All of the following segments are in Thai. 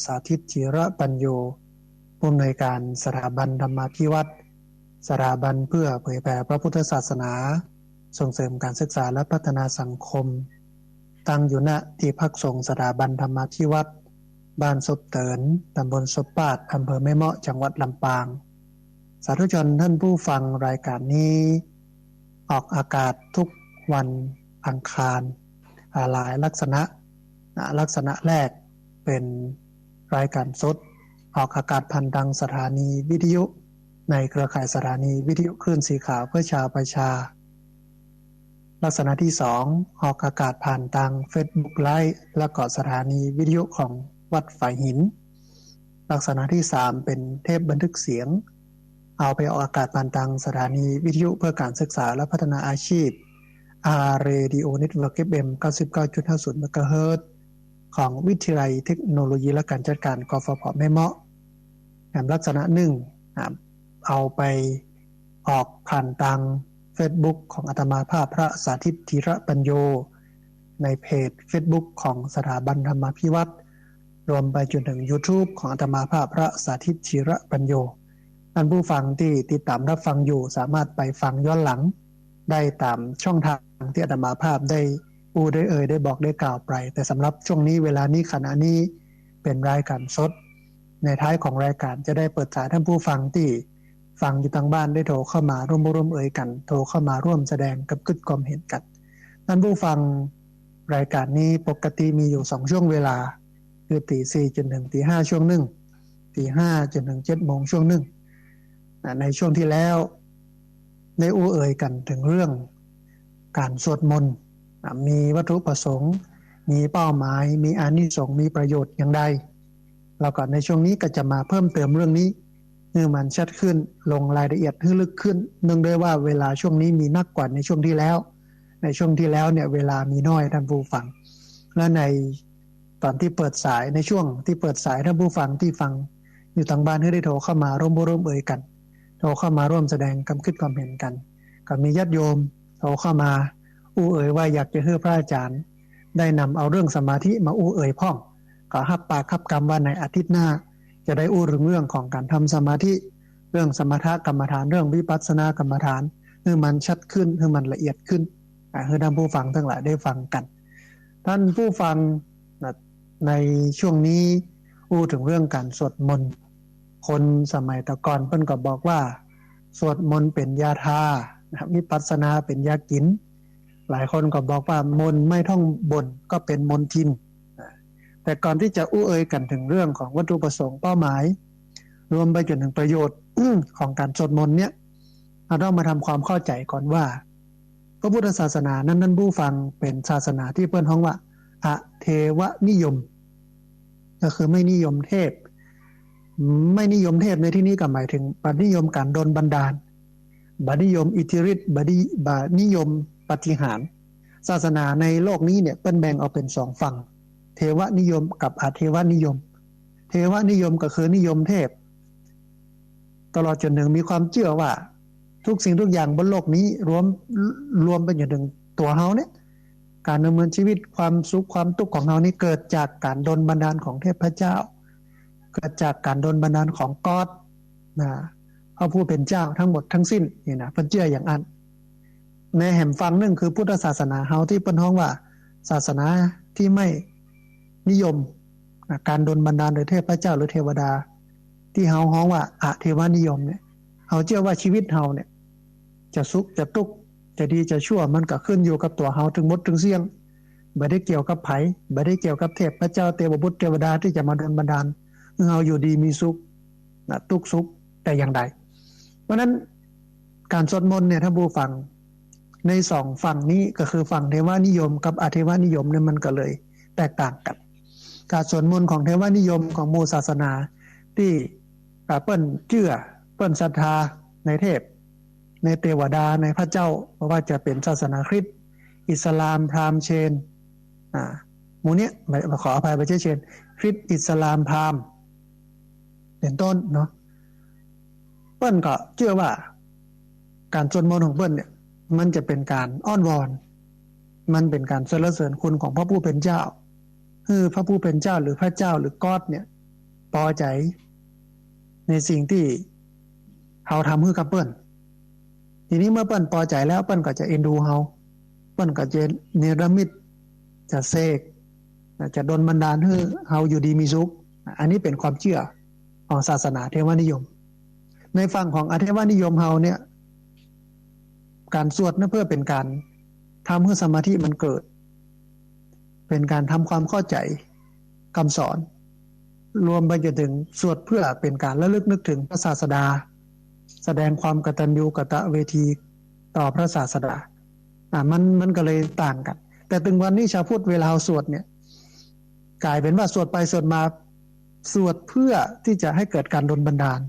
สาธิตจิระปัญโยผู้อำนวยการสถาบันธรรมาภิวัตน์สถาบันเพื่อเผยแผ่พระพุทธศาสนาส่งเสริมการศึกษาและพัฒนาสังคมตั้งอยู่ณที่พักสงฆ์สถาบันธรรมาภิวัตน์บ้านศพเตินตำบลศพปาดอำเภอแม่เมาะจังหวัดลำปางสาธุชนท่านผู้ฟังรายการนี้ออกอากาศทุกวันอังคารหลายลักษณะแรกเป็นรายการสดออกอากาศผ่านทางสถานีวิทยุในเครือข่ายสถานีวิทยุคลื่นสีขาวเพื่อชาวประชาลักษณะที่2ออกอากาศผ่านทาง Facebook Live และก็สถานีวิทยุของวัดฝายหินลักษณะที่3เป็นเทปบันทึกเสียงเอาไปออกอากาศผ่านทางสถานีวิทยุเพื่อการศึกษาและพัฒนาอาชีพ Radio Network FM 99.50 เมกะเฮิรตซ์ของวิทยาลัยเทคโนโลยีและการจัดการกฟผ.แม่เมาะลักษณะ1เอาไปออกผ่านทาง Facebook ของอาตมาภาพพระสาธิตธีระปัญโยในเพจ Facebook ของสถาบันธรรมาภิวัตน์รวมไปจนถึง YouTube ของอาตมาภาพพระสาธิตธีระปัญโยท่านผู้ฟังที่ติดตามรับฟังอยู่สามารถไปฟังย้อนหลังได้ตามช่องทางที่อาตมาภาพได้ได้บอกได้กล่าวไปแต่สำหรับช่วงนี้เวลานี้ขณะนี้เป็นรายการสดในท้ายของรายการจะได้เปิดสายท่านผู้ฟังที่ฟังอยู่ทางบ้านได้โทรเข้ามาร่วมกันโทรเข้ามาร่วมแสดงกับกึศความเห็นกันท่านผู้ฟังรายการนี้ปกติมีอยู่2ช่วงเวลาคือตี 4 จนถึงตี 5ช่วงหนึ่งตี 5 จนถึง 7 โมงช่วงหนึ่งในช่วงที่แล้วได้กันถึงเรื่องการสวดมนต์มีวัตถุประสงค์มีเป้าหมายมีอานิสงส์มีประโยชน์อย่างใดแล้วก็ในช่วงนี้ก็จะมาเพิ่มเติมเรื่องนี้ให้มันชัดขึ้นลงรายละเอียดให้ลึกขึ้นเนื่องด้วยว่าเวลาช่วงนี้มีนักกว่าในช่วงที่แล้วเนี่ยเวลามีน้อยท่านผู้ฟังและในตอนที่เปิดสายในช่วงที่เปิดสายท่านผู้ฟังที่ฟังอยู่ทางบ้านให้ได้โทรเข้ามาร่วมกันโทรเข้ามาร่วมแสดงความคิดความเห็นกันก็มีญาติโยมโทรเข้ามาว่าอยากจะให้พระอาจารย์ได้นำเอาเรื่องสมาธิมาพ่องก็รับปากรับคำว่าในอาทิตย์หน้าจะได้เรื่องของการทำสมาธิเรื่องสมถกรรมฐานเรื่องวิปัสสนากรรมฐานให้มันชัดขึ้นให้มันละเอียดขึ้นให้ท่านผู้ฟังทั้งหลายได้ฟังกันท่านผู้ฟังในช่วงนี้ถึงเรื่องการสวดมนต์คนสมัยตะก่อนเพิ่นก็บอกว่าสวดมนต์เป็นยาทาวิปัสสนาเป็นยากินหลายคนก็บอกว่ามนต์ไม่ท่องบนก็เป็นมนทินแต่ก่อนที่จะกันถึงเรื่องของวัตถุประสงค์เป้าหมายรวมไปจนถึงประโยชน์ของการสวดมนต์เนี่ยเราต้องมาทำความเข้าใจก่อนว่าพระพุทธศาสนานั้นผู้ฟังเป็นศาสนาที่เพิ่นฮ้องว่าอเทวนิยมก็คือไม่นิยมเทพไม่นิยมเทพในที่นี้ก็หมายถึงบัดนิยมการดลบันดาลบัดนิยมอิทธิฤทธิ์บัดนิยมปาฏิหาริย์ศาสนาในโลกนี้เนี่ยเป็นแบ่งออกเป็น2ฝั่งเทวนิยมกับอเทวนิยมเทวนิยมก็คือนิยมเทพตลอดจนถึงมีความเชื่อว่าทุกสิ่งทุกอย่างบนโลกนี้รวมเป็นอยู่ถึงตัวเฮาเนี่ยการดำเนินชีวิตความสุขความทุกข์ของเฮานี่เกิดจากการดลบันดาลของเทพเจ้าเกิดจากการดลบันดาลของกอดพระผู้เป็นเจ้าทั้งหมดทั้งสิ้นนี่นะเพิ่นเชื่ออย่างนั้นในแห่งฟังนึงคือพุทธศาสนาเฮาที่เพิ่นฮ้องว่าศาสนาที่ไม่นิยมการดลบันดาลโดยเทพเจ้าหรือเทวดาที่เฮาฮ้องว่าอเทวนิยมเนี่ยเฮาเชื่อว่าชีวิตเฮาเนี่ยจะสุขจะทุกข์จะดีจะชั่วมันก็ขึ้นอยู่กับตัวเฮาถึงหมดถึงเสี่ยงบ่ได้เกี่ยวกับไผบ่ได้เกี่ยวกับเทพเจ้าเทวบุตรเทวดาที่จะมาดลบันดาลให้เฮาอยู่ดีมีสุขทุกข์สุขแต่อย่างใดเพราะนั้นการสวดมนต์เนี่ยท่านผู้ฟังใน2ฝั่งนี้ก็คือฝั่งเทวนิยมกับอเทวนิยมเนี่ยมันก็เลยแตกต่างกันการสวดมนต์ของเทวนิยมของหมู่ศาสนาที่เปิ้นเชื่อเปิ้นศรัทธาในเทพในเทวดาในพระเจ้าเพราะว่าจะเป็นศาสนาคริสต์อิสลามพราหมณ์เชนหมู่เนี้ยขออภัยไปเชนคริสต์อิสลามพราหมณ์เป็นต้นเนาะเปิ้นก็เชื่อว่าการสวดมนต์ของเปิ้นเนี่ยมันจะเป็นการอ้อนวอนมันเป็นการสรรเสริญคุณของพระผู้เป็นเจ้าคือพระผู้เป็นเจ้าหรือพระเจ้าหรือกอดเนี่ย พอใจในสิ่งที่เราทำให้กับเปิ้นทีนี้เมื่อเปิ้นพอใจแล้วเปิ้นก็จะเอ็นดูเราเปิ้นก็จะเนรมิตจะเสกจะดลบันดาลให้เราอยู่ดีมีสุขอันนี้เป็นความเชื่อของศาสนาเทวนิยมในฝั่งของอเทวนิยมเราเนี่ยการสวดนั้นเพื่อเป็นการทำให้สมาธิมันเกิดเป็นการทำความเข้าใจคำสอนรวมไปจนถึงสวดเพื่อเป็นการระลึกนึกถึงพระศาสดาแสดงความกตัญญูกตเวทีต่อพระศาสดามันก็เลยต่างกันแต่ถึงวันนี้ชาวพุทธเวลาสวดเนี่ยกลายเป็นว่าสวดไปสวดมาสวดเพื่อที่จะให้เกิดการดลบันดาล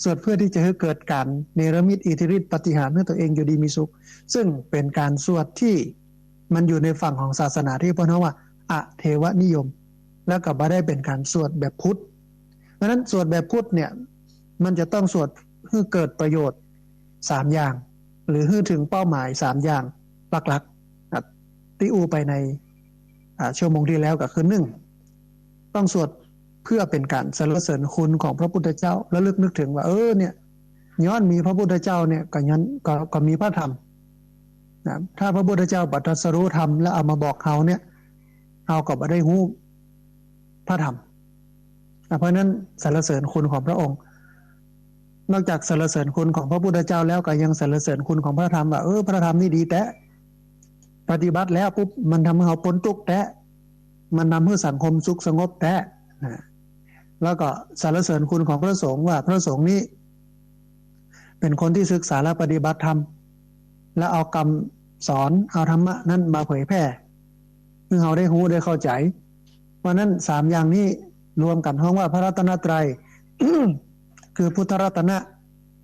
สวดเพื่อที่จะให้เกิดการเนรมิตอิทธิฤทธิปาฏิหาริย์ให้ตัวเองอยู่ดีมีสุขซึ่งเป็นการสวดที่มันอยู่ในฝั่งของศาสนาที่เรียกว่าอเทวนิยมแล้วก็บ่ได้เป็นการสวดแบบพุทธเพราะฉะนั้นสวดแบบพุทธเนี่ยมันจะต้องสวดเพื่อเกิดประโยชน์3อย่างหรือให้ถึงเป้าหมาย3อย่างหลักๆที่อูไปในชั่วโมงที่แล้วก็คือ1ต้องสวดเพื่อเป็นการสรรเสริญคุณของพระพุทธเจ้าและลึกนึกถึงว่าเนี่ยย้อนมีพระพุทธเจ้าเนี่ยก็ย้อนก็มีพระธรรมนะถ้าพระพุทธเจ้าบัตรสรู้ธรรมแล้วเอามาบอกเขาเนี่ยเขาก็บ่ได้ฮู้พระธรรมเพราะนั้นสรรเสริญคุณของพระองค์นอกจากสรรเสริญคุณของพระพุทธเจ้าแล้วก็ยังสรรเสริญคุณของพระธรรมว่าพระธรรมนี่ดีแต่ปฏิบัติแล้วปุ๊บมันทำให้เราพ้นทุกข์แต่มันทำให้สังคมสุขสงบแต่แล้วก็สรรเสริญคุณของพระสงฆ์ว่าพระสงฆ์นี้เป็นคนที่ศึกษาและปฏิบัติธรรมและเอาคำสอนเอาธรรมะนั้นมาเผยแพร่ให้เราได้รู้ได้เข้าใจเพราะนั้น3อย่างนี้รวมกันห้องว่าพระรัตนตรัย คือพุทธรัตนะ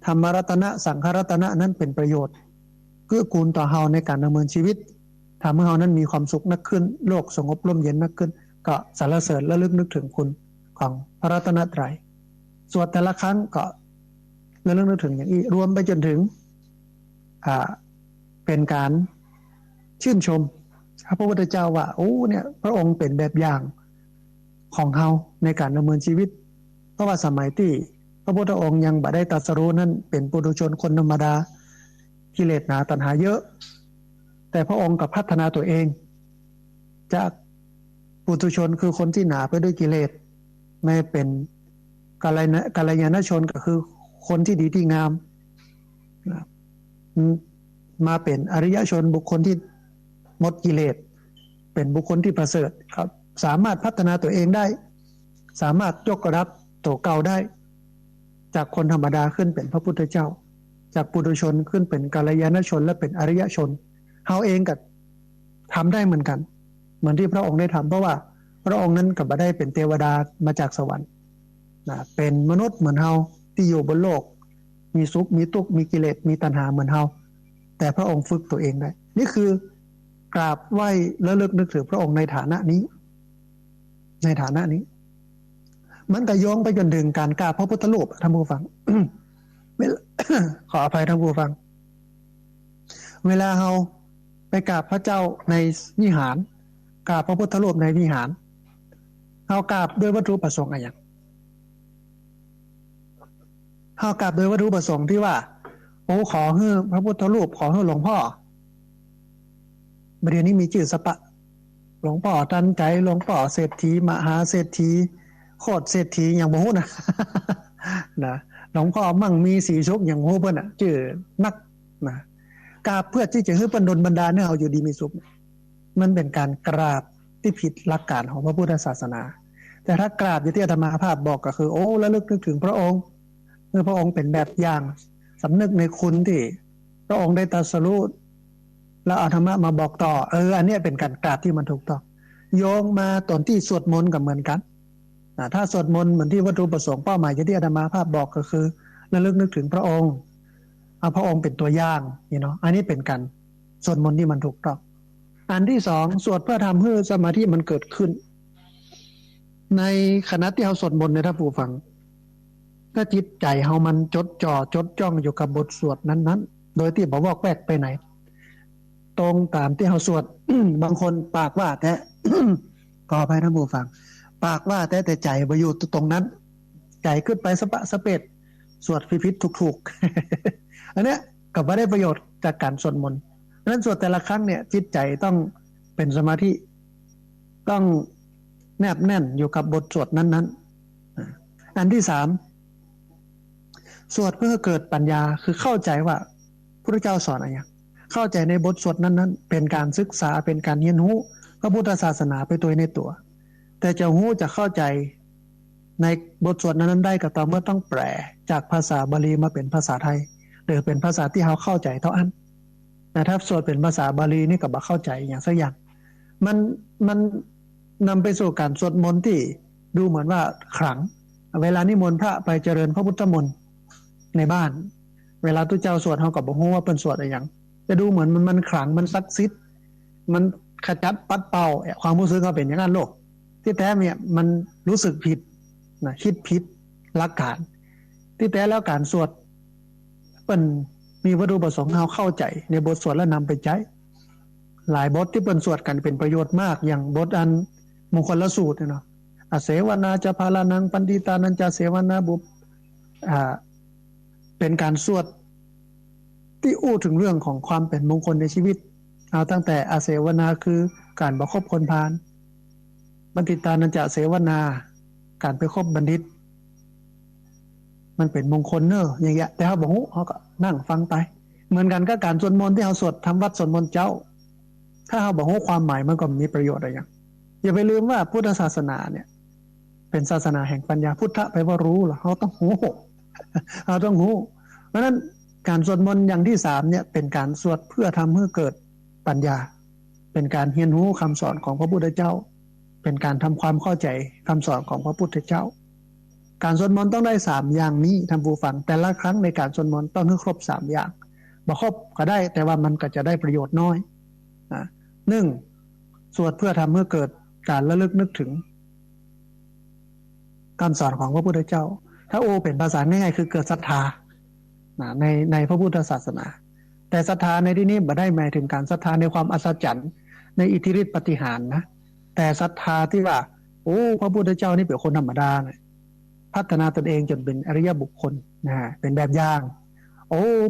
ธรรมรัตนะสังฆรัตนะนั้นเป็นประโยชน์เกื้อกูลต่อเราในการดำเนินชีวิตทำให้เรานั้นมีความสุขนักขึ้นโลกสงบร่มเย็นนักขึ้นก็สรรเสริญและลึกนึกถึงคุณของพระรัตนตรัยสวดแต่ละครั้งก็ระลึกนึกถึงอย่างนี้รวมไปจนถึงเป็นการชื่นชมพระพุทธเจ้าว่าเนี่ยพระองค์เป็นแบบอย่างของเราในการดำเนินชีวิตเพราะว่าสมัยที่พระพุทธองค์ยังบ่ได้ตรัสรู้นั้นเป็นปุถุชนคนธรรมดากิเลสหนาตัณหาเยอะแต่พระองค์ก็พัฒนาตัวเองจากปุถุชนคือคนที่หนาไปด้วยกิเลสไม่เป็นกัลยาณชนก็คือคนที่ดีที่งามมาเป็นอริยชนบุคคลที่หมดกิเลสเป็นบุคคลที่ประเสริฐครับสามารถพัฒนาตัวเองได้สามารถยกระดับตัวเก่าได้จากคนธรรมดาขึ้นเป็นพระพุทธเจ้าจากปุถุชนขึ้นเป็นกัลยาณชนและเป็นอริยชนเฮาเองก็ทำได้เหมือนกันเหมือนที่พระองค์ได้ทำเพราะว่าพระองค์นั้นก็บ่ได้เป็นเทวดามาจากสวรรค์เป็นมนุษย์เหมือนเฮาที่อยู่บนโลกมีสุขมีทุกข์มีกิเลสมีตัณหาเหมือนเฮาแต่พระองค์ฝึกตัวเองได้นี่คือกราบไหว้และลึกนึกถึงพระองค์ในฐานะนี้มันก็โยงไปจนถึงการกราบพระพุทธรูปท่านผู้ฟัง ขออภัยท่านผู้ฟังเวลาเราไปกราบพระเจ้าในวิหารกราบพระพุทธรูปในวิหารเรากราบด้วยวัตถุประสงค์อะไรอย่างเรากราบด้วยวัตถุประสงค์ที่ว่าขอให้พระพุทธรูปขอให้หลวงพ่อประเดี๋ยวนี้มีชื่อสปะหลวงพ่อทันใจหลวงพ่อเศรษฐีมหาเศรษฐีโคตรเศรษฐีอย่างบ่ฮู้นะ นะหลวงพ่อมั่งมีสีสุขอย่างฮู้เพิ่นน่ะชื่อนักนะกราบเพื่อที่จะให้เพิ่นดลบันดาลให้เฮาอยู่ดีมีสุขมันเป็นการกราบที่ผิดหลักการของพระพุทธศาสนาแต่ถ้ากราบอย่างที่อาตมาภาพบอกก็คือระลึกนึกถึงพระองค์เมื่อพระองค์เป็นแบบอย่างสำนึกในคุณที่พระองค์ได้ตรัสรู้แล้วเอาธรรมะมาบอกต่ออันนี้เป็นการกราบที่มันถูกต้องโยงมาตอนที่สวดมนต์ก็เหมือนกันถ้าสวดมนต์เหมือนที่วัตถุประสงค์เป้าหมายที่อาตมาภาพบอกก็คือระลึกนึกถึงพระองค์เอาพระองค์เป็นตัวอย่างอันนี้เป็นการสวดมนต์ที่มันถูกต้องอันที่2สวดเพื่อทำให้สมาธิมันเกิดขึ้นในขณะที่เราสวดมนต์เนี่ยท่านผู้ฟังถ้าจิตใจเรามันจดจ้องอยู่กับบทสวดนั้นๆโดยที่บ่วอกแวกไปไหนตรงตามที่เราสวด บางคนปากว่าแท้ ขออภัยท่านผู้ฟัง ปากว่าแต่ใจไปอยู่ตรงนั้นใจขึ้นไปสปะสเปดสวดพิพิธถูกๆ อันเนี้ยก็ไม่ได้ประโยชน์จากการสวดมนต์เพราะฉะนั้นสวดแต่ละครั้งเนี่ยจิตใจต้องเป็นสมาธิต้องแนบแน่นอยู่กับบทสวดนั้นๆอันที่สามสวดเพื่อเกิดปัญญาคือเข้าใจว่าพระเจ้าสอนอะไรเข้าใจในบทสวดนั้นๆเป็นการศึกษาเป็นการเรียนรู้พระพุทธศาสนาไปตัวในตัวแต่จะรู้จะเข้าใจในบทสวดนั้นได้ก็ต่อเมื่อต้องแปลจากภาษาบาลีมาเป็นภาษาไทยหรือเป็นภาษาที่เราเข้าใจเท่านั้นแต่ถ้าสวดเป็นภาษาบาลีนี่ก็บ่เข้าใจอย่างสักอย่างมันนำไปสู่การสวดมนต์ที่ดูเหมือนว่าขลังเวลานิมนต์พระไปเจริญพระพุทธมนต์ในบ้านเวลาตุเจ้าสวดเขาก็บ่ฮู้ว่าเป็นสวดอะไรอย่างจะดูเหมือนมันขลังมันศักดิ์สิทธิ์มันขจัดปัดเป่าความรู้สึกเขาเป็นอย่างนั้นโลกที่แท้เนี่ยมันรู้สึกผิดนะคิดผิดหลักการที่แท้แล้วการสวดเป็นมีวัตถุประสงค์เราเข้าใจในบทสวดแล้วนำไปใช้หลายบทที่เป็นสวดกันเป็นประโยชน์มากอย่างบทอันมงคลสูตรเนาะอเสวนาจะพาลานังปันติตานันจะเสวนาบุปเป็นการสวดที่อู้ถึงเรื่องของความเป็นมงคลในชีวิตเอาตั้งแต่อาเสวนาคือการประคบคนพาลบัณฑิตานันจะเสวนาการไปคบบัณฑิตมันเป็นมงคลเนอะอย่างเงี้ยแต่เขาบอกเขาก็นั่งฟังไปเหมือนกันก็การสวดมนต์ที่เขาสวดทำวัดสวดมนต์เจ้าถ้าเขาบอกความหมายมันก็มีประโยชน์อะไรอย่างอย่าไปลืมว่าพุทธศาสนาเนี่ยเป็นศาสนาแห่งปัญญาพุทธะแปลว่ารู้เหรอเขาต้องหูเราต้องหูเพราะฉะนั้นการสวดมนต์อย่างที่สามเนี่ยเป็นการสวดเพื่อทำให้เกิดปัญญาเป็นการเรียนรู้คำสอนของพระพุทธเจ้าเป็นการทำความเข้าใจคำสอนของพระพุทธเจ้าการสวดมนต์ต้องได้สามอย่างนี้ท่านผู้ฟังแต่ละครั้งในการสวดมนต์ต้องให้ครบสามอย่างบ่ครบก็ได้แต่ว่ามันก็จะได้ประโยชน์น้อยหนึ่งสวดเพื่อทำให้เกิดการระลึกนึกถึงคำสอนของพระพุทธเจ้าถ้าเป็นภาษาง่ายๆคือเกิดศรัทธาในพระพุทธศาสนาแต่ศรัทธาในที่นี้ไม่ได้หมายถึงการศรัทธาในความอัศจรรย์ในอิทธิฤทธิปาฏิหาริย์นะแต่ศรัทธาที่ว่าพระพุทธเจ้านี่เป็นคนธรรมดานะพัฒนาตนเองจนเป็นอริยบุคคลนะเป็นแบบอย่าง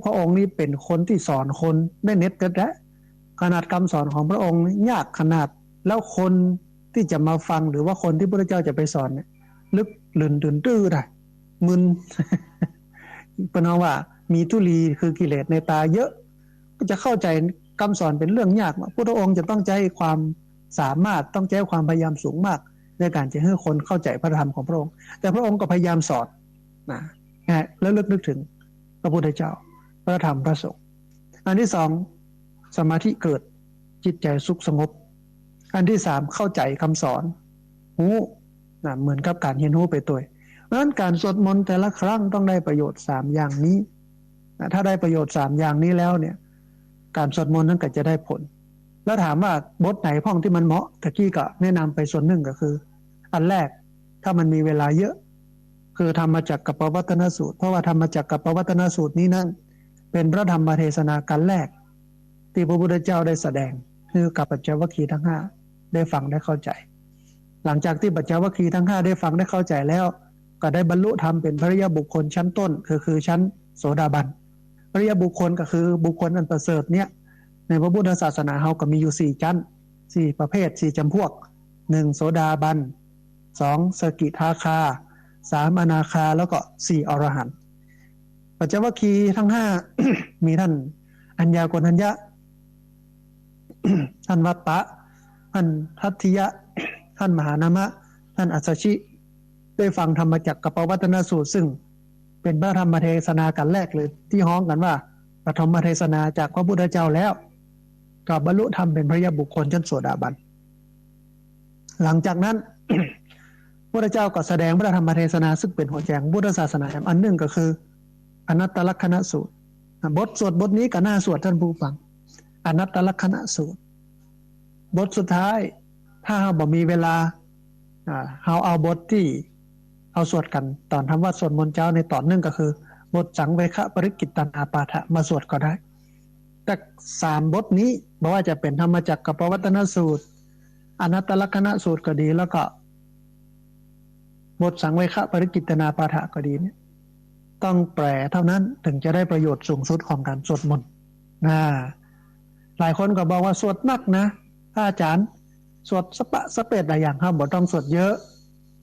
พระองค์นี้เป็นคนที่สอนคนได้เน็ตเด็ดขนาดคำสอนของพระองค์ยากขนาดแล้วคนที่จะมาฟังหรือว่าคนที่พระเจ้าจะไปสอนเนี่ยลึกลื่นตื่นตื้อได้มึนเป็นว่ามีทุลีคือกิเลสในตาเยอะก็จะเข้าใจคำสอนเป็นเรื่องยากพระองค์จะต้องใช้ความสามารถต้องใช้ความพยายามสูงมากในการจะให้คนเข้าใจพระธรรมของพระองค์แต่พระองค์ก็พยายามสอนแล้วนึกถึงพระพุทธเจ้าพระธรรมพระสงฆ์อันที่สองสมาธิเกิดจิตใจสุขสงบอันที่สามเข้าใจคำสอนเหมือนกับการเรียนรู้ไปตัวเพราะฉะนั้นการสวดมนต์แต่ละครั้งต้องได้ประโยชน์3อย่างนี้ถ้าได้ประโยชน์3อย่างนี้แล้วเนี่ยการสวดมนต์นั้นก็จะได้ผลแล้วถามว่าบทไหนพ้องที่มันเหมาะตะกี้ก็แนะนำไปส่วนหนึ่งก็คืออันแรกถ้ามันมีเวลาเยอะคือธรรมจักรกับปวัตตนสูตรเพราะว่าธรรมจักรกับปวัตตนสูตรนี้นั้นเป็นพระธรรมเทศนาการแรกที่พระพุทธเจ้าได้แสดงคือกับปัญจวัคคีย์ทั้ง5ได้ฟังได้เข้าใจหลังจากที่ปัญจวัคคีย์ทั้ง5ได้ฟังได้เข้าใจแล้วก็ได้บรรลุธรรมเป็นพระอริยบุคคลชั้นต้นคือชั้นโสดาบันพระอริยบุคคลก็คือบุคคลอันประเสริฐเนี่ยในพระพุทธศาสนาเฮาก็มีอยู่4ชั้น4ประเภท4จำพวก1โสดาบัน2สกิทาคา3อนาคาแล้วก็4อรหันต์ปัญจวัคคีย์ทั้ง5 มีท่านอัญญาโกณัญญะ ท่านวัตตะท่านทัตถิยะท่านมหานามะท่านอัสสชิได้ฟังธรรมจักรกับปวัตตนสูตรซึ่งเป็นพระธรรมเทศนากันแรกเลยที่ฮ้องกันว่าปฐมเทศนาจากพระพุทธเจ้าแล้วก็บรรลุธรรมเป็นพระอริยบุคคลชั้นโสดาบันหลังจากนั้น พระพุทธเจ้าก็แสดงพระธรรมเทศนาซึ่งเป็นหัวใจของพุทธศาสนาอันหนึ่งก็คืออนัตตลักขณสูตรบทสวดบทนี้ก็น่าสวดท่านผู้ฟังอนัตตลักขณสูตรบทสุดท้ายถ้าเราบ่มีเวลาเราเอาบทที่เอาสวดกันตอนทำวัดสวดมนต์เช้าในตอนนึงก็คือบทสังเวคะปริกิตตัณหาปาฐะมาสวดก็ได้แต่3บทนี้บอกว่าจะเป็นธรรมจักรกับปวัตตนสูตรอนัตตลักขณสูตรก็ดีแล้วก็ บทสังเวคะปริกิตนาปาฐะก็ดีเนี่ยต้องแปลเท่านั้นถึงจะได้ประโยชน์สูงสุดของการสวดมนต์นะหลายคนก็บอกว่าสวดนักนะอาจารย์สวดสปะสเปดอะไรอย่างครับบ่ต้องสวดเยอะ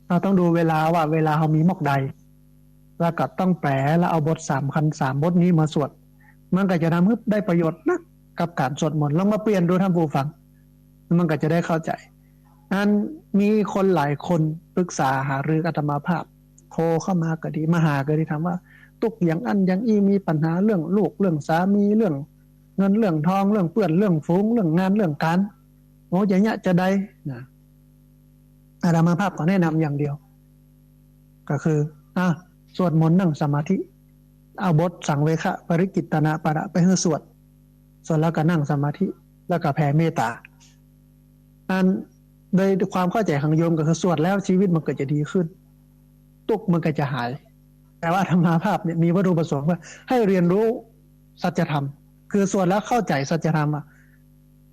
เราต้องดูเวลาว่าเวลาเขามีหมอกใดแล้วก็ต้องแปลแล้วเอาบท3 บทนี้มาสวดมันก็จะทำให้ได้ประโยชน์นักกับการสวดมนต์ลองมาเปลี่ยนดูท่านผู้ฟังมันก็จะได้เข้าใจอันมีคนหลายคนปรึกษาหารืออาตมาภาพโทรเข้ามาก็ดีมาหาก็ดีถามว่าตุกอย่างอันอย่างอีมีปัญหาเรื่องลูกเรื่องสามีเรื่องเงินเรื่องทองเรื่องเปื้อนเรื่องฟุ้งเรื่องงานเรื่องการโอ้อย่างเงี้ยจะได้นะอาตมาภาพก็แนะนำอย่างเดียวก็คือสวดมนต์นั่งสมาธิเอาบทสังเวคะปริกิตนาปาระไปให้สวดแล้วก็นั่งสมาธิแล้วก็แผ่เมตตาอันโดยความเข้าใจของโยมก็คือสวดแล้วชีวิตมันก็จะดีขึ้นทุกข์มันก็จะหายแต่ว่าธรรมาภาพเนี่ยมีวัตถุประสงค์ว่าให้เรียนรู้สัจธรรมคือสวดแล้วเข้าใจสัจธรรม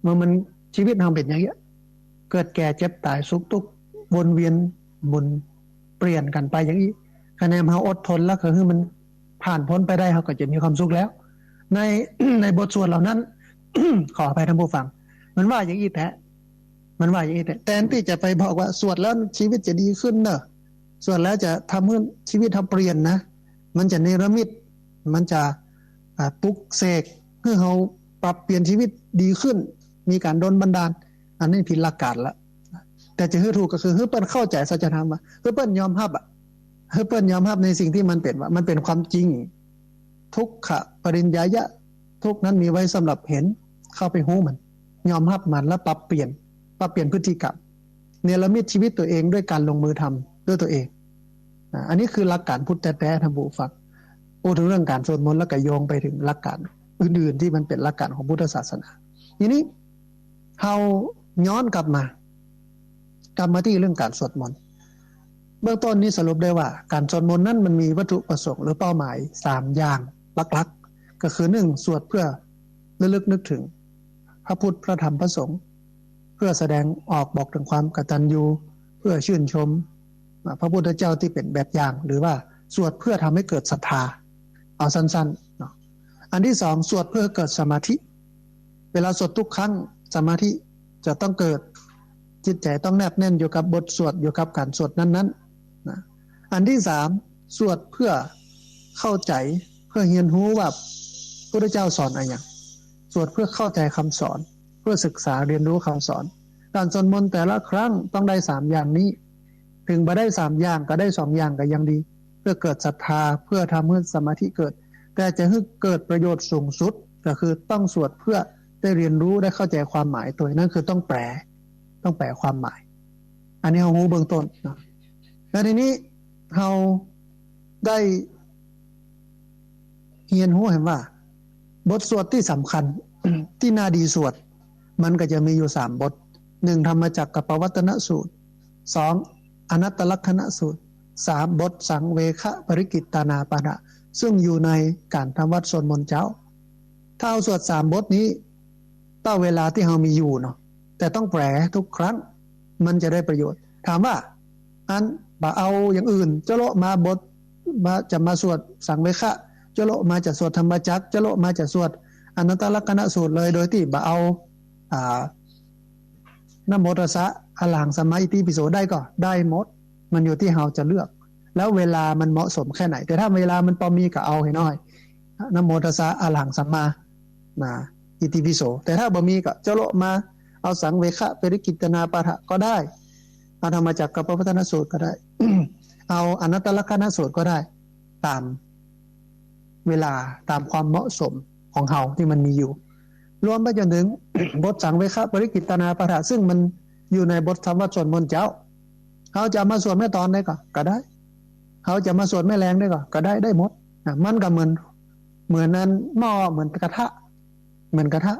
เมื่อมันชีวิตเราเป็นอย่างเงี้ยเกิดแก่เจ็บตายสุขทุกข์วนเวียนหมุนเปลี่ยนกันไปอย่างนี้คะแนนเขาอดทนแล้วก็คือมันผ่านพ้นไปได้เขาก็จะมีความสุขแล้วใน ในบทสวดเหล่านั้น ขออภัยท่านผู้ฟังมันว่าอย่างนี้แท้มันว่าอย่างนี้แทนที่จะไปบอกว่าสวดแล้วชีวิตจะดีขึ้นเนอะสวดแล้วจะทำให้ชีวิตเราเปลี่ยนนะมันจะเนรมิตมันจะปลุกเสกเพื่อเขาปรับเปลี่ยนชีวิตดีขึ้นมีการดลบันดาลอันนี้ผิดหลักการละแต่จะให้ถูกก็คือให้เปิ้ลเข้าใจสัจธรรมว่าให้เปิ้ลยอมรับให้เปิ้ลยอมรับในสิ่งที่มันเป็นว่ามันเป็นความจริงทุกขะปริญญายะทุกนั้นมีไว้สำหรับเห็นเข้าไปหูมันยอมรับมันแล้วปรับเปลี่ยนพฤติกรรมเนรมิตชีวิตตัวเองด้วยการลงมือทำด้วยตัวเองอันนี้คือหลักการพุทธแท้ๆท่านผู้ฟังพูดถึงเรื่องการสวดมนต์แล้วก็โยงไปถึงหลักการอื่นๆที่มันเป็นหลักการของพุทธศาสนาทีนี้เราย้อนกลับมาที่เรื่องการสวดมนต์เบื้องต้นนี้สรุปได้ว่าการสวดมนต์นั้นมันมีวัตถุประสงค์หรือเป้าหมาย3อย่างหลักๆก็คือ1สวดเพื่อระลึกนึกถึงพระพุทธพระธรรมพระสงฆ์เพื่อแสดงออกบอกถึงความกตัญญูเพื่อชื่นชมพระพุทธเจ้าที่เป็นแบบอย่างหรือว่าสวดเพื่อทำให้เกิดศรัทธาเอาสั้นๆเนาะอันที่2สวดเพื่อเกิดสมาธิเวลาสวดทุกครั้งสมาธิจะต้องเกิดจิตใจต้องแนบแน่นอยู่กับบทสวดอยู่กับการสวดนั้นๆนะอันที่3สวดเพื่อเข้าใจเพื่อเรียนรู้ว่าพระพุทธเจ้าสอนอะไรอย่างสวดเพื่อเข้าใจคำสอนเพื่อศึกษาเรียนรู้คำสอนการสวดมนต์แต่ละครั้งต้องได้3อย่างนี้ถึงบ่ได้3อย่างก็ได้2อย่างก็ยังดีเพื่อเกิดศรัทธาเพื่อทำให้สมาธิเกิดแต่จะให้เกิดประโยชน์สูงสุดก็คือต้องสวดเพื่อได้เรียนรู้ได้เข้าใจความหมายตัวนั่นคือต้องแปลความหมายอันนี้เรารู้เบื้องต้นนะแล้วทีนี้เราได้เรียนรู้เห็นว่าบทสวดที่สำคัญ ที่น่าดีสวดมันก็จะมีอยู่3บท1ธรรมจักรปวัตตนสูตร2อนัตตลักษณสูตร3บทสังเวคะปริกิตตานาปานะซึ่งอยู่ในการทำวัดสวดมนต์เจ้าถ้าเอาสวด3บทนี้ต่อเวลาที่เรามีอยู่เนาะแต่ต้องแปลทุกครั้งมันจะได้ประโยชน์ถามว่าอันบ่เอาอย่างอื่นจะโลมาบทจะมาสวดสังเวคะจะโลมาจะสวดธรรมจักรจะโลมาจะสวดอนัตตลักษณสูตรเลยโดยที่บ่เอานะโมตัสสะอะระหังสัมมาอิติปิโสได้ก็ได้หมดมันอยู่ที่เราจะเลือกแล้วเวลามันเหมาะสมแค่ไหนแต่ถ้าเวลามันพอมีก็เอาให้น้อยนะโมตัสสะอะระหังสัมมาอิติปิโสแต่ถ้าบ่มีก็จะโลมาเอาสังเวคะปริกิตนาปาฐะก็ได้เอาธรรมจักรกับปวัตตนสูตรก็ได้ เอาอนัตตลักษณสูตรก็ได้ตามเวลาตามความเหมาะสมของเราที่มันมีอยู่รวมไปจนถึง บทสังเวคะปริกิตนาปาฐะซึ่งมันอยู่ในบทธรรมวัดสวดมนต์เจ้าเขาจะมาสวดแม่ตอนได้ก็ได้เขาจะมาสวดแม่แรงได้ก็ได้หมดมันก็เหมือนนั้นหม้อเหมือนกระทะเหมือนกระทะ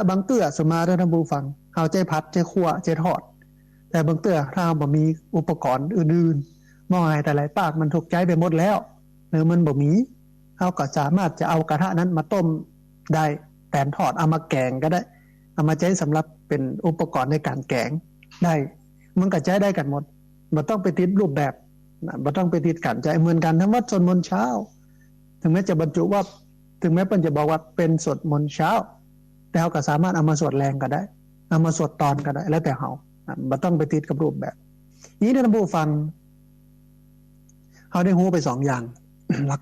บางเตื้อสมาท่านผู้ฟังเอาใจผัดใจคั่วใจทอดแต่บางเตื้อถ้าบ่มีอุปกรณ์อื่นๆหม้อให้แต่หลายปากมันถูกใจไปหมดแล้วหรือมันบ่มีเขาก็สามารถจะเอากระทะนั้นมาต้มได้แตนทอดเอามาแกงก็ได้เอามาใช้สำหรับเป็นอุปกรณ์ในการแกงได้มันก็ใช้ได้กันหมดมันต้องไปติดรูปแบบ ไม่ต้องไปติดขัดใจเหมือนกันทั้งวัดสวดมนต์เช้าถึงแม้จะบรรจุว่าถึงแม้เปิ้นจะบอกว่าเป็นสวดมนต์เช้าแต่เขาก็สามารถเอามาสวดแรงก็ได้เอามาสวดตอนก็ได้แล้วแต่เขาไม่ต้องไปติดกับรูปแบบนี้ท่านผู้ฟังเขาได้หูไป2 อย่าง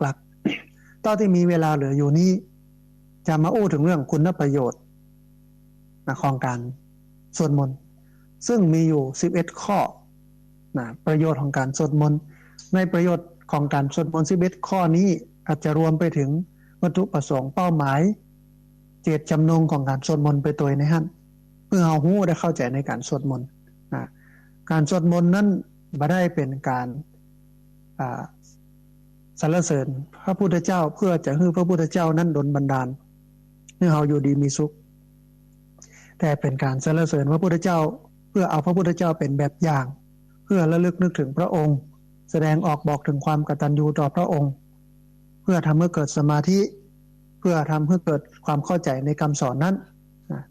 หลักๆตอนที่มีเวลาเหลืออยู่นี้จะมาอู้ถึงเรื่องคุณประโยชน์ของการสวดมนต์ซึ่งมีอยู่11 ข้อประโยชน์ของการสวดมนต์ในประโยชน์ของการสวดมนต์11 ข้อนี้อาจจะรวมไปถึงวัตถุประสงค์เป้าหมายเจตจำนงของการสวดมนต์ไปตัวในหันเพื่อเอาหู้ได้เข้าใจในการสวดมนต์การสวดมนต์นั้นไม่ได้เป็นการสรรเสริญพระพุทธเจ้าเพื่อจะให้พระพุทธเจ้านั้นดลบันดาลให้เราอยู่ดีมีสุขแต่เป็นการสรรเสริญพระพุทธเจ้าเพื่อเอาพระพุทธเจ้าเป็นแบบอย่างเพื่อระลึกนึกถึงพระองค์แสดงออกบอกถึงความกตัญญูต่อพระองค์เพื่อทำให้เกิดสมาธิเพื่อทำให้เกิดความเข้าใจในคำสอนนั้น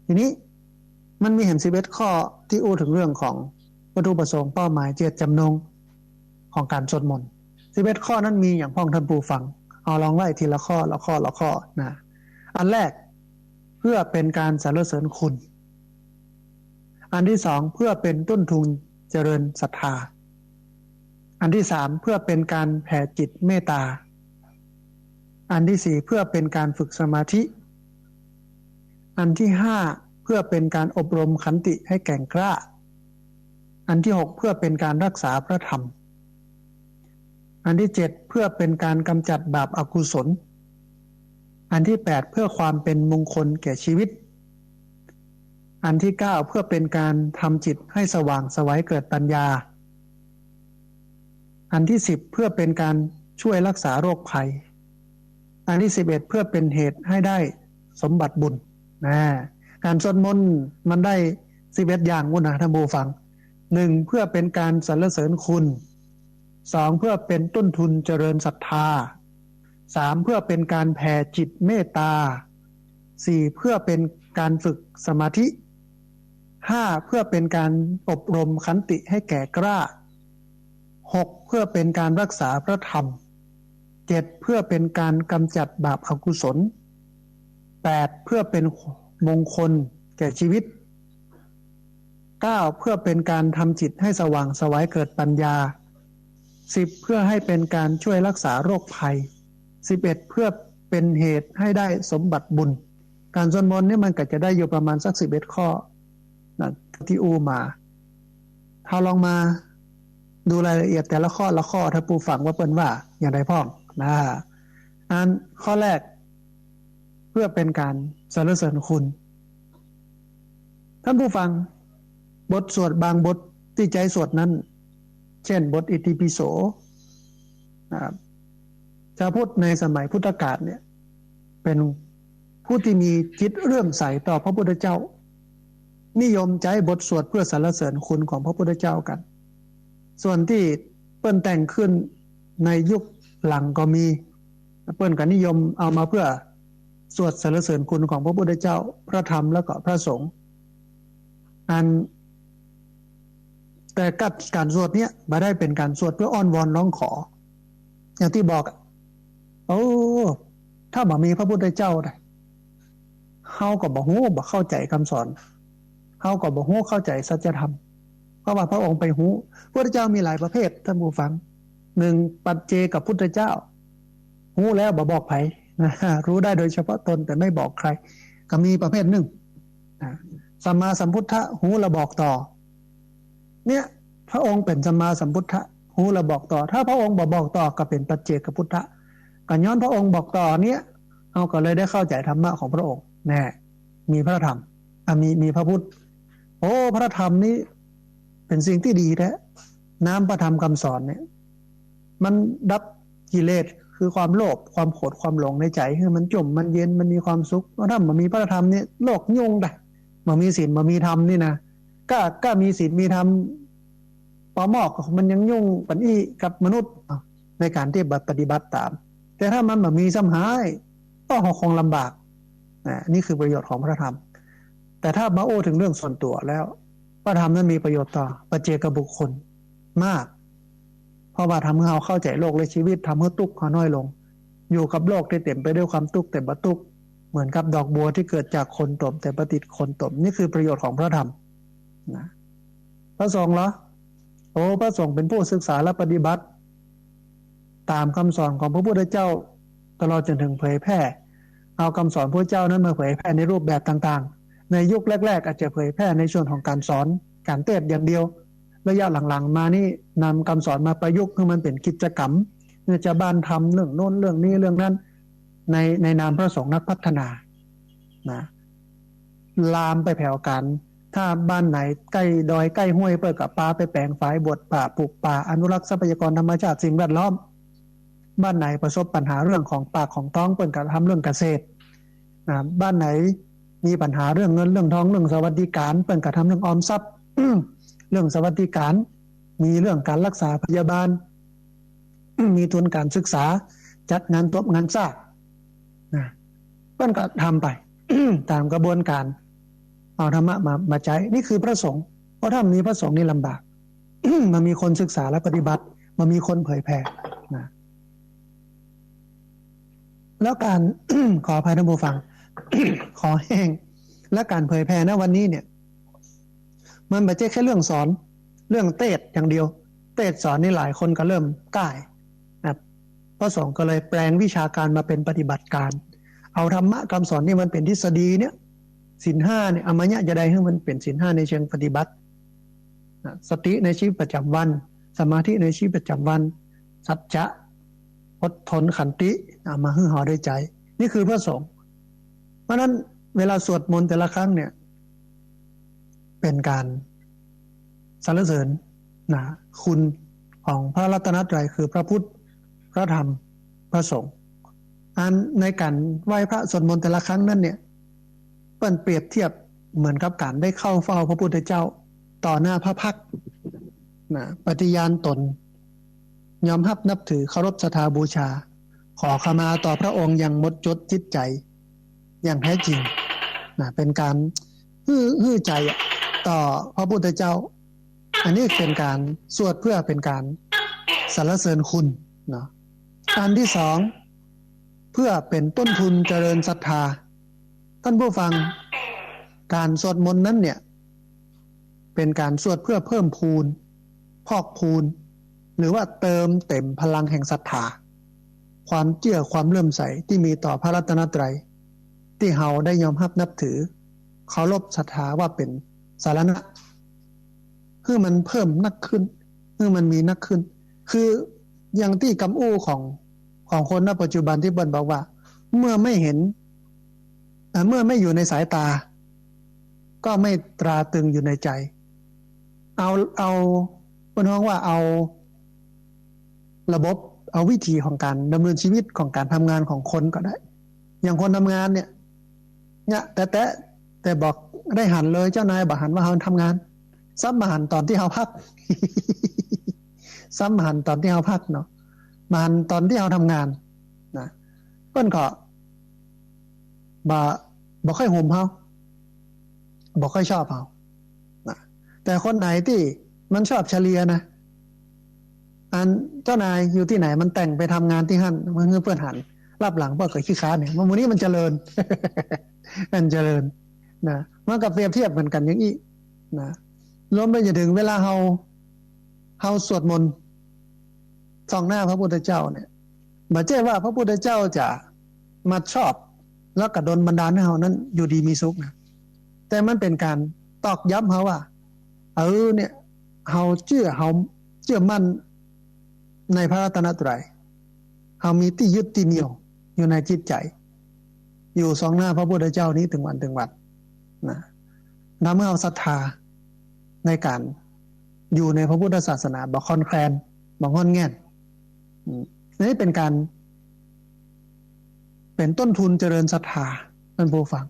ทีนี้มันมีเห็น11 ข้อที่อู้ถึงเรื่องของวัตถุประสงค์เป้าหมายเจตจำนงของการสวดมนต์11 ข้อนั้นมีอย่างพ้องท่านผู้ฟังเอาลองไล่ทีละข้อละข้อนะอันแรกเพื่อเป็นการสรรเสริญคุณอันที่2เพื่อเป็นต้นทุนเจริญศรัทธาอันที่3เพื่อเป็นการแผ่จิตเมตตาอันที่4เพื่อเป็นการฝึกสมาธิอันที่5เพื่อเป็นการอบรมขันติให้แก่งกล้าอันที่6เพื่อเป็นการรักษาพระธรรมอันที่7เพื่อเป็นการกำจัดบาปอกุศลอันที่8เพื่อความเป็นมงคลแก่ชีวิตอันที่9เพื่อเป็นการทำจิตให้สว่างไสวเกิดปัญญาอันที่10เพื่อเป็นการช่วยรักษาโรคภัยอันที่11เพื่อเป็นเหตุให้ได้สมบัติบุญการสวดมนต์มันได้11 อย่างวุ้นนะท่านผู้ฟัง1เพื่อเป็นการสรรเสริญคุณ2เพื่อเป็นต้นทุนเจริญศรัทธา3เพื่อเป็นการแผ่จิตเมตตา4เพื่อเป็นการฝึกสมาธิ5เพื่อเป็นการอบรมขันติให้แก่กล้า6เพื่อเป็นการรักษาพระธรรม7เพื่อเป็นการกำจัดบาปอกุศล8เพื่อเป็นมงคลแก่ชีวิต9เพื่อเป็นการทำจิตให้สว่างไสวเกิดปัญญา10เพื่อให้เป็นการช่วยรักษาโรคภัย11เพื่อเป็นเหตุให้ได้สมบัติบุญการสวดมนต์นี่มันก็จะได้อยู่ประมาณสัก11 ข้อที่อูมาถ้าลองมาดูรายละเอียดแต่ละข้อละข้อถ้าผู้ฟังว่าเปิ้นว่าอย่างไรพ้องอันข้อแรกเพื่อเป็นการสรรเสริญคุณท่านผู้ฟังบทสวดบางบทที่ใจสวดนั้นเช่นบทอิติปิโสชาวพุทธในสมัยพุทธกาลเนี่ยเป็นผู้ที่มีจิตเลื่อมใสต่อพระพุทธเจ้านิยมใช้บทสวดเพื่อสรรเสริญคุณของพระพุทธเจ้ากันส่วนที่เปิ้นแต่งขึ้นในยุคหลังก็มีเปิ้นก็นิยมเอามาเพื่อสวดสรรเสริญคุณของพระพุทธเจ้าพระธรรมแล้วก็พระสงฆ์แต่การสวดเนี้ยไม่ได้เป็นการสวดเพื่ออ้อนวอนร้องขออย่างที่บอกถ้าบ่มีพระพุทธเจ้าได้เฮาก็บ่ฮู้บ่เข้าใจคำสอนเฮาก็บ่ฮู้เข้าใจสัจธรรมเพราะว่าพระองค์ไปฮู้พระพุทธเจ้ามีหลายประเภทท่านผู้ฟัง1ปัจเจกพุทธเจ้าฮู้แล้วบ่บอกไผรู้ได้โดยเฉพาะตนแต่ไม่บอกใครก็มีประเภทหนึ่งสัมมาสัมพุทธะฮู้แล้วบอกต่อเนี่ยพระองค์เป็นสัมมาสัมพุทธะฮู้แล้วบอกต่อถ้าพระองค์บ่บอกต่อก็เป็นปัจเจกพุทธะก็ย้อนพระองค์บอกต่อเนี้ยเอาก็เลยได้เข้าใจธรรมะของพระองค์แน่มีพระธรรมมีพระพุทธพระธรรมนี้เป็นสิ่งที่ดีแท้น้ำพระธรรมคำสอนเนี่ยมันดับกิเลสคือความโลภความโกรธความหลงในใจคือมันจมมันเย็นมันมีความสุขถ้ามันมีพระธรรมเนี่ยโลกยุ่งได้มันมีศีลมันมีธรรมนี่นะก็มีศีลมีธรรมปอมอกมันยังยุ่งปันอี้กับมนุษย์ในการที่ปฏิบัติตามแต่ถ้ามันมีสัมหายก็คงลำบากนี่คือประโยชน์ของพระธรรมแต่ถ้ามาถึงเรื่องส่วนตัวแล้วพระธรรมนั้นมีประโยชน์ต่อปัจเจกบุคคลมาก เพราะว่าทำให้เราเข้าใจโลกและชีวิตทำให้ทุกข์เขาน้อยลงอยู่กับโลกที่เต็มไปด้วยความทุกข์แต่บ่ทุกข์เหมือนกับดอกบัวที่เกิดจากคนตมแต่บ่ติดคนตมนี่คือประโยชน์ของพระธรรมนะพระสงฆ์เหรอโอ้พระสงฆ์เป็นผู้ศึกษาและปฏิบัติตามคำสอนของพระพุทธเจ้าตลอดจนถึงเผยแพร่เอาคำสอนพระเจ้านั้นมาเผยแพร่ในรูปแบบต่างๆในยุคแรกๆอาจจะเผยแพร่ในส่วนของการสอนการเทศน์อย่างเดียวระยะหลังๆมานี่นำคำสอนมาประยุกต์ให้มันเป็นกิจกรรมเนี่ยจะบ้านทำเรื่องโน้นเรื่องนี้เรื่องนั้นในนามพระสงฆ์นักพัฒนานะลามไปแผ่วกันถ้าบ้านไหนใกล้ดอยใกล้ห้วยเปิดกับป่าไปแปลงฝายบวชป่าปลูกป่าอนุรักษ์ทรัพยากรธรรมชาติสิ่งแวดล้อมบ้านไหนประสบปัญหาเรื่องของปากของท้องเปิดกับทำเรื่องเกษตรบ้านไหนมีปัญหาเรื่องเงินเรื่องทองเรื่องสวัสดิการเปิดกับทำเรื่องออมทรัพย์เรื่องสวัสดิการมีเรื่องการรักษาพยาบาลมีทุนการศึกษาจัดงานตบงานสร้างนะเปิ้นก็ทำไป ตามกระบวนการเอาธรรมะมาใช้นี่คือพระสงฆ์เพราะถ้ามีพระสงฆ์นี่ลำบาก มันมีคนศึกษาและปฏิบัติมันมีคนเผยแผ่นะแล้วการ ขออภัยท่านผู้ฟัง ขอแห้งและการเผยแผ่นะวันนี้เนี่ยมันไม่ใช่แค่เรื่องสอนเรื่องเทศอย่างเดียวเทศสอนนี่หลายคนก็เริ่มก่ายนะพระสงฆ์ก็เลยแปลงวิชาการมาเป็นปฏิบัติการเอาธรรมะคำสอนที่มันเป็นทฤษฎีเนี่ยศีลห้าเนี่ยอมยะจะได้ให้มันเป็นศีลห้าในเชิงปฏิบัติสติในชีวิตประจำวันสมาธิในชีวิตประจำวันสัจจะอดทนขันติมาให้ห่อด้วยใจนี่คือพระสงฆ์เพราะนั้นเวลาสวดมนต์แต่ละครั้งเนี่ยเป็นการสรรเสริญนะคุณของพระรัตนตรัยคือพระพุทธพระธรรมพระสงฆ์อันในการไหว้พระสวดมนต์แต่ละครั้งนั้นเนี่ยเปิ้นเปรียบเทียบเหมือนกับการได้เข้าเฝ้าพระพุทธเจ้าต่อหน้าพระพักตร์นะปฏิญาณตนยอมรับนับถือเคารพศรัทธาบูชาขอขมาต่อพระองค์อย่างหมดจดจิตใจอย่างแท้จริงนะเป็นการฮื้อใจต่อพระพุทธเจ้าอันนี้เป็นการสวดเพื่อเป็นการสรรเสริญคุณเนาะอันที่สองเพื่อเป็นต้นทุนเจริญศรัทธาท่านผู้ฟังการสวดมนต์นั้นเนี่ยเป็นการสวดเพื่อเพิ่มพูนพอกพูนหรือว่าเติมเต็มพลังแห่งศรัทธาความเชื่อความเลื่อมใสที่มีต่อพระรัตนตรัยที่เฮาได้ยอมรับนับถือเคารพศรัทธาว่าเป็นสารณะคือมันเพิ่มนักขึ้นคือมันมีนักขึ้นคืออย่างที่กำอู้ของคนณปัจจุบันที่เปิ้นบอกว่าเมื่อไม่เห็นเมื่อไม่อยู่ในสายตาก็ไม่ตราตรึงอยู่ในใจเอาเปิ้นฮ้องว่าเอาระบบเอาวิธีของการดำเนินชีวิตของการทำงานของคนก็ได้อย่างคนทำงานเนี่ยแต่บอกได้หันเลยเจ้านายบอกหันว่าเฮาทำงานซ้ำมาหันตอนที่เฮาพัก ซ้ำมาหันตอนที่เฮาพักเนาะมาหันตอนที่เฮาทำงานนะเพิ่นก็บ่ค่อยห่มเฮาบ่ค่อยชอบเฮานะแต่คนไหนที่มันชอบเฉลียนะอันเจ้านายอยู่ที่ไหนมันแต่งไปทำงานที่หั่นมันคือเพิ่นหันรับหลังเพิ่นก็ขี้ค้านเนี่ยมื้อนี้มันเจริญ มันเจริญนะมันก็เปรียบเทียบเหมือนกันอย่างนี้นะรวมไปจนถึงเวลาเฮาสวดมนต์ส่องหน้าพระพุทธเจ้าเนี่ยบ่ใช่ว่าพระพุทธเจ้าจะมาชอบแล้วก็ดลบันดาลให้เฮานั้นอยู่ดีมีสุขนะแต่มันเป็นการตอกย้ำเฮาว่าเนี่ยเฮาเชื่อมั่นในพระรัตนตรัยเฮามีที่ยึดที่เหนี่ยวอยู่ในจิตใจอยู่สองหน้าพระพุทธเจ้านี้ถึงวันนะนำให้เราศรัทธาในการอยู่ในพระพุทธศาสนาบ่คอนแคลนบ่งอนแง่นนี่เป็นการเป็นต้นทุนเจริญศรัทธาท่านผู้ฟัง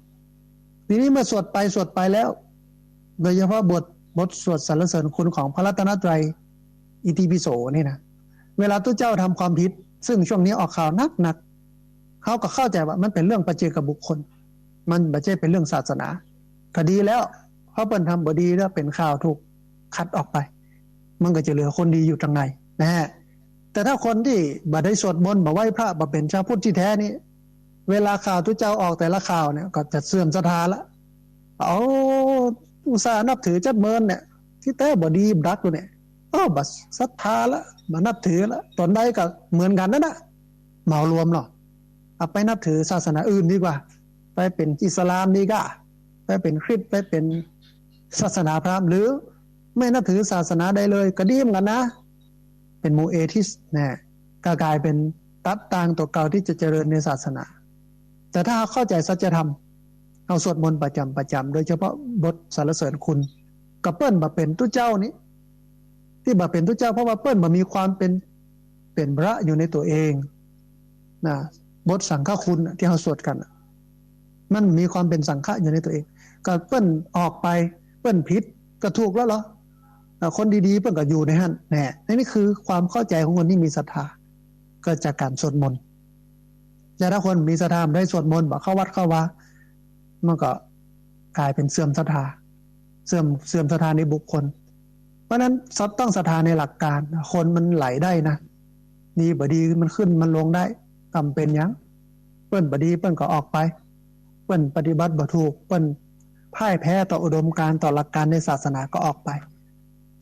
ทีนี้เมื่อสวดไปแล้วโดยเฉพาะบทสวดสรรเสริญคุณของพระรัตนตรัยอิติปิโสนี่นะเวลาตัวเจ้าทำความผิดซึ่งช่วงนี้ออกข่าวหนักเขาก็เข้าใจว่ามันเป็นเรื่องปัจเจกบุคคลมันไม่ใช่เป็นเรื่องศาสนาคดีแล้วเขาเป็นทำบ่ดีแล้วเป็นข่าวถูกคัดออกไปมันก็จะเหลือคนดีอยู่ตรงไหนนะฮะ แต่ถ้าคนที่บ่ได้สวดมนต์บ่ไหว้พระบ่เป็นชาวพุทธที่แท้นี่เวลาข่าวทุเจ้าออกแต่ละข่าวเนี่ยก็จะเสื่อมศรัทธาละเอาอุตส่าห์นับถือจัดเมินเนี่ยที่แท้บ่ดีดักอยู่เนี่ยบัดศรัทธาละมานับถือละตอนใดก็เหมือนกันนั่นน่ะเหมารวมหรอเอาไปนับถือศาสนาอื่นดีกว่าไปเป็นอิสลามดีกว่าไปเป็นคริสต์ไปเป็นศาสนาพราหมณ์หรือไม่นับถือศาสนาใดเลยก็ดีเหมือนกันนะเป็นโมเอทิสเนี่ยก็กลายเป็นตัดตางตัวเก่าที่จะเจริญในศาสนาแต่ถ้าเข้าใจสัจธรรมเอาสวดมนต์ประจำโดยเฉพาะบทสรรเสริญคุณกับเปิ้ลมาเป็นตุเจ้านี้ที่มาเป็นตุเจ้าเพราะว่าเปิ้ลมามีความเป็นพระอยู่ในตัวเองนะบทสังฆคุณที่เราสวดกันมันมีความเป็นสังฆะอยู่ในตัวเองก็เปิ้ลออกไปเปิ้ลผิดก็ถูกแล้วเหรอคนดีๆเปิ้ลก็อยู่ในหั่นแน่นี่คือความเข้าใจของคนที่มีศรัทธาเกิดจากการสวดมนต์แต่ถ้าคนมีศรัทธาได้สวดมนต์บอกเข้าวัดเข้าวามันก็กลายเป็นเสื่อมศรัทธาเสื่อมศรัทธาในบุคคลเพราะนั้นต้องศรัทธาในหลักการคนมันไหลได้นะดีบ่ดีมันขึ้นมันลงได้ทำเป็นยังเปิ้นบ่ดีเปิ้นก็ออกไปเปิ้นปฏิบัติบ่ถูกเปิ้นพ่ายแพ้ต่ออุดมการณ์ต่อหลักการในศาสนาก็ออกไป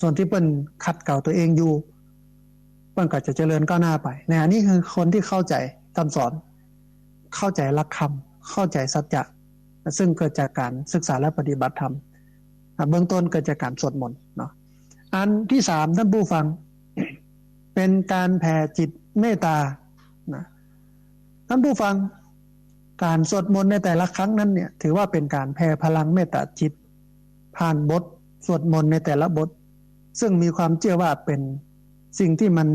ส่วนที่เปิ้นขัดเกลาตัวเองอยู่เปิ้นก็จะเจริญก้าวหน้าไปเนี่ยนี่คือคนที่เข้าใจคำสอนเข้าใจหลักธรรมเข้าใจสัจจะซึ่งเกิดจากการศึกษาและปฏิบัติธรรมเบื้องต้นเกิดจากการสวดมนต์เนาะอันที่สามท่านผู้ฟัง เป็นการแผ่จิตเมตตานะท่านผู้ฟังการสวดมนต์ในแต่ละครั้งนั้นเนี่ยถือว่าเป็นการแผ่พลังเมตตาจิตผ่านบทสวดมนต์ในแต่ละบทซึ่งมีความเชื่อว่าเป็นสิ่งที่มัน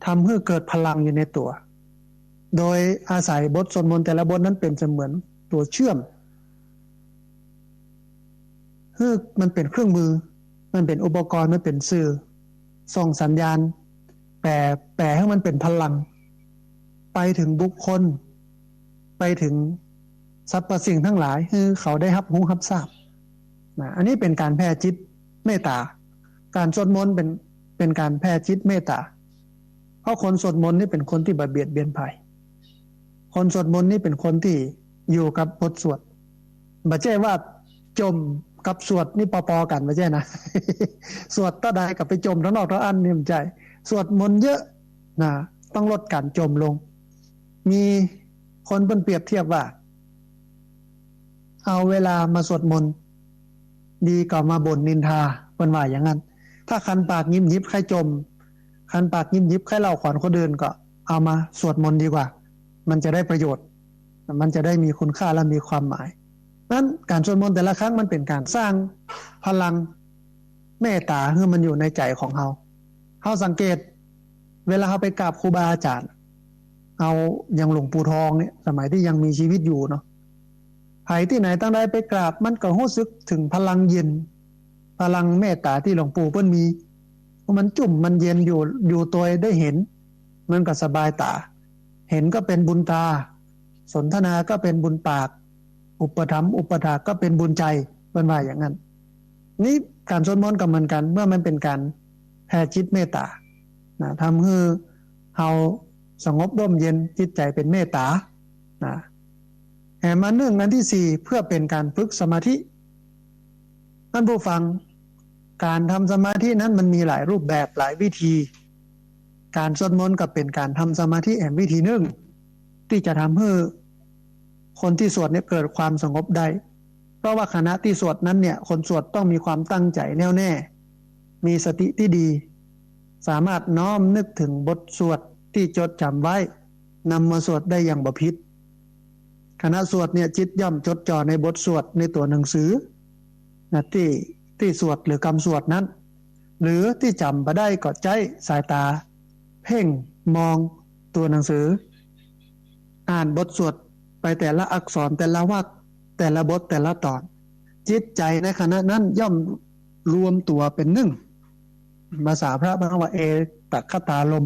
ทำให้เกิดพลังอยู่ในตัวโดยอาศัยบทสวดมนต์แต่ละบทนั้นเป็นเสมือนตัวเชื่อมคือมันเป็นเครื่องมือมันเป็นอุปกรณ์มันเป็นสื่อส่งสัญญาณแปลให้มันเป็นพลังไปถึงบุคคลไปถึงสรรพสิ่งทั้งหลายคือเขาได้รับรู้รับทราบอันนี้เป็นการแผ่จิตเมตตาการสวดมนต์เป็นการแผ่จิตเมตตาเพราะคนสวดมนต์นี่เป็นคนที่เบียดเบียนภัยคนสวดมนต์นี่เป็นคนที่อยู่กับบทสวดไม่ใช่ว่าจมกับสวดนี่ปอๆกันไม่ใช่นะ สวดต่อใดกับไปจมทั้งนอกทั้งอันนี่ไม่ใช่สวดมนต์เยอะนะต้องลดการจมลงมีคนเปรียบเทียบว่าเอาเวลามาสวดมนต์ดีกว่ามาบ่นนินทาเป็นว่าอย่างนั้นถ้าคันปากยิ้มยิบใครจมคันปากยิ้มยิบใครเล่าขวัญคนอื่นก็เอามาสวดมนต์ดีกว่ามันจะได้ประโยชน์มันจะได้มีคุณค่าและมีความหมายนั้นการสวดมนต์แต่ละครั้งมันเป็นการสร้างพลังเมตตาให้มันอยู่ในใจของเราสังเกตเวลาเราไปกราบครูบาอาจารย์เอาอย่างหลวงปู่ทองเนี่ยสมัยที่ยังมีชีวิตอยู่เนาะใครที่ไหนตั้งใดไปกราบมันก็รู้สึกถึงพลังเย็นพลังเมตตาที่หลวงปู่เพิ่นมีมันจุ่มมันเย็นอยู่ตัวได้เห็นมันก็สบายตาเห็นก็เป็นบุญตาสนทนาก็เป็นบุญปากอุปถัมภ์อุปถากก็เป็นบุญใจเป็นว่าอย่างนั้นนี่การสวดมนต์ก็เหมือนกันเมื่อมันเป็นการแผ่จิตเมตตานะทำให้เราสงบร่มเย็นจิตใจเป็นเมตตานะแห่มาเนื่องนั้นที่สี่เพื่อเป็นการฝึกสมาธิท่านผู้ฟังการทำสมาธินั้นมันมีหลายรูปแบบหลายวิธีการสวดมนต์ก็เป็นการทำสมาธิแห่งวิธีหนึ่งที่จะทำให้คนที่สวดเนี่ยเกิดความสงบได้เพราะว่าขณะที่สวดนั้นเนี่ยคนสวดต้องมีความตั้งใจแน่วแน่มีสติที่ดีสามารถน้อมนึกถึงบทสวดที่จดจำไว้นำมาสวดได้อย่างบ่ผิดขณะสวดเนี่ยจิตย่อมจดจ่อในบทสวดในตัวหนังสือนะที่สวดหรือคำสวดนั้นหรือที่จำไปได้ก็ใจสายตาเพ่งมองตัวหนังสืออ่านบทสวดไปแต่ละอักษรแต่ละวรรคแต่ละบทแต่ละตอนจิตใจในขณะนั้นย่อมรวมตัวเป็นหนึ่งภาษาพระบอกว่าเอตัคตาลม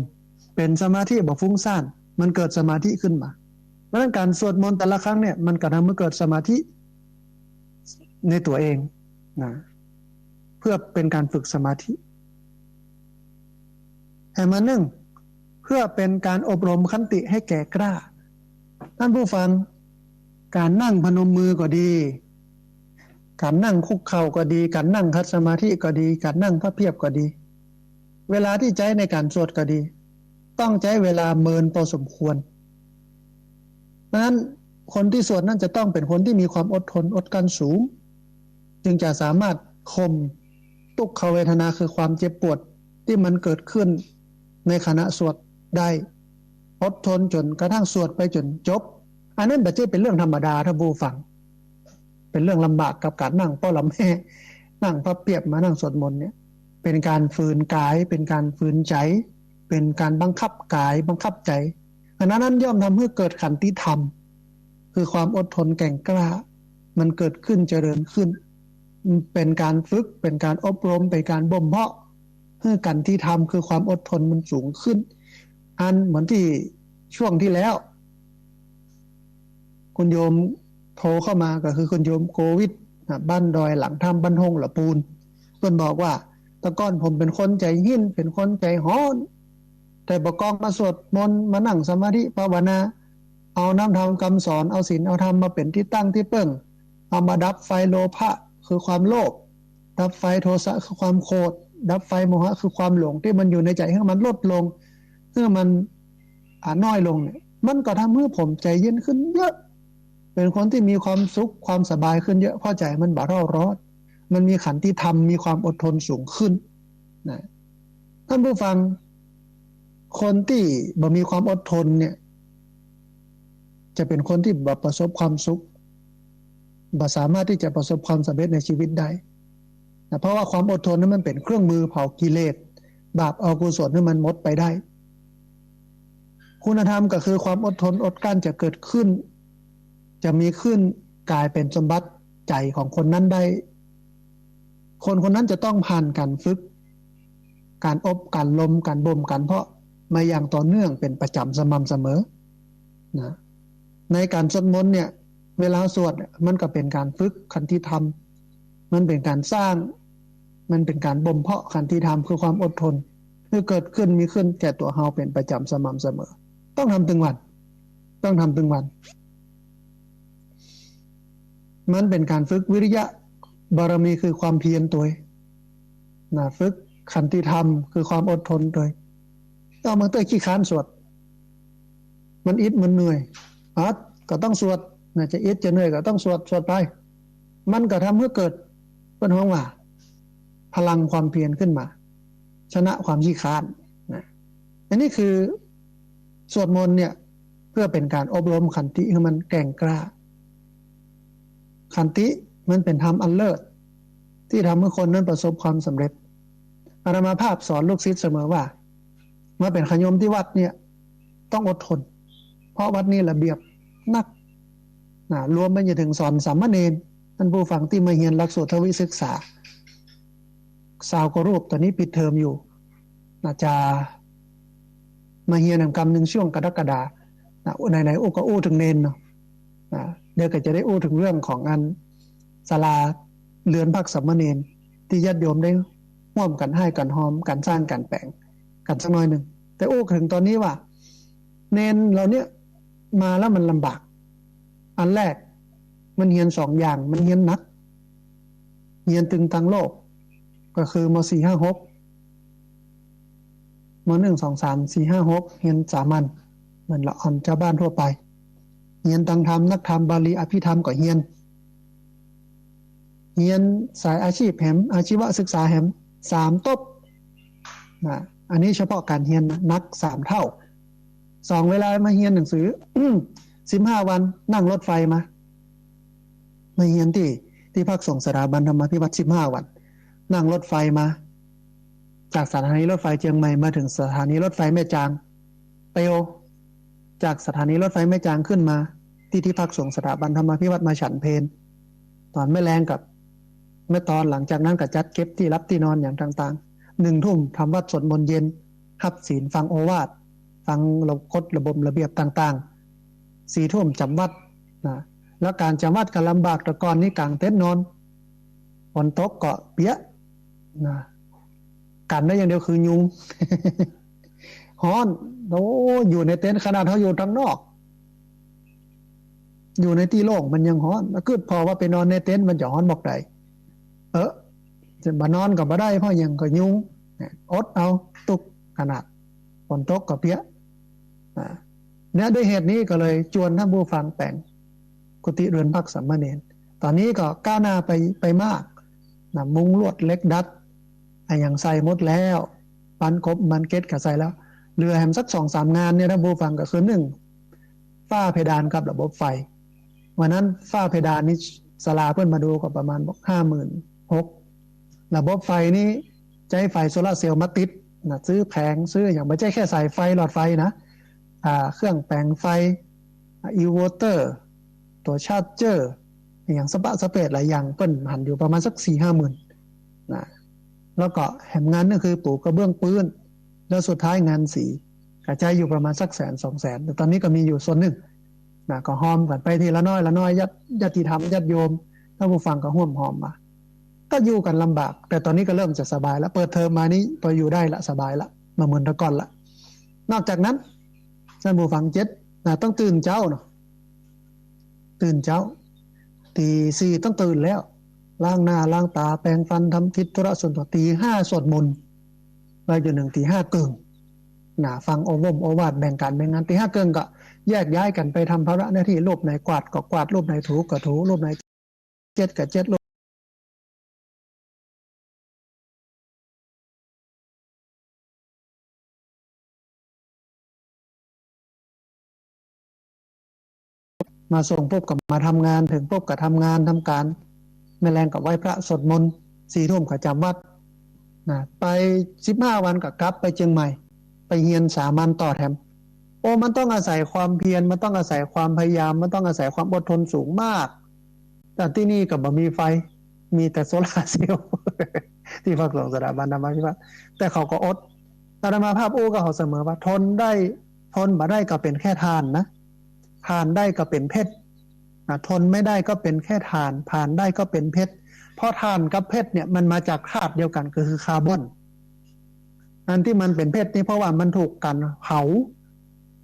เป็นสมาธิบ่ฟุ้งซ่านมันเกิดสมาธิขึ้นมาเพราะฉะนั้นการสวดมนต์แต่ละครั้งเนี่ยมันก็ทำให้เกิดสมาธิในตัวเองนะเพื่อเป็นการฝึกสมาธิ ให้มานึ่งเพื่อเป็นการอบรมขันติให้แก่กล้าท่านผู้ฟังการนั่งพนมมือก็ดีการนั่งคุกเข่าก็ดีการนั่งคัดสมาธิก็ดีการนั่งพระเพียบก็ดีเวลาที่ใช้ในการสวดก็ดีต้องใช้เวลาเมินพอสมควรเพราะฉะนั้นคนที่สวดนั่นจะต้องเป็นคนที่มีความอดทนอดกลั้นสูงจึงจะสามารถข่มทุกขเวทนาคือความเจ็บปวดที่มันเกิดขึ้นในขณะสวดได้อดทนจนกระทั่งสวดไปจนจบอันนั้นไม่ใช่เป็นเรื่องธรรมดาท่านผู้ฟังเป็นเรื่องลำบากกับการนั่งป้อลำแม่นั่งพระเพียบมานั่งสวดมนต์เนี่ยเป็นการฝืนกายเป็นการฝืนใจเป็นการบังคับกายบังคับใจอันนั้นย่อมทำให้เกิดขันติธรรมคือความอดทนแกร่งกล้ามันเกิดขึ้นเจริญขึ้นเป็นการฝึกเป็นการอบรมเป็นการบ่มเพาะเพื่อกันที่ทำคือความอดทนมันสูงขึ้นอันเหมือนที่ช่วงที่แล้วคุณโยมโทรเข้ามาก็คือคุณโยมโควิดบ้านดอยหลังถ้ำบ้านหงละปูนเพิ่นบอกว่าแต่ก่อนผมเป็นคนใจหินเป็นคนใจฮ้อนแต่ประกอบมาสวดมนต์มานั่งสมาธิภาวนาเอาน้ำธรรมคำสอนเอาศีลเอาธรรมมาเป็นที่ตั้งที่เปิ้งเอามาดับไฟโลภะคือความโลภดับไฟโทสะคือความโกรธดับไฟโมหะคือความหลงที่มันอยู่ในใจให้มันลดลงเมื่อมันน้อยลงเนี่ยมันก็ทำให้ผมใจเย็นขึ้นเยอะเป็นคนที่มีความสุขความสบายขึ้นเยอะเพราะใจมันบ่เร่าร้อนมันมีขันติธรรมมีความอดทนสูงขึ้นนะท่านผู้ฟังคนที่บ่มีความอดทนเนี่ยจะเป็นคนที่บ่ประสบความสุขบ่สามารถที่จะประสบความสำเร็จในชีวิตได้นะเพราะว่าความอดทนนั้นมันเป็นเครื่องมือเผากิเลสบาปอกุศลให้มันหมดไปได้คุณธรรมก็คือความอดทนอดกลั้นจะเกิดขึ้นจะมีขึ้นกลายเป็นสมบัติใจของคนนั้นได้คนคนนั้นจะต้องผ่านการฝึกการอบการลมการบ่มการเพาะมาอย่างต่อเนื่องเป็นประจำสม่ำเสมอนะในการสวดมนต์เนี่ยเวลาสวดมันก็เป็นการฝึกขันติธรรมมันเป็นการสร้างมันเป็นการบ่มเพาะขันติธรรมคือความอดทนที่เกิดขึ้นมีขึ้นแก่ตัวเฮาเป็นประจำสม่ำเสมอต้องทำถึงวันต้องทำถึงวันมันเป็นการฝึกวิริยะบารมีคือความเพียรตัวนะฝึกขันติธรรมคือความอดทนตัวต้องมาเตยขี้ค้านสวดมันอิดมันเหนื่อยก็ต้องสวดนะจะอิดจะเหนื่อยก็ต้องสวดไปมันก็ทำให้เกิดเป็นห้องว่าพลังความเพียรขึ้นมาชนะความขี้ค้านนะอันนี้คือสวดมนต์เนี่ยเพื่อเป็นการอบรมขันติให้มันแกร่งกล้าขันติมันเป็นธรรมอันเลิศที่ทำให้คนนั้นประสบความสำเร็จอาตมาภาพสอนลูกศิษย์เสมอว่าเมื่อเป็นขยมที่วัดเนี่ยต้องอดทนเพราะวัดนี้ระเบียบนักรวมไปจนถึงสอนสามเณรท่านผู้ฟังที่มาเรียนหลักสูตรทวิศึกษาสาวกรูปตอนนี้ปิดเทอมอยู่จะมาเรียนกรรมหนึ่งช่วงกรกฎาไหนๆก็อู้ถึงเนนเนาะเดี๋ยวก็จะได้อู้ถึงเรื่องของงานศาลาเรือนพักสามเณรที่ญาติโยมได้ร่วมกันให้กันหอมกันสร้างกันแปลงกันสักหน่อยหนึ่งแต่อู้ถึงตอนนี้ว่าเนนเราเนี่ยมาแล้วมันลำบากอันแรกมันเรียนสองอย่างมันเรียนหนักเรียนตึงตังโลกก็คือม.4 5 6ม.1 2 3 4 5 6เรียนสามัญเหมือนละอ่อนชาวบ้านทั่วไปเรียนตังธรรมนักธรรมบาลีอภิธรรมก็เรียนสายอาชีพแหมอาชีวศึกษาแหม3 ตบอันนี้เฉพาะการเรียนนัก3 เท่า2เวลามาเรียนหนังสือ15 วันนั่งรถไฟมาเรียนที่พักส่งสถาบันธรรมาภิวัตน์15 วันนั่งรถไฟมาจากสถานีรถไฟเชียงใหม่มาถึงสถานีรถไฟแม่จางเตียวจากสถานีรถไฟแม่จางขึ้นมาที่พักส่งสถาบันธรรมาภิวัตน์มาฉันเพลตอนแม่แรงกับแม่ตอนหลังจากนั้นก็จัดเก็บที่รับที่นอนอย่างต่างๆ1 ทุ่มทำวัดสวดมนต์เย็นหับศีลฟังโอวาทฟังกฎระบบระเบียบต่างๆ4 ทุ่มจำวัดแล้วการจำวัดก็ลำบากแต่ก่อนนี้กลางเต็นท์นอนฝนตกก็เปียกกันได้อย่างเดียวคือยุง ฮ้อนโอ้อยู่ในเต็นท์ขนาดเขาอยู่ทางนอกอยู่ในที่โล่งมันยังฮ้อนแล้วคือพอว่าไปนอนในเต็นท์มันจะฮ้อนบอกใดเออจะมานอนกับมาได้เพราะยังก็ยุงอดเอาตุกขนาดฝนตกกับเพี้ยเนี่ยด้วยเหตุนี้ก็เลยชวนท่านผู้ฟังแต่งกุฏิเรือนพักสามเณรตอนนี้ก็ก้าวหน้าไปมากนะมุงลวดเล็กดัดอย่างใส่หมดแล้วปันกบมันเก็ตก็ใส่แล้วเรือแฮมสัก2-3 งานเนี่ยท่านผู้ฟังก็คือฝ้าเพดานกับระบบไฟวันนั้นฝ้าเพดานนี้สลาเพื่อนมาดูก็ประมาณบอก56,000ระบบไฟนี้ใช้ไฟโซลาร์เซลล์มาติดนะซื้อแผงซื้ออย่างไม่ใช่แค่ใส่ไฟหลอดไฟนะเครื่องแปลงไฟอินเวอร์เตอร์ตัวชาร์จเจอร์อย่างสเปซหลายอย่างเปิ้นหันอยู่ประมาณสัก4-5 หมื่นนะแล้วก็แหมงานก็คือปูกระเบื้องปืนแล้วสุดท้ายงานสีกระจายอยู่ประมาณสัก100,000-200,000แต่ตอนนี้ก็มีอยู่ส่วนหนึ่งนะก็หอมกันไปทีละน้อยละน้อยญาติธรรมญาติโยมถ้าผู้ฟังก็ห่วมหอมมาก็อยู่กันลำบากแต่ตอนนี้ก็เริ่มจะสบายแล้วเปิดเทอมมานี้พออยู่ได้ละสบายละมาเหมือนแต่ก่อนละนอกจากนั้นท่านผู้ฟังนะต้องตื่นเช้าเนาะตื่นเช้าตี 4ต้องตื่นแล้วล้างหน้าล้างตาแปรงฟันทำกิจธุระส่วนตัวตี 5สวดมนต์ไปจนถึงตี 5เกิงฟังโอวาทแบ่งการแบ่งงานตี 5เกิงก็แยกย้ายกันไปทำภาระหน้าที่รูปไหนกวาดก็กวาดรูปไหนถูก็ถูรูปไหนเจ็ดก็เจ็ดรูปมาส่งปุ๊บกับมาทำงานถึงปุ๊บกับทำงานทำการแม่แรงกับไหว้พระสวดมนต์4 ทุ่มกับจำวัดไป15 วันกับกลับไปเชียงใหม่ไปเฮียนสามัญต่อแถมโอ้มันต้องอาศัยความเพียรมันต้องอาศัยความพยายามมันต้องอาศัยความอดทนสูงมากแต่ที่นี่กับบ่มีไฟมีแต่โซลาร์เซลล์ที่พักหลวงสถาบันธรรมาภิบาลแต่เขาก็อดอาตมาภาพอู้ก็เขาเสมอว่าทนได้ทนมาได้ก็เป็นแค่ทานนะทานได้ก็เป็นเพชรทนไม่ได้ก็เป็นแค่ทานผ่านได้ก็เป็นเพชรเพราะทานกับเพชรเนี่ยมันมาจากธาตุเดียวกันก็คือคาร์บอนอันที่มันเป็นเพชรนี่เพราะว่ามันถูกกันเผา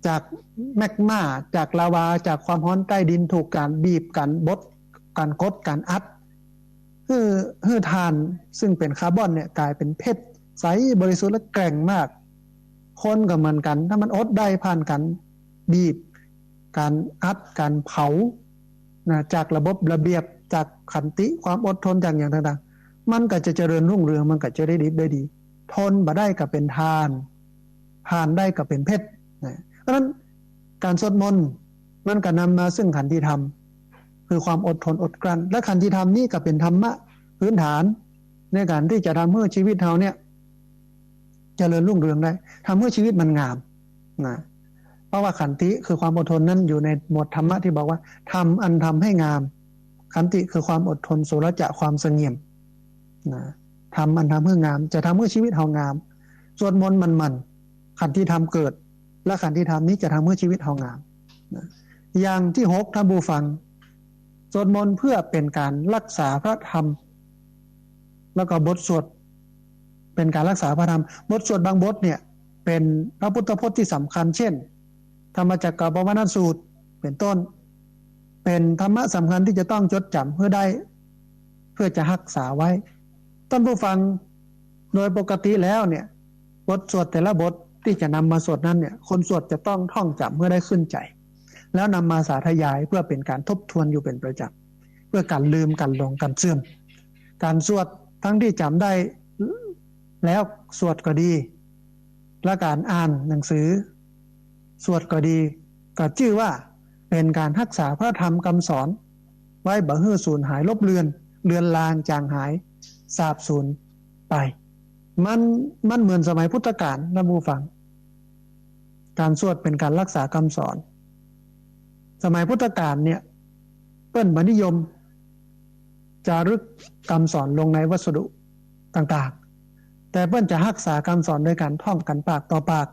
จากแมกมาจากลาวาจากความร้อนใต้ดินถูกการบีบกันบดการกดการอัดคือทานซึ่งเป็นคาร์บอนเนี่ยกลายเป็นเพชรใสบริสุทธิ์และแกร่งมากคนก็เหมือนกันถ้ามันอดได้ผ่านกันบีบการอัดการเผาจากระบบระเบียบจากขันติความอดทนอย่างต่างๆมันก็จะเจริญรุ่งเรืองมันก็จะได้ดีได้ดีทนมาได้ก็เป็นทานผ่านได้ก็เป็นเพชรเพราะฉะนั้นการสวดมนต์มันก็นำมาซึ่งขันติธรรมคือความอดทนอดกลั้นและขันติธรรมนี่ก็เป็นธรรมะพื้นฐานในการที่จะทำให้ชีวิตเราเนี่ยเจริญรุ่งเรืองได้ทำให้ชีวิตมันงามเพราะว่าขันติคือความอดทนนั้นอยู่ในหมวดธรรมะที่บอกว่าทำอันทำให้งามขันติคือความอดทนโสรจะความเสงี่ยมทำอันทำให้งามจะทำให้ชีวิตเรางามสวดมนต์มันขันติธรรมเกิดและขันติธรรมนี้จะทำให้ชีวิตเรางามอย่างที่6ท่านผู้ฟังสวดมนต์เพื่อเป็นการรักษาพระธรรมแล้วก็บทสวดเป็นการรักษาพระธรรมบทสวดบางบทเนี่ยเป็นพระพุทธพจน์ที่สำคัญเช่นธรรมจักรปวัตนสูตรเป็นต้นเป็นธรรมะสำคัญที่จะต้องจดจำเพื่อจะรักษาไว้ท่านผู้ฟังโดยปกติแล้วเนี่ยบทสวดแต่ละบทที่จะนำมาสวดนั้นเนี่ยคนสวดจะต้องท่องจำเพื่อได้ขึ้นใจแล้วนำมาสาธยายเพื่อเป็นการทบทวนอยู่เป็นประจำเพื่อการลืมการหลงการเสื่อมการสวดทั้งที่จำได้แล้วสวดก็ดีและการอ่านหนังสือสวดก็ดีก็ชื่อว่าเป็นการรักษาพระธรรมคำสอนไว้บ่ให้สูญหายลบเลือนลางจางหายสาบสูญไปมันเหมือนสมัยพุทธกาลท่านผู้ฟังการสวดเป็นการรักษาคำสอนสมัยพุทธกาลเนี่ยเปิ้นนิยมจารึกคำสอนลงในวัสดุต่างๆแต่เปิ้นจะรักษาคำสอนโดยการท่องกันปากต่อปาก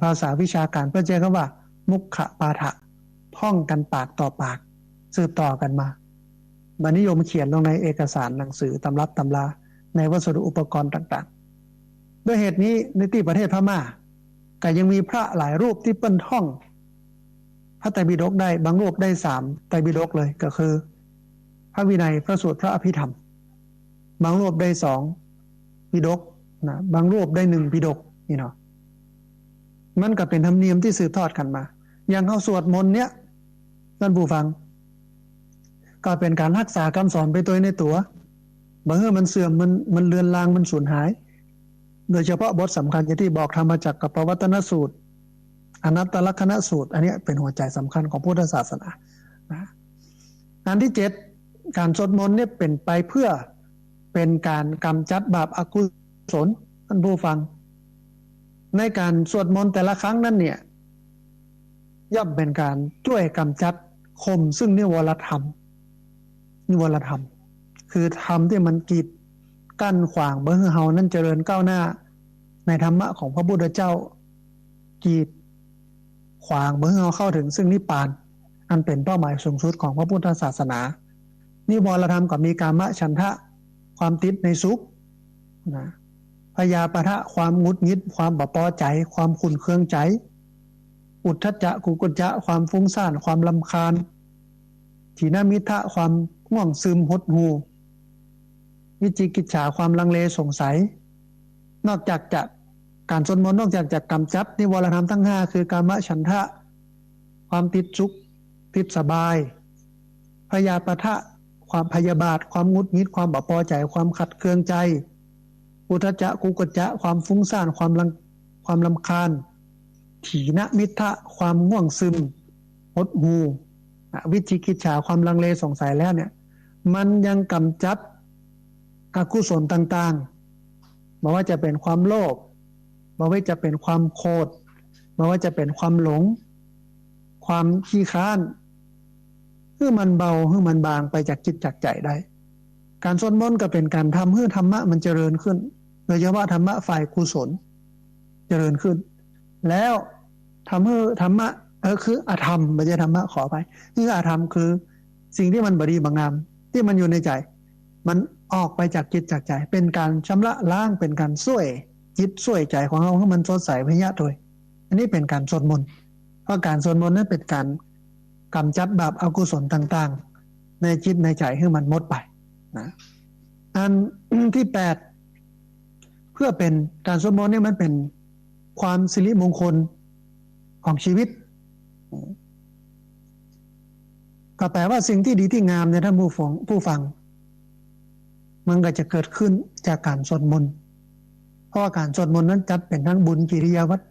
ภาษาวิชาการเปิ้นใช้คำว่ามุขปาฐะท่องกันปากต่อปากสืบต่อกันมานิยมเขียนลงในเอกสารหนังสือตำรับตำราในวัสดุอุปกรณ์ต่างๆด้วยเหตุนี้ในที่ประเทศพม่า ก็ยังมีพระหลายรูปที่เปิ้นท่องพระไตรปิฎกได้บางรูปได้3 ไตรปิฎกเลยก็คือพระวินัยพระสูตรพระอภิธรรมบางรูปได้2 ปิฎกนะบางรูปได้1 ปิฎกนี่เนาะมันก็เป็นธรรมเนียมที่สืบทอดกันมาอย่างเขาสวดมนต์เนี้ยท่านผู้ฟังก็เป็นการรักษาคำสอนไปตัวในตัวบางเมื่อมันเสื่อมมันเลือนลางมันสูญหายโดยเฉพาะบทสำคัญที่บอกธรรมจักรกับปวัตตนสูตรอนัตตลักษณสูตรอันนี้เป็นหัวใจสำคัญของพุทธศาสนาอันที่7การสวดมนต์เนี่ยเป็นไปเพื่อเป็นการกำจัดบาปอกุศลท่านผู้ฟังในการสวดมนต์แต่ละครั้งนั้นเนี่ยย่อมเป็นการช่วยกำจัดข่มซึ่งนิวรธรรมคือธรรมที่มันกีดกั้นขวางเพื่อให้เฮานั้นเจริญก้าวหน้าในธรรมะของพระพุทธเจ้ากีดขวางเพื่อให้เฮาเข้าถึงซึ่งนิพพานอันเป็นเป้าหมายสูงสุดของพระพุทธศาสนานิวรธรรมก็มีกามฉันทะความติดในสุขนะพยาปะทะความงุดหงิดความบ่พอใจความขุ่นเคืองใจอุทธัจจะกุกุจจะความฟุ้งซ่านความรำคาญถีนมิทะความง่วงซึมหดหู่วิจิกิจฉาความลังเลสงสัยนอกจากจะการสวดมนต์นอกจากจะกำจัดนิวรธรรมทั้ง5คือกามฉันทะความติดสุขติดสบายพยาปะทะความพยาบาทความงุดหงิดความบ่พอใจความขัดเคืองใจอุทธัจจะกุกุจจะความฟุ้งซ่านความรำคาญถีนมิทะความง่วงซึมหดหู่วิจิกิจฉาความลังเลสงสัยแล้วเนี่ยมันยังกำจัดอกุศลต่างๆไม่ว่าจะเป็นความโลภไม่ว่าจะเป็นความโกรธไม่ว่าจะเป็นความหลงความขี้ค้านให้มันเบาให้มันบางไปจากจิตจากใจได้การสวดมนต์ก็เป็นการทำให้ธรรมะมันเจริญขึ้นโดยเฉพาะธรรมะฝ่ายกุศลเจริญขึ้นแล้วทำให้ธรรมะคืออธรรมไม่ใช่ธรรมะขอไปคืออธรรมคือสิ่งที่มันบดีบางงามที่มันอยู่ในใจมันออกไปจากจิตจากใจเป็นการชำระล้างเป็นการช่วยจิตช่วยใจของเราให้มันสดใสพยะโดยอันนี้เป็นการสวดมนต์เพราะการสวดมนต์นั้นเป็นการกำจัดบาปอกุศลต่างๆในจิตในใจให้มันหมดไปนะอันที่8เพื่อเป็นการสวดมนต์นี่มันเป็นความสิริมงคลของชีวิตก็แปลว่าสิ่งที่ดีที่งามเนี่ยท่านผู้ฟังมันก็จะเกิดขึ้นจากการสวดมนต์เพราะว่าการสวดมนต์นั้นจัดเป็นทั้งบุญกิริยาวัตร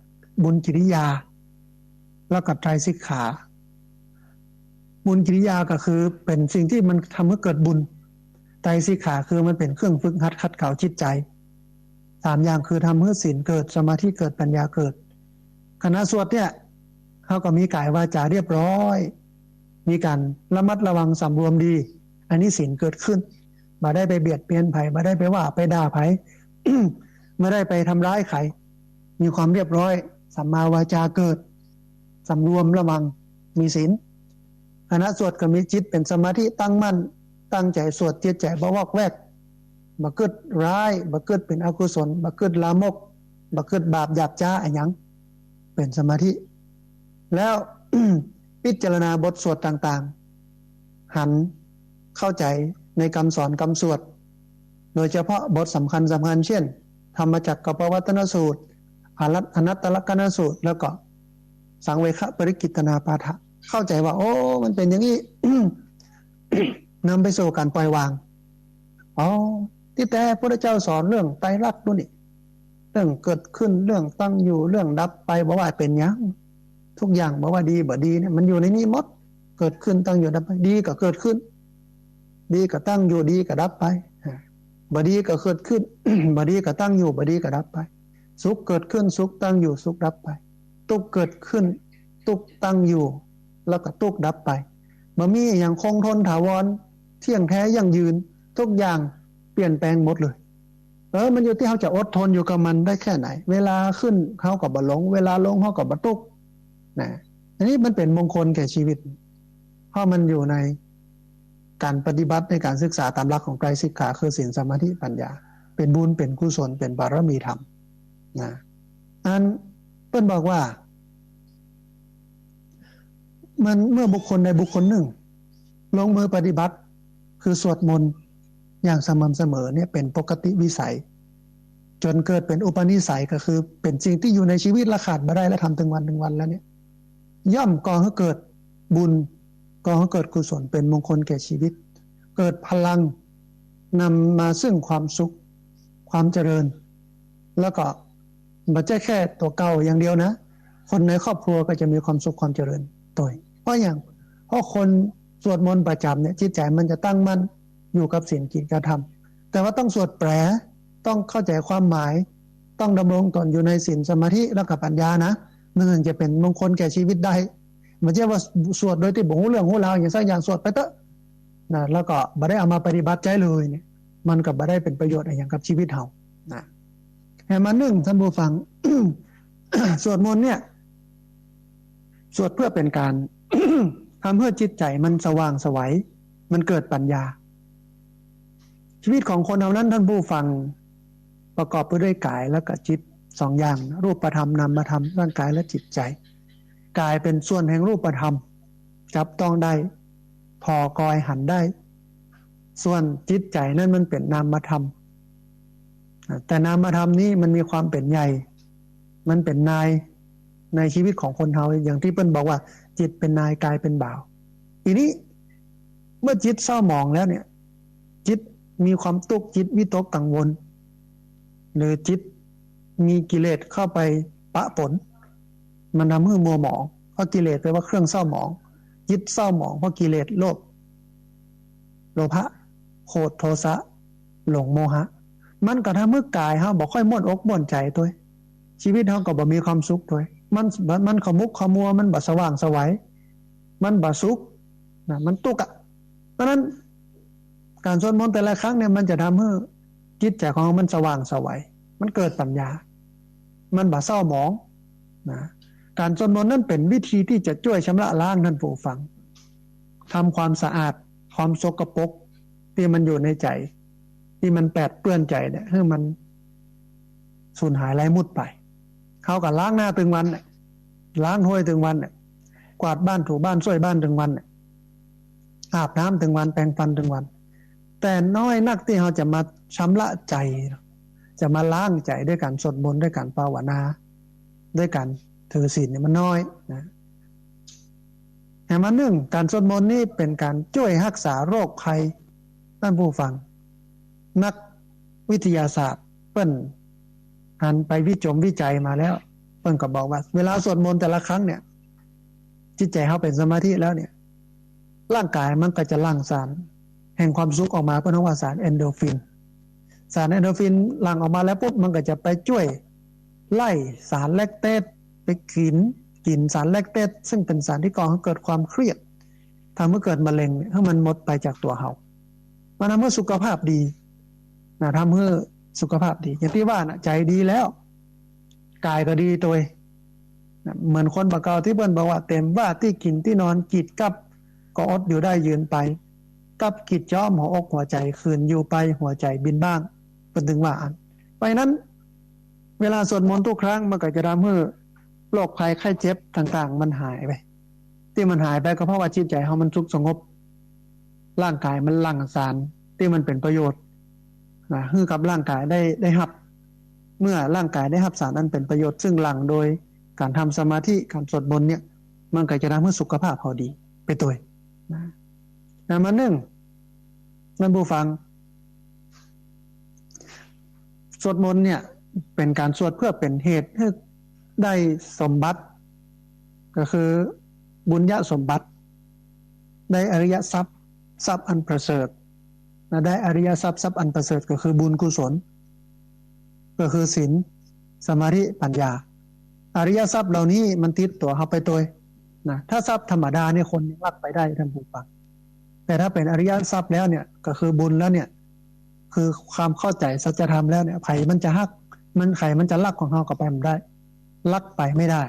บุญกิริยาแล้วก็ไตรสิกขาบุญกิริยาก็คือเป็นสิ่งที่มันทำให้เกิดบุญไตรสิกขาคือมันเป็นเครื่องฝึกหัดขัดเกลาจิตใจ3อย่างคือทำให้ศีลเกิดสมาธิเกิดปัญญาเกิดขณะสวดเนี่ยเขาก็มีกายวาจาเรียบร้อยมีการระมัดระวังสำรวมดีอันนี้ศีลเกิดขึ้นมาได้ไปเบียดเบียนไผ่มาได้ไปว่าไปด่าไผ่ ไม่ได้ไปทำร้ายใครมีความเรียบร้อยสัมมาวาจาเกิดสำรวมระวังมีศีลขณะสวดก็มีจิตเป็นสมาธิตั้งมั่นตั้งใจสวดจิตใจบ่วอกแวกบ่เกิดร้ายบ่เกิดเป็นอกุศลบ่เกิดลามกบ่เกิดบาปหยาบช้าอะไรหยังเป็นสมาธิแล้ว พิจารณาบทสวดต่างๆหันเข้าใจในคำสอนคำสวดโดยเฉพาะบทสำคัญเช่นธรรมจักรกับปวัตตนสูตรอนัตตลักษณสูตรแล้วก็สังเวคปริกิตนาปาฐะเข้าใจว่าโอ้มันเป็นอย่างนี้ นำไปสู่การปล่อยวางอ๋อที่แต่พระเจ้าสอนเรื่องไตรลักษณ์นู่นนี่เรื่องเกิดขึ้นเรื่องตั้งอยู่เรื่องดับไปบอกว่าเป็นอย่างทุกอย่างบอกว่าดีบ่ดีเนี่ยมันอยู่ในนี้หมดเกิดขึ้นตั้งอยู่ดับไปดีก็เกิดขึ้นดีก็ตั้งอยู่ดีก็ดับไปบ่ดีก็เกิดขึ้น บ่ดีก็ตั้งอยู่บ่ดีก็ดับไปสุขเกิดขึ้นสุขตั้งอยู่สุขดับไปทุกข์เกิดขึ้นทุกข์ตั้งอยู่แล้วก็ทุกข์ดับไปบ่มีอย่างคงทนถาวรเที่ยงแท้ยั่งยืนทุกอย่างเปลี่ยนแปลงหมดเลยมันอยู่ที่เขาจะอดทนอยู่กับมันได้แค่ไหนเวลาขึ้นเขาก็บ่หลงเวลาลงเขาก็บ่ทุกข์นะอันนี้มันเป็นมงคลแก่ชีวิตเพราะมันอยู่ในการปฏิบัติในการศึกษาตามหลักของไตรสิกขาคือศีลสมาธิปัญญาเป็นบุญเป็นกุศลเป็นบารมีธรรมนะอันเปิ้ พิ่นบอกว่ามันเมื่อบุคคลใดบุคคลหนึ่งลงมือปฏิบัติคือสวดมนต์อย่างสม่ำเสมอเนี่ยเป็นปกติวิสัยจนเกิดเป็นอุปนิสัยก็คือเป็นสิ่งที่อยู่ในชีวิตละขาดบ่ได้และทำถึงวันแล้วเนี่ยย่อมก่อให้เกิดบุญก่อให้เกิดกุศลเป็นมงคลแก่ชีวิตเกิดพลังนำมาซึ่งความสุขความเจริญแล้วก็ไม่ใช่แค่ตัวเก่าอย่างเดียวนะคนในครอบครัวก็จะมีความสุขความเจริญตัวเพราะคนสวดมนต์ประจำเนี่ยจิตใจมันจะตั้งมั่นอยู่กับศีลกิจกระทำแต่ว่าต้องสวดแปลต้องเข้าใจความหมายต้องดำรงตนอยู่ในศีลสมาธิแล้วก็ปัญญานะมันถึงจะเป็นมงคลแก่ชีวิตได้ไม่ใช่ว่าสวดโดยที่บ่รู้เรื่องรู้ราวอย่างสักอย่างสวดไปเถอะนะแล้วก็บ่ได้เอามาปฏิบัติใจเลยเนี่ยมันก็บ่ได้เป็นประโยชน์อะไรอย่างกับชีวิตเฮานะให้มาหนึ่งท่านผู้ฟัง สวดมนต์เนี่ยสวดเพื่อเป็นการ ทำให้จิตใจมันสว่างไสวมันเกิดปัญญาชีวิตของคนเรานั้นท่านผู้ฟังประกอบไปด้วยกายและก็จิตสองอย่างรูปธรรมนามธรรมร่างกายและจิตใจกายเป็นส่วนแห่งรูปธรรมจับต้องได้พอกอยหันได้ส่วนจิตใจนั้นมันเป็นนามธรรมแต่นามธรรมนี้มันมีความเป็นใหญ่มันเป็นนายในชีวิตของคนเราอย่างที่เปิ้ลบอกว่าจิตเป็นนายกายเป็นบ่าวทีนี้เมื่อจิตเศร้าหมองแล้วเนี่ยจิตมีความตุกข์จิตวิตกกังวลหรือจิตมีกิเลสเข้าไปปะปนมันทำให้มัวหมองเพราะกิเลสแปลว่าเครื่องเศร้าหมองจิตเศร้าหมองเพราะกิเลสโลภะโกรธโทสะหลงโมหะมันก็ทำให้กายเฮาบ่ค่อยม่วนอกม่วนใจตัวชีวิตเฮาก็บ่มีความสุขตัวมันขมุกขมัวมันบ่สว่างไสวมันบ่สุขนะมันตุกะเพราะนั้นการสวดมนต์แต่ละครั้งเนี่ยมันจะทำให้จิตใจของมันสว่างไสวมันเกิดปัญญามันบ่เศร้าหมองนะการสวดมนต์นั้นเป็นวิธีที่จะช่วยชำระล้างท่านผู้ฟังทำความสะอาดความสกปรกที่มันอยู่ในใจที่มันแปดเปื้อนใจเนี่ยให้มันสูญหายไร้มุดไปเขาก็ล้างหน้าถึงวันล้างถ้วยถึงวันกวาดบ้านถูบ้านช่วยบ้านถึงวันอาบน้ำถึงวันแปรงฟันถึงวันแต่น้อยนักที่เขาจะมาชำระใจจะมาล้างใจด้วยการสวดมนต์ด้วยการภาวนาด้วยการถือศีลเนี่ยมันน้อยนะแต่มาหนึ่งการสวดมนต์นี่เป็นการช่วยรักษาโรคภัยท่านผู้ฟังนักวิทยาศาสตร์เปิ้นหันไปวิจัยมาแล้วเปิ้นก็บอกว่าเวลาสวดมนต์แต่ละครั้งเนี่ยจิตใจเขาเป็นสมาธิแล้วเนี่ยร่างกายมันก็จะหลั่งสารแห่งความสุขออกมาเปิ้นว่าสารเอนโดรฟินหลั่งออกมาแล้วปุ๊บมันก็จะไปช่วยไล่สารแลคเตสไปกินสารแลคเตสซึ่งเป็นสารที่ก่อให้เกิดความเครียดทำให้เกิดมะเร็งให้มันหมดไปจากตัวเขามันทำให้สุขภาพดีนะทำให้สุขภาพดีอย่างที่ว่านะใจดีแล้วกายก็ดีตัวนะเหมือนคนบะเกาที่เปิ้นบอกว่าเต็มว่าที่กินที่นอนกิดกับก็อดอยู่ได้ยืนไปกับกิดจ้อมหัวอกหัวใจคืนอยู่ไปหัวใจบินบ้างเป็นถึงว่าไปนั้นเวลาสวดมนต์ทุกครั้งมันก็จะทำให้โรคภัยไข้เจ็บต่างๆมันหายไปที่มันหายไปก็เพราะว่าจิตใจเฮามันสุขสงบร่างกายมันหลั่งสารที่มันเป็นประโยชน์นะให้กับร่างกายได้รับเมื่อร่างกายได้รับสารนั้นเป็นประโยชน์ซึ่งหลั่งโดยการทำสมาธิการสวดมนต์เนี่ยมันก็จะทำให้สุขภาพเขาดีไปตัวนะมาหนึ่งท่านผู้ฟังสวดมนต์เนี่ยเป็นการสวดเพื่อเป็นเหตุให้ได้สมบัติก็คือบุญญสมบัติได้อริยทรัพย์อันประเสริฐได้อริยทรัพย์อันประเสริฐก็คือบุญกุศลก็คือศีลสมาธิปัญญาอริยทรัพย์เหล่านี้มันติดตัวเข้าไปตัวนะถ้าทรัพย์ธรรมดาเนี่ยคนยังรักไปได้ท่านผู้ฟังแต่ถ้าเป็นอริยทรัพย์แล้วเนี่ยก็คือบุญแล้วเนี่ยคือความเข้าใจสัจธรรมแล้วเนี่ยไผมันจะฮักมันไผมันจะลักของเฮาก็ไปมันได้ลักไปไม่ได้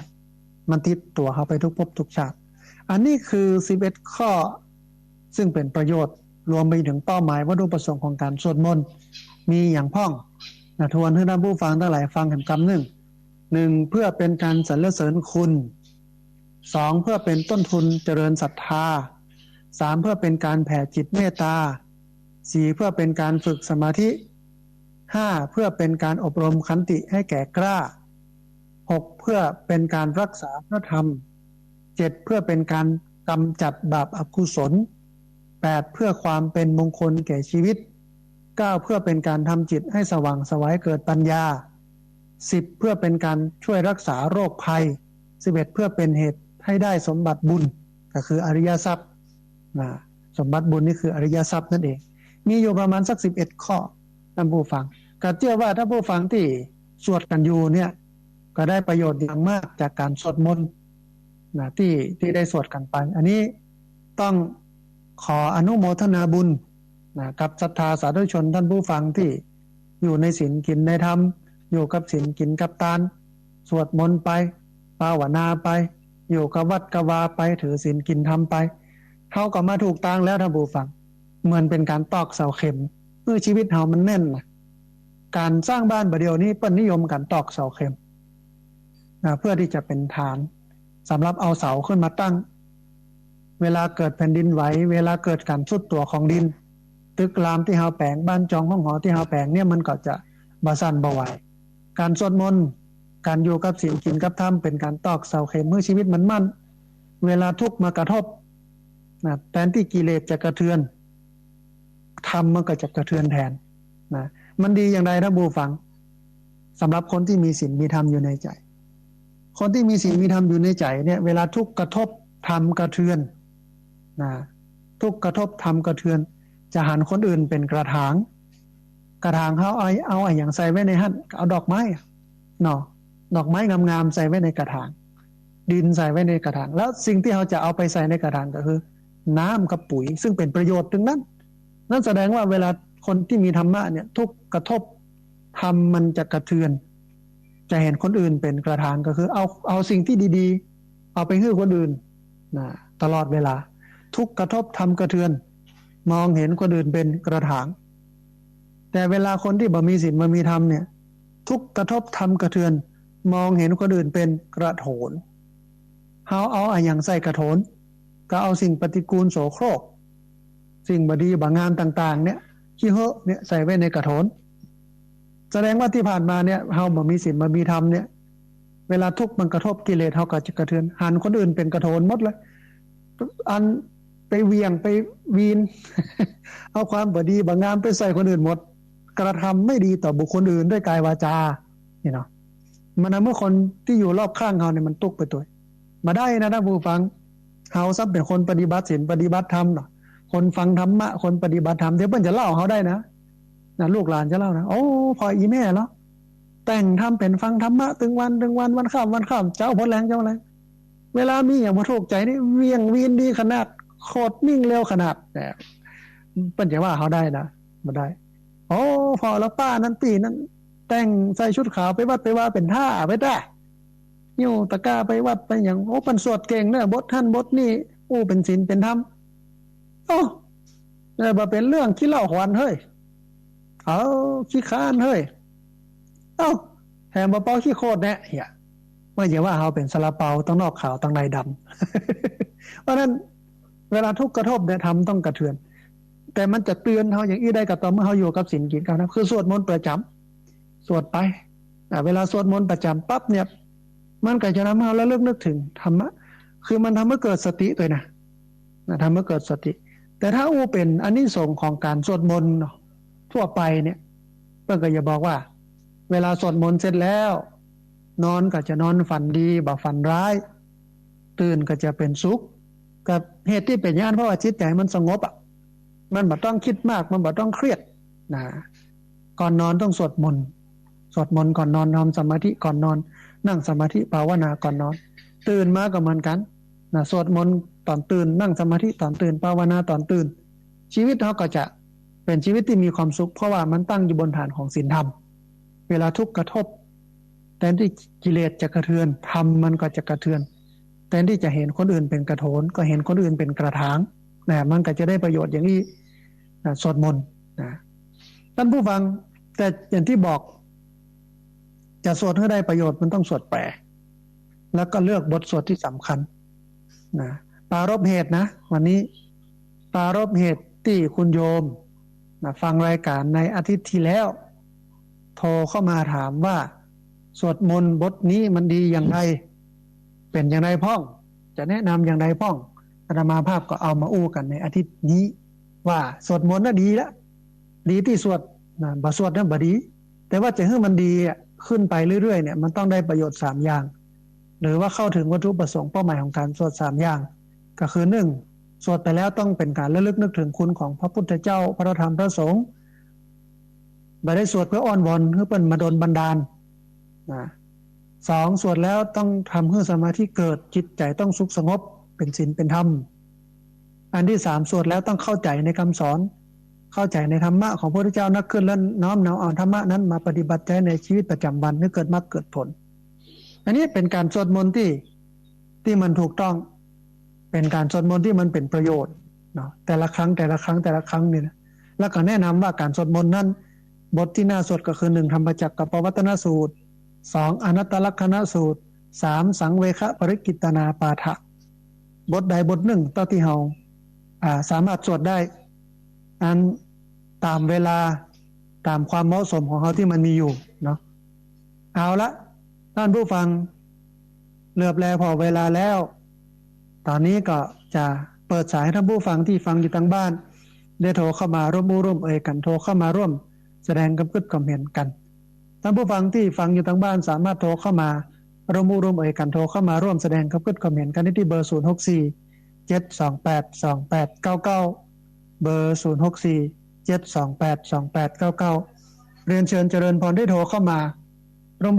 มันติดตัวเฮาไปทุกภพทุกชาติอันนี้คือ11ข้อซึ่งเป็นประโยชน์รวมไปถึงเป้าหมายวัตถุประสงค์ของการสวดมนต์มีอย่างพ้องนะทวนให้ท่านผู้ฟังทั้งหลายฟังกันคำหนึ่ง 1เพื่อเป็นการสรรเสริญคุณ2เพื่อเป็นต้นทุนเจริญศรัทธา3เพื่อเป็นการแผ่จิตเมตตา4เพื่อเป็นการฝึกสมาธิ5เพื่อเป็นการอบรมขันติให้แก่กล้า6เพื่อเป็นการรักษาพระธรรม7เพื่อเป็นการกำจัดบาปอกุศล8เพื่อความเป็นมงคลแก่ชีวิต9เพื่อเป็นการทำจิตให้สว่างไสวเกิดปัญญา10เพื่อเป็นการช่วยรักษาโรคภัย11เพื่อเป็นเหตุให้ได้สมบัติบุญก็คืออริยทรัพย์สมบัติบุญนี่คืออริยทรัพย์นั่นเองมีอยู่ประมาณสัก11ข้อท่านผู้ฟังก็เชื่อว่าถ้าผู้ฟังที่สวดกันอยู่เนี่ยก็ได้ประโยชน์อย่างมากจากการสวดมนต์ที่ได้สวดกันไปอันนี้ต้องขออนุโมทนาบุญกับศรัทธาสาธุชนท่านผู้ฟังที่อยู่ในศีลกินในธรรมอยู่กับศีลกินกับทานสวดมนต์ไปภาวนาไปอยู่กับวัดกวาไปถือศีลกินธรรมไปเท่ากับมาถูกทางแล้วท่านผู้ฟังเหมือนเป็นการตอกเสาเข็มชีวิตเฮามันแน่นนะการสร้างบ้านประเดี๋ยวนี้เปิ้นนิยมการตอกเสาเข็มเพื่อที่จะเป็นฐานสำหรับเอาเสาขึ้นมาตั้งเวลาเกิดแผ่นดินไหวเวลาเกิดการทรุดตัวของดินตึกรามที่เฮาแปลงบ้านจองห้องหอที่เฮาแปลงเนี่ยมันก็จะบ่สั่นบ่ไหวการสวดมนต์การอยู่กับศีลกินกับธรรมเป็นการตอกเสาเข็มเมื่อชีวิตมันมั่นเวลาทุกข์มากระทบแทนที่กิเลสจะกระเทือนธรรมมันก็จะกระเทือนแทนมันดีอย่างไรท่านผู้ฟังสำหรับคนที่มีศีลมีธรรมอยู่ในใจคนที่มีศีลมีธรรมอยู่ในใจเนี่ยเวลาทุกข์กระทบธรรมกระเทือนทุกข์กระทบธรรมกระเทือนจะหันคนอื่นเป็นกระถางเขาเอาอย่างใส่ไว้ในหั่นเอาดอกไม้ดอกไม้งามๆใส่ไว้ในกระถางดินใส่ไว้ในกระถางแล้วสิ่งที่เขาจะเอาไปใส่ในกระถางก็คือน้ำกับปุ๋ยซึ่งเป็นประโยชน์ทั้งนั้นนั่นแสดงว่าเวลาคนที่มีธรรมะเนี่ยทุกกระทบธรรมมันจะกระเทือนจะเห็นคนอื่นเป็นกระถางก็คือเอาสิ่งที่ดีๆเอาไปให้คนอื่นตลอดเวลาทุกกระทบธรรมกระเทือนมองเห็นคนอื่นเป็นกระถางแต่เวลาคนที่บ่มีศีลบ่มีธรรมเนี่ยทุกกระทบธรรมกระเทือนมองเห็นคนอื่นเป็นกระโถนเอาอย่างใส่กระโถนก็เอาสิ่งปฏิกูลโสโครกสิ่งบดีบางามต่างๆเนี่ยขี้เหอะเนี่ยใส่ไว้ในกระโถนแสดงว่าที่ผ่านมาเนี่ยเฮาบ่มีศีลบ่มีธรรมเนี่ยเวลาทุกข์มันกระทบกิเลสเฮาก็จะกระเทือนหันคนอื่นเป็นกระโถนหมดเลยอันไปเวียงไปวีน เอาความบดีบางามไปใส่คนอื่นหมดกระทำไม่ดีต่อบุคคลอื่นด้วยกายวาจามันเมื่อคนที่อยู่รอบข้างเฮาเนี่ยมันตุกไปตัวมาได้นะท่านผู้ฟังเฮาซับเป็นคนปฏิบัติศีลปฏิบัติธรรมคนฟังธรรมะคนปฏิบัติธรรมเดี๋ยวเพิ่นจะเล่าเฮาได้นะลูกหลานจะเล่านะโอ้พออีแม่เนาะแต่งทำเป็นฟังธรรมะตึงวันวันข้ามเจ้าพลแรงเจ้าอะไรเวลามีอย่างบ่ถูกใจนี่เวียงวีนดีขนาดโคตรนิ่งเร็วขนาดแต่เพิ่นจะว่าเฮาได้นะบ่ได้โอ้พอแล้วป้านั้นปีนั้นแต่งใส่ชุดขาวไปวัดไปว่าเป็นท่าไปได้อยู่ตะกร้าไปวัดไปอย่างโอ้เพิ่นสวดเก่งเนี่ยบทท่านบทนี่เป็นศีลเป็นธรรมโอ้แล้วบ่เป็นเรื่องขี้เล่าหวนเฮ้ยขี้ค้านเฮ้ยแถมบ่เป่าขี้โคตรแน่เหี้ยไม่ใช่ว่าเฮาเป็นซาลาเปาต้องนอกขาวต้องในดำเพราะนั้นเวลาทุกข์กระทบเนี่ยทำต้องกระเทือนแต่มันจะเตือนเฮาอย่างอี้ได้ก็ต่อเมื่อเฮาอยู่กับศีลกินกันนะคือสวดมนต์ประจำสวดไปเวลาสวดมนต์ประจำปั๊บเนี่ยมันก็จะทำให้เราระลึกนึกถึงธรรมะคือมันทำให้เกิดสติด้วยนะทำให้เกิดสติแต่ถ้าเป็นอานิสงส์ของการสวดมนต์ทั่วไปเนี่ยเพิ่นก็จะบอกว่าเวลาสวดมนต์เสร็จแล้วนอนก็จะนอนฝันดีบ่ฝันร้ายตื่นก็จะเป็นสุขกับเหตุที่เป็นอย่างนั้นเพราะว่าจิตใจมันสงบมันบ่ต้องคิดมากมันบ่ต้องเครียดก่อนนอนต้องสวดมนต์ก่อนนอนทำสมาธิก่อนนอนนั่งสมาธิภาวนาก่อนนอนตื่นมาก็เหมือนกันสวดมนต์ตอนตื่นนั่งสมาธิตอนตื่นภาวนาตอนตื่นชีวิตเราก็จะเป็นชีวิตที่มีความสุขเพราะว่ามันตั้งอยู่บนฐานของศีลธรรมเวลาทุกข์กระทบแทนที่กิเลสจะกระเทือนธรรมมันก็จะกระเทือนแทนที่จะเห็นคนอื่นเป็นกระโถนก็เห็นคนอื่นเป็นกระถางมันก็จะได้ประโยชน์อย่างนี้สวดมนต์ท่านผู้ฟังแต่อย่างที่บอก จะสวดให้ได้ประโยชน์มันต้องสวดแปลแล้วก็เลือกบทสวดที่สำคัญนะปรารภเหตุนะวันนี้ปรารภเหตุที่คุณโยมนะฟังรายการในอาทิตย์ที่แล้วโทรเข้ามาถามว่าสวดมนต์บทนี้มันดีอย่างไรเป็นอย่างไรพ่องจะแนะนำอย่างไรพ่องอาตมาภาพก็เอามาอู้กันในอาทิตย์นี้ว่าสวดมนต์น่ะดีแล้วดีที่สวดนะบ่สวดนั้นบ่ดีแต่ว่าจะให้มันดีขึ้นไปเรื่อยๆเนี่ยมันต้องได้ประโยชน์3อย่างหรือว่าเข้าถึงวัตถุประสงค์เป้าหมายของการสวด3อย่างก็คือ1สวดไปแล้วต้องเป็นการระลึกนึกถึงคุณของพระพุทธเจ้าพระธรรมพระสงฆ์ไม่ได้สวดเพื่ออ้อนวอนเพื่อเป็นมาดลบันดาลนะ2สวดแล้วต้องทำให้สมาธิเกิดจิตใจต้องสุขสงบเป็นศีลเป็นธรรมอันที่3สวดแล้วต้องเข้าใจในคำสอนเข้าใจในธรรมะของพระพุทธเจ้านักขึ้นและน้อมนำเอาธรรมะนั้นมาปฏิบัติใช้ในชีวิตประจำวันให้เกิดมรรคเกิดผลอันนี้เป็นการสวดมนต์ที่มันถูกต้องเป็นการสวดมนต์ที่มันเป็นประโยชน์เนาะแต่ละครั้งนี่นะแล้วก็แนะนำว่าการสวดมนต์นั้นบทที่น่าสวดก็คือ1ธรรมจักรกับปวัตตนสูตร2อนัตตลักขณสูตร3สังเวคปริกิตนาปาฐะบทใดบทหนึ่งต่อที่เฮาสามารถสวดได้อันตามเวลาตามความเหมาะสมของเขาที่มันมีอยู่เนาะเอาละท่านผู้ฟังเหลือบแลพอเวลาแล้วตอนนี้ก็จะเปิดสายท่านผู้ฟังที่ฟังอยู่ทางบ้านได้โทรเข้ามาร่วมกันโทรเข้ามาร่วมแสดงความเห็นกันท่านผู้ฟังที่ฟังอยู่ทางบ้านสามารถโทรเข้ามาร่วมกันโทรเข้ามาร่วมแสดงความเห็นกันที่เบอร์064 728 2899เบอร์064 728 2899เรียนเชิญเจริญพรได้โทรเข้ามาร่วม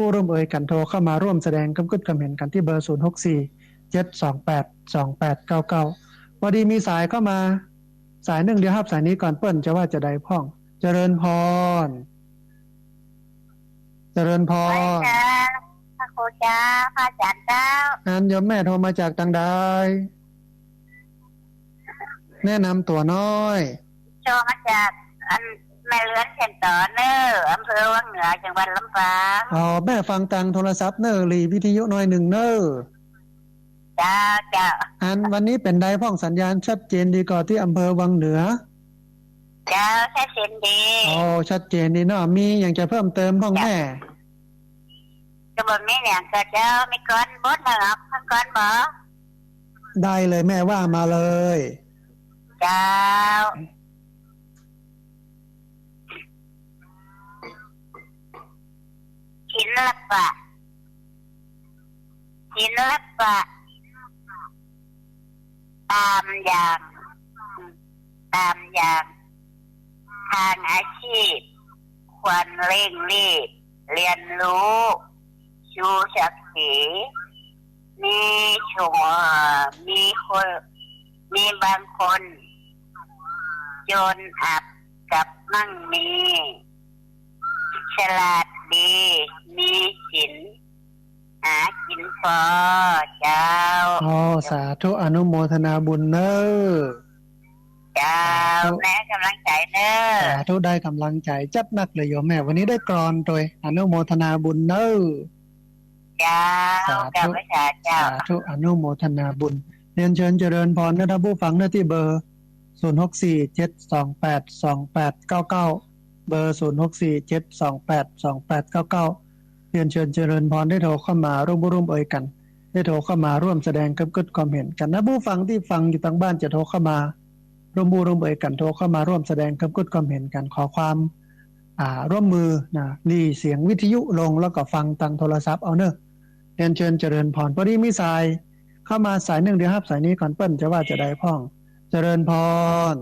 กันโทรเข้ามาร่วมแสดงความเห็นกันที่เบอร์064 728 2899พอดีมีสายเข้ามาสายหนึ่งเดียวครับสายนี้ก่อนเปิ้นจะว่าจะได้พ่องเจริญพรพระครูจ้าพระอาจารย์เจ้าโยมแม่โทรมาจากทางใดแนะนำตัวน้อยโทรมาจากแม่เลื้อนเซ็นต่อเนออำเภอวังเหนือจังหวัดลำปางแม่ฟังทางโทรศัพท์เนอหรือวิทยุหน่อยหนึ่งเนอจ้าวันนี้เป็นไดพ่องสัญญาณชัดเจนดีกว่าที่อำเภอวังเหนือจ้าชัดเจนดีชัดเจนดีเนาะมีอย่างจะเพิ่มเติมพ่องแม่ก็บ่มีอย่างก็เจ้ามีก้อนบดหรอกก้อนบ่ได้เลยแม่ว่ามาเลยเจ้าศิลปะตามอย่างทางอาชีพควรเร่งรีบเรียนรู้ชูศักดิ์ศรีมีบางคนโจรอับกับมั่งมีฉลาดดีมีศีลหากินพอเจ้าสาธุอนุโมทนาบุญเนอเจ้าแม่กำลังใจเนอสาธุได้กำลังใจจัดนักเลยโยมแม่วันนี้ได้กรอนโดยอนุโมทนาบุญเนอเจ้าสาธุอนุโมทนาบุญเรียนเชิญเจริญพรนะท่านผู้ฟังได้ที่เบอร์064 728 2899เบอร์064 728 2899เรียนเชิญเจริญพรได้โทรเข้ามาร่วมกันได้โทรเข้ามาร่วมแสดงความเห็นกันนะผู้ฟังที่ฟังอยู่ทางบ้านจะโทรเข้ามาร่วมกันโทรเข้ามาร่วมแสดงความเห็นกันขอความร่วมมือนะรีเสียงวิทยุลงแล้วก็ฟังทางโทรศัพท์เอาเนอะเรียนเชิญเจริญพรพอดีมีสายเข้ามาสายหนึ่งเดียวครับสายนี้ก่อนเปิ้ลจะว่าจะได้พ่องเจริญพร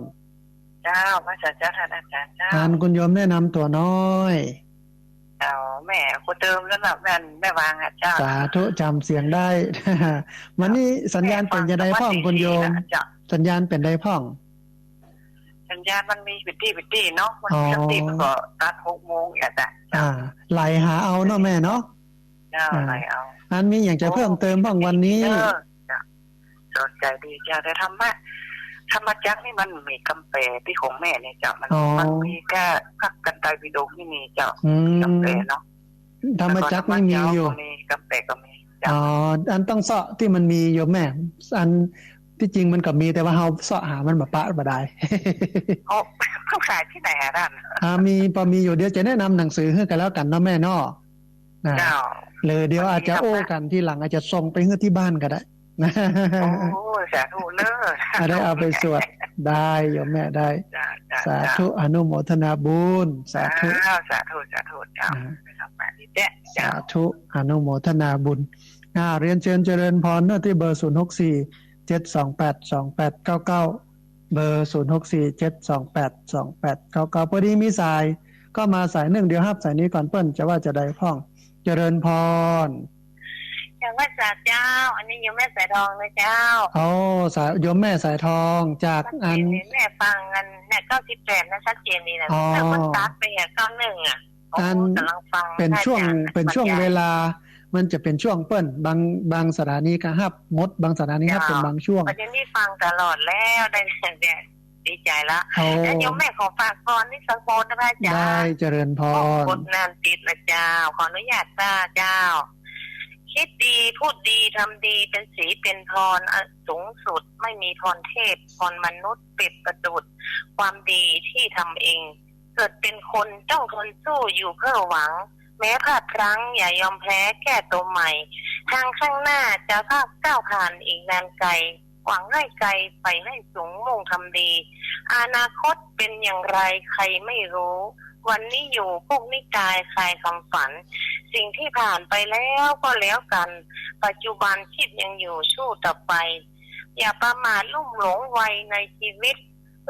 เจ้าพระอาจารย์ท่านอาจารย์เจ้าคุณโยมแนะนำตัวน้อยแม่กูเติมแล้วแบบแม่วางเจ้าสาธุจำเสียงได้วันนี้สัญญาณเป็นจะได้พ่องคุณโยมสัญญาณเป็นได้พ่องสัญญาณมันมีปิดตี้เนาะมันปกติมันก็ตัด6 โมงอย่างแต่ไหลหาเอาเนาะแม่เนาะไหลเอาอันมีอย่างจะเพิ่มเติมบ้างวันนี้สนใจดีจ้าแต่ธรรมจักรนี่มันมีคำแปลที่ของแม่เนี่ยจ้ามันมีแค่พักกันไตรปิฎกนี่มีเจ้าคำแปลเนาะ ธรรมจักรไม่มีอยู่กำแพงก็มีอ๋ออันต้องเสาะที่มันมีอยู่แม่อันที่จริงมันก็มีแต่ว่าเฮาเสาะหามันบ่ปะบ่ได้โอ้เขาขายที่ไหนท่านมีพอมีอยู่เดี๋ยวจะแนะนำหนังสือให้กันแล้วกันเนาะแม่เนาะนะเลยเดี๋ยวอาจจะโอ้กันที่หลังอาจจะส่งไปให้ที่บ้านก็ได้นะโอ้สาธุเลิศได้เอาไปสวดได้โยมแม่ได้สาธุอนุโมทนาบุญสาธุสาธุจ้าสาธุอนุโมทนาบุญเรียนเชิญเจริญพรเนาะที่เบอร์064 728 2899เบอร์064 728 2899พอดีมีสายก็มาสายหนึ่งเดี๋ยวฮับสายนี้ก่อนเปิ้นจะว่าจะได้พ้องเจริญพรอย่างว่าจากเจ้าอันนี้โยมแม่สายทองนะเจ้าสายโยมแม่สายทองจากอันแม่ฟังอันเนี่ย98นะชัดเจนดีนะแต่ว่าตัดไป91อ่ะอันกำลังฟังเป็นช่วงเวลามันจะเป็นช่วงเปิ้นบางสถานีก็ฮับมดบางสถานีฮับเป็นบางช่วงประเด็นนี้ฟังตลอดแล้วได้ดีใจละแล้วโยมแม่ขอฝากพรนี่สักโพสนะพระอาจารย์ได้เจริญพรกดนานติดนะเจ้าขออนุญาตเจ้าคิดดีพูดดีทำดีเป็นศีลเป็นพรสูงสุดไม่มีพรเทพพรมนุษย์ปิดประดุจความดีที่ทำเองเกิดเป็นคนต้องทนสู้อยู่เพื่อหวังแม้พลาดพลั้งอย่ายอมแพ้แก้ตัวใหม่ทางข้างหน้าจะก้าวผ่านอีกนานไกลหวังให้ไกลไปให้สูงมุ่งทำดีอนาคตเป็นอย่างไรใครไม่รู้วันนี้อยู่พวกนิกายคลายคำฝันสิ่งที่ผ่านไปแล้วก็แล้วกันปัจจุบันคิดยังอยู่สู้ต่อไปอย่าประมาทลุ่มหลงไวในชีวิต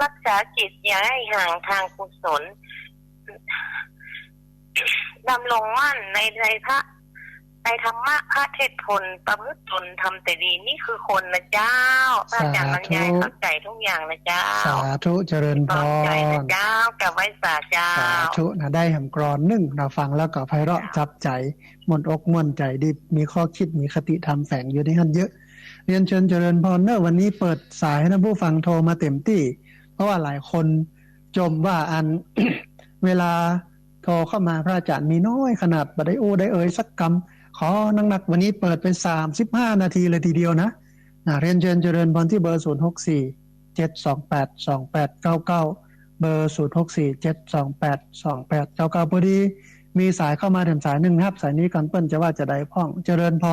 รักษาจิตอย่าให้ห่างทางกุศลดำรงมั่นในพระในธรรมะพระเทศพลประพฤติตนทำแต่ดีนี่คือคนนะเจ้าพระอาจารย์บรรยายเข้าใจทุกอย่างนะเจ้าสาธุเจริญพรนะเจ้ากับไว้สาเจ้าสาธุนะได้แห่งกรอน1เราฟังแล้วก็ไพเราะจับใจม่วนอกม่วนใจดีมีข้อคิดมีคติธรรมแฝงอยู่ในนั้นเยอะเรียนเชิญเจริญพรเนอะวันนี้เปิดสายให้ท่านผู้ฟังโทรมาเต็มที่เพราะว่าหลายคนจมว่าอัน เวลาโทรเข้ามาพระอาจารย์มีน้อยขนาดบ่ได้ได้เอ่ยสักคำขอนักวันนี้เปิดเป็น35นาทีเลยทีเดียวนะเรียนเชิญเจริญพรที่เบอร์064 728 2899เบอร์064 728 2899พอดีมีสายเข้ามาถึงสาย1ครับสายนี้ก่อนเปิ้นจะว่าจะได้พ้องเจริญพ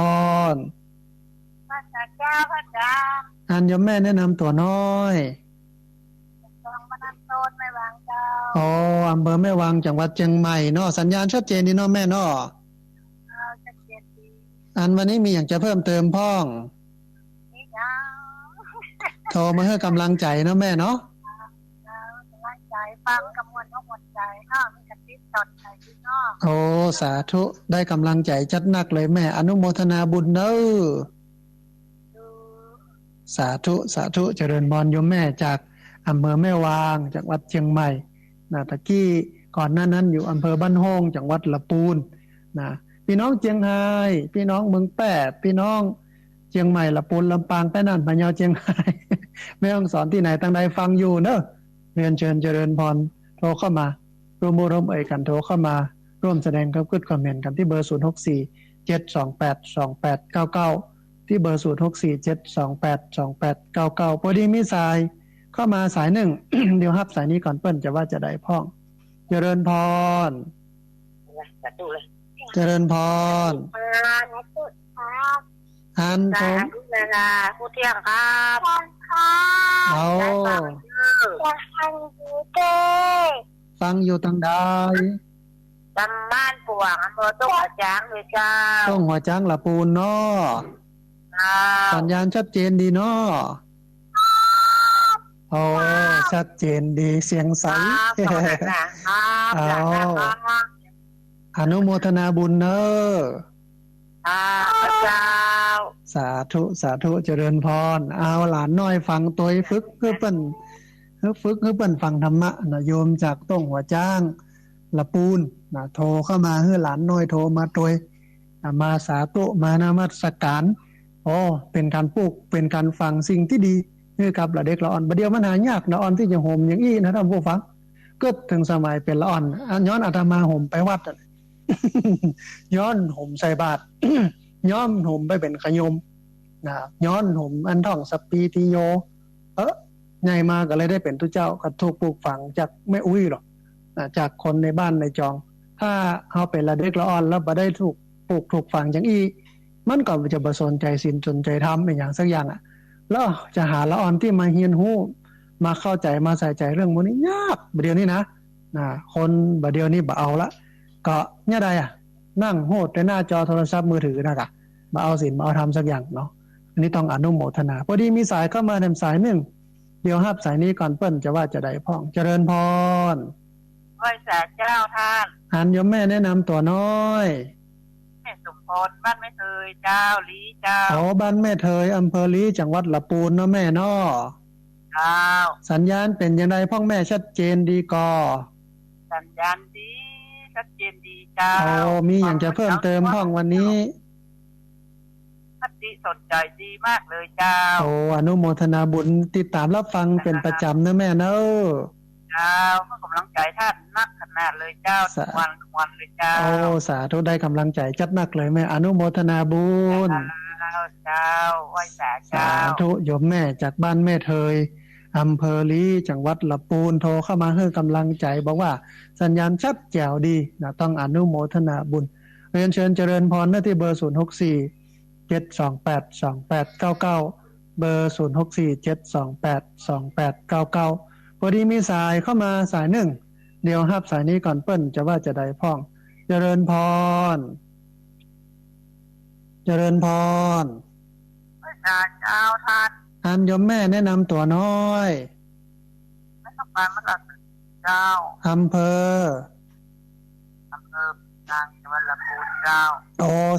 รพระเจ้าพระเจ้าอันยมแม่แนะนำตัวน้อยแม่วางเจ้าอำเภอแม่วางจังหวัดเชียงใหม่เนาะสัญญาณชัดเจนดีเนาะแม่เนาะชัดเจนดีอันวันนี้มีอย่างจะเพิ่มเติมพ้องนี่จ้าโทรมาให้กำลังใจเนาะแม่เนาะกำลังใจฟังกำมวลหมดใจเนาะมีกระติบตอดใจพี่เนาะสาธุได้กำลังใจจัดหนักเลยแม่อนุโมทนาบุญเด้อสาธุเจริญพรโยมแม่จากอำเภอแม่วางจังหวัดเชียงใหม่ตะกี้ก่อนหน้านั้นอยู่อำเภอบ้านโฮงจังหวัดละปูนพี่น้องเชียงรายพี่น้องเมืองแปดพี่น้องเชียงใหม่ละปูนลำปางแป้นั่นพะเยาเชียงรายแม่ต้องสอนที่ไหนตั้งใดฟังอยู่เนอะเรียนเชิญเจริญพรโทรเข้ามาร่วมเอ่ยกันโทรเข้ามาร่วมแสดงความคิดคอมเมนต์กันที่เบอร์064 728 2899ที่เบอร์064 728 2899พอดีมีสายเข้ามาสาย1 เดี๋ยวรับสายนี้ก่อนเปิ้นจะว่าจะได้พ้องเจริญพรเจริญพรอันผมผู้เที่ยงครับฟังอยู่ทางใดบ้านปวงอำเภอต้องหัวจ้างเลยเจ้าต้องหัวจ้างละปูนเนาะสัญญาณชัดเจนดีเนาะชัดเจนดีเสียงใสอนุโมทนาบุญเนอะเจ้าสาธุเจริญพรเอาหลานน้อยฟังตัวฝึกเพื่อเปิ้นฟังธรรมะนะโยมจากต้องหัวจ้างละปูนนะโทรเข้ามาให้หลานน้อยโทรมาตัวมาสาธุมานมัสการเป็นการปลูกเป็นการฟังสิ่งที่ดีนี่กับละเด็กละอ่อนประเดี๋ยวมันหายากละอ่อนที่จะห่มอย่างอี้นะท่านผู้ฟังก็ถึงสมัยเป็นละอ่อนย้อนอาตมาห่มไปวัด ย้อนห่มใส่บาตร ย้อนห่มไปเป็นขยมนะย้อนห่มอันท่องสัปปีติโยใหญ่มาก็เลยได้เป็นตุเจ้าก็ถูกปลูกฝังจากแม่อุ้ยหรอกจากคนในบ้านในจองถ้าเฮาเป็นละเด็กละอ่อนแล้วบ่ได้ถูกปลูกถูกฝังจังอีมันก็จะบ่สนใจศีลสนใจธรรมเป็นอย่างสักอย่างแล้วจะหาละอ่อนที่มาเรียนรู้มาเข้าใจมาใส่ใจเรื่องพวกนี้ยากบัดเดี๋ยวนี้นะคนบัดเดี๋ยวนี้บ่เอาละก็เนี่ยใดนั่งโหดในหน้าจอโทรศัพท์มือถือนะกะมาเอาศีลมาเอาธรรมสักอย่างเนาะอันนี้ต้องอนุโมทนาพอดีมีสายเข้ามาทางสายหนึ่งเดี๋ยวรับสายนี้ก่อนเปิ้นจะว่าจะได้พ้องเจริญพรไหว้สาเจ้าท่านอันโยมแม่แนะนำตัวน้อยแม่สมพรบ้านแม่เทยเจ้าลีเจ้าบ้านแม่เทยอำเภอลีจังหวัดละปูนเนาะแม่เนาะเจ้าสัญญาณเป็นยังไงพ่องแม่ชัดเจนดีก่อสัญญาณดีชัดเจนดีเจ้ามีอย่างจะเพิ่มเติมพ่องวันนี้ทัดดีสนใจดีมากเลยเจ้าอนุโมทนาบุญติดตามรับฟังเป็นประจำนะแม่เนาะเจ้าก็กำลังใจท่านนักขนาดเลยเจ้าทุกวันเลยเจ้าสาธุได้กำลังใจจัดนักเลยแม่อนุโมทนาบุญเจ้าไหว้สาธุโยมแม่จากบ้านแม่เทยอำเภอลีจังหวัดละปูนโทรเข้ามาให้กำลังใจบอกว่าสัญญาณชัดแจ๋วดีนะต้องอนุโมทนาบุญเรียนเชิญเจริญพรที่เบอร์064 728 2899เบอร์064 728 2899พอดีมีสายเข้ามาสายหนึ่งเดี๋ยวรับสายนี้ก่อนเปิ้นจะว่าจะได้พ้องเจริญพรเจริญพรพระเจ้าท่านอันโยมแม่แนะนำตัวน้อยไม่ต้องการมาลักเจ้าอำเภอนางจังหวัดละปูนเจ้า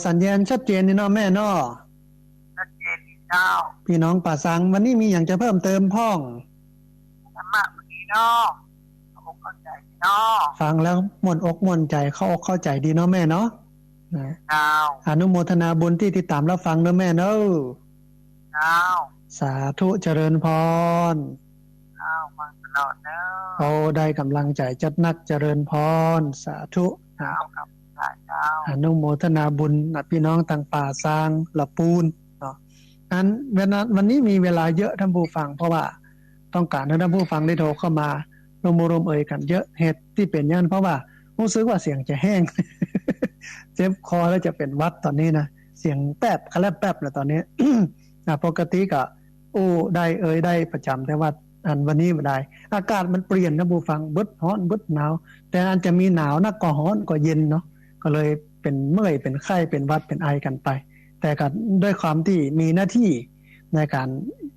สัญญาณชัดเจนนี่เนาะแม่เนาะชัดเจนเจ้าพี่น้องป่าสังวันนี้มีอย่างจะเพิ่มเติมพ้องธรรมะดีเนาะเข้าใจเนาะฟังแล้วม่วนอกม่วนใจเข้าใจดีเนาะแม่เนาะอนุโมทนาบุญที่ติดตามรับฟังเนาะแม่เนาะสาธุเจริญพรฟังตลอดเนาะได้กำลังใจจัดนักเจริญพรสาธุอนุโมทนาบุญพี่น้องต่างป่าซางละปูนเนาะวันนี้มีเวลาเยอะท่านผู้ฟังเพราะว่าต้องการให้ท่านผู้ฟังได้โทรเข้ามารวมเอ่ยกันเยอะเหตุที่เป็นอย่างนั้นเพราะว่ารู้สึกว่าเสียงจะแห้ง เจ็บคอแล้วจะเป็นวัดตอนนี้นะเสียงแป๊บคาแลบแป๊บแล้วตอนนี้ ปกติก็ได้ประจำแต่ว่าวันนี้ไม่ได้อากาศมันเปลี่ยนนะผู้ฟังบึดร้อนบึดหนาวแต่อันจะมีหนาวนักก็ร้อนก็เย็นเนาะก็เลยเป็นเมื่อยเป็นไข้เป็นหวัดเป็นไอกันไปแต่ก็ด้วยความที่มีหน้าที่ในการ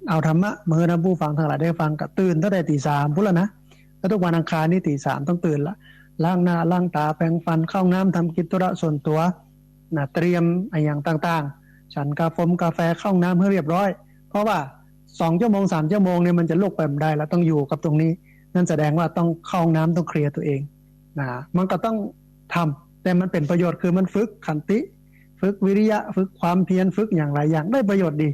เอาธรรมะมาให้ท่านผู้ฟังทั้งหลายได้ฟังก็ตื่นตั้งแต่ตี 3พุ่นแล้วนะแล้วทุกวันอังคารนี่ตี 3ต้องตื่นละล้างหน้าล้างตาแปรงฟันเข้าน้ำทำกิจธุระส่วนตัวเตรียมอย่างต่างๆฉันกาแฟเข้าน้ำให้เรียบร้อยเพราะว่า2 ชั่วโมง 3 ชั่วโมงเนี่ยมันจะลุกไปไม่ได้แล้วต้องอยู่กับตรงนี้นั่นแสดงว่าต้องเข้าน้ำต้องเคลียร์ตัวเองมันก็ต้องทำแต่มันเป็นประโยชน์คือมันฝึกขันติฝึกวิริยะฝึกความเพียรฝึกอย่างไรอย่างได้ประโยชน์ดี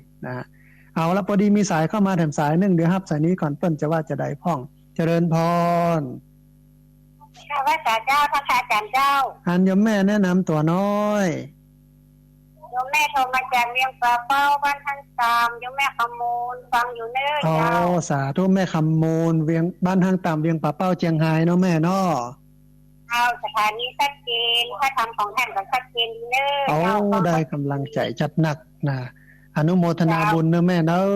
เอาละพอดีมีสายเข้ามาแถมสายนึงเดี๋ยวรับสายนี้ก่อนเปิ้นจะว่าจะได้พ้องเจริญพรข้าพเจ้าพระอาจารย์เจ้าอันโยมแม่แนะนำตัวน้อยโยมแม่โทรมาจากเวียงป่าเป้าบ้านทางตามโยมแม่คำมูลฟังอยู่เน้อเจ้าสาธุแม่คำมูลเวียงบ้านทางตามเวียงป่าเป้าเจียงไฮ้เนาะแม่เนาะสถานีชัดเจนพระธรรมของท่านก็ชัดเจนเน้อเจ้าได้กำลังใจจัดหนักนะอนุโมทนาบุญเนาะแม่เนาะ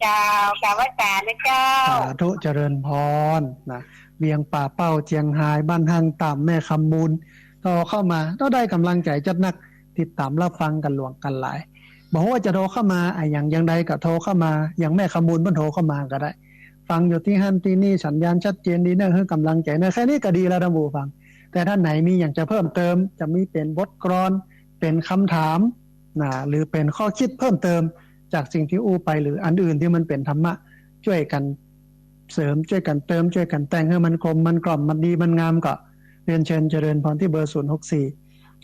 เจ้ากราบไหว้ศาลนะเจ้าสาธุเจริญพรนะเวียงป่าเป้าเจียงไฮ้บ้านทางตามแม่คำมูลโทรเข้ามาก็ได้กำลังใจจัดหนักติดตามรับฟังกันหลวงกันหลายบอกว่าจะโทรเข้ามาอย่างใดก็โทรเข้ามาอย่างแม่ขมูลเพิ่นโทรเข้ามาก็ได้ฟังอยู่ที่หั่นที่นี่สัญญาณชัดเจนดีเนอะให้กำลังใจนะแค่นี้ก็ดีแล้วท่านผู้ฟังแต่ท่านไหนมีอย่างจะเพิ่มเติมจะมีเป็นบทกลอนเป็นคำถามหรือเป็นข้อคิดเพิ่มเติมจากสิ่งที่อู้ไปหรืออันอื่นที่มันเป็นธรรมะช่วยกันเสริมช่วยกันเติมช่วยกันแต่งให้มันคมมันกล่อมมันดีมันงามก็เรียนเชิญเจริญพรที่เบอร์064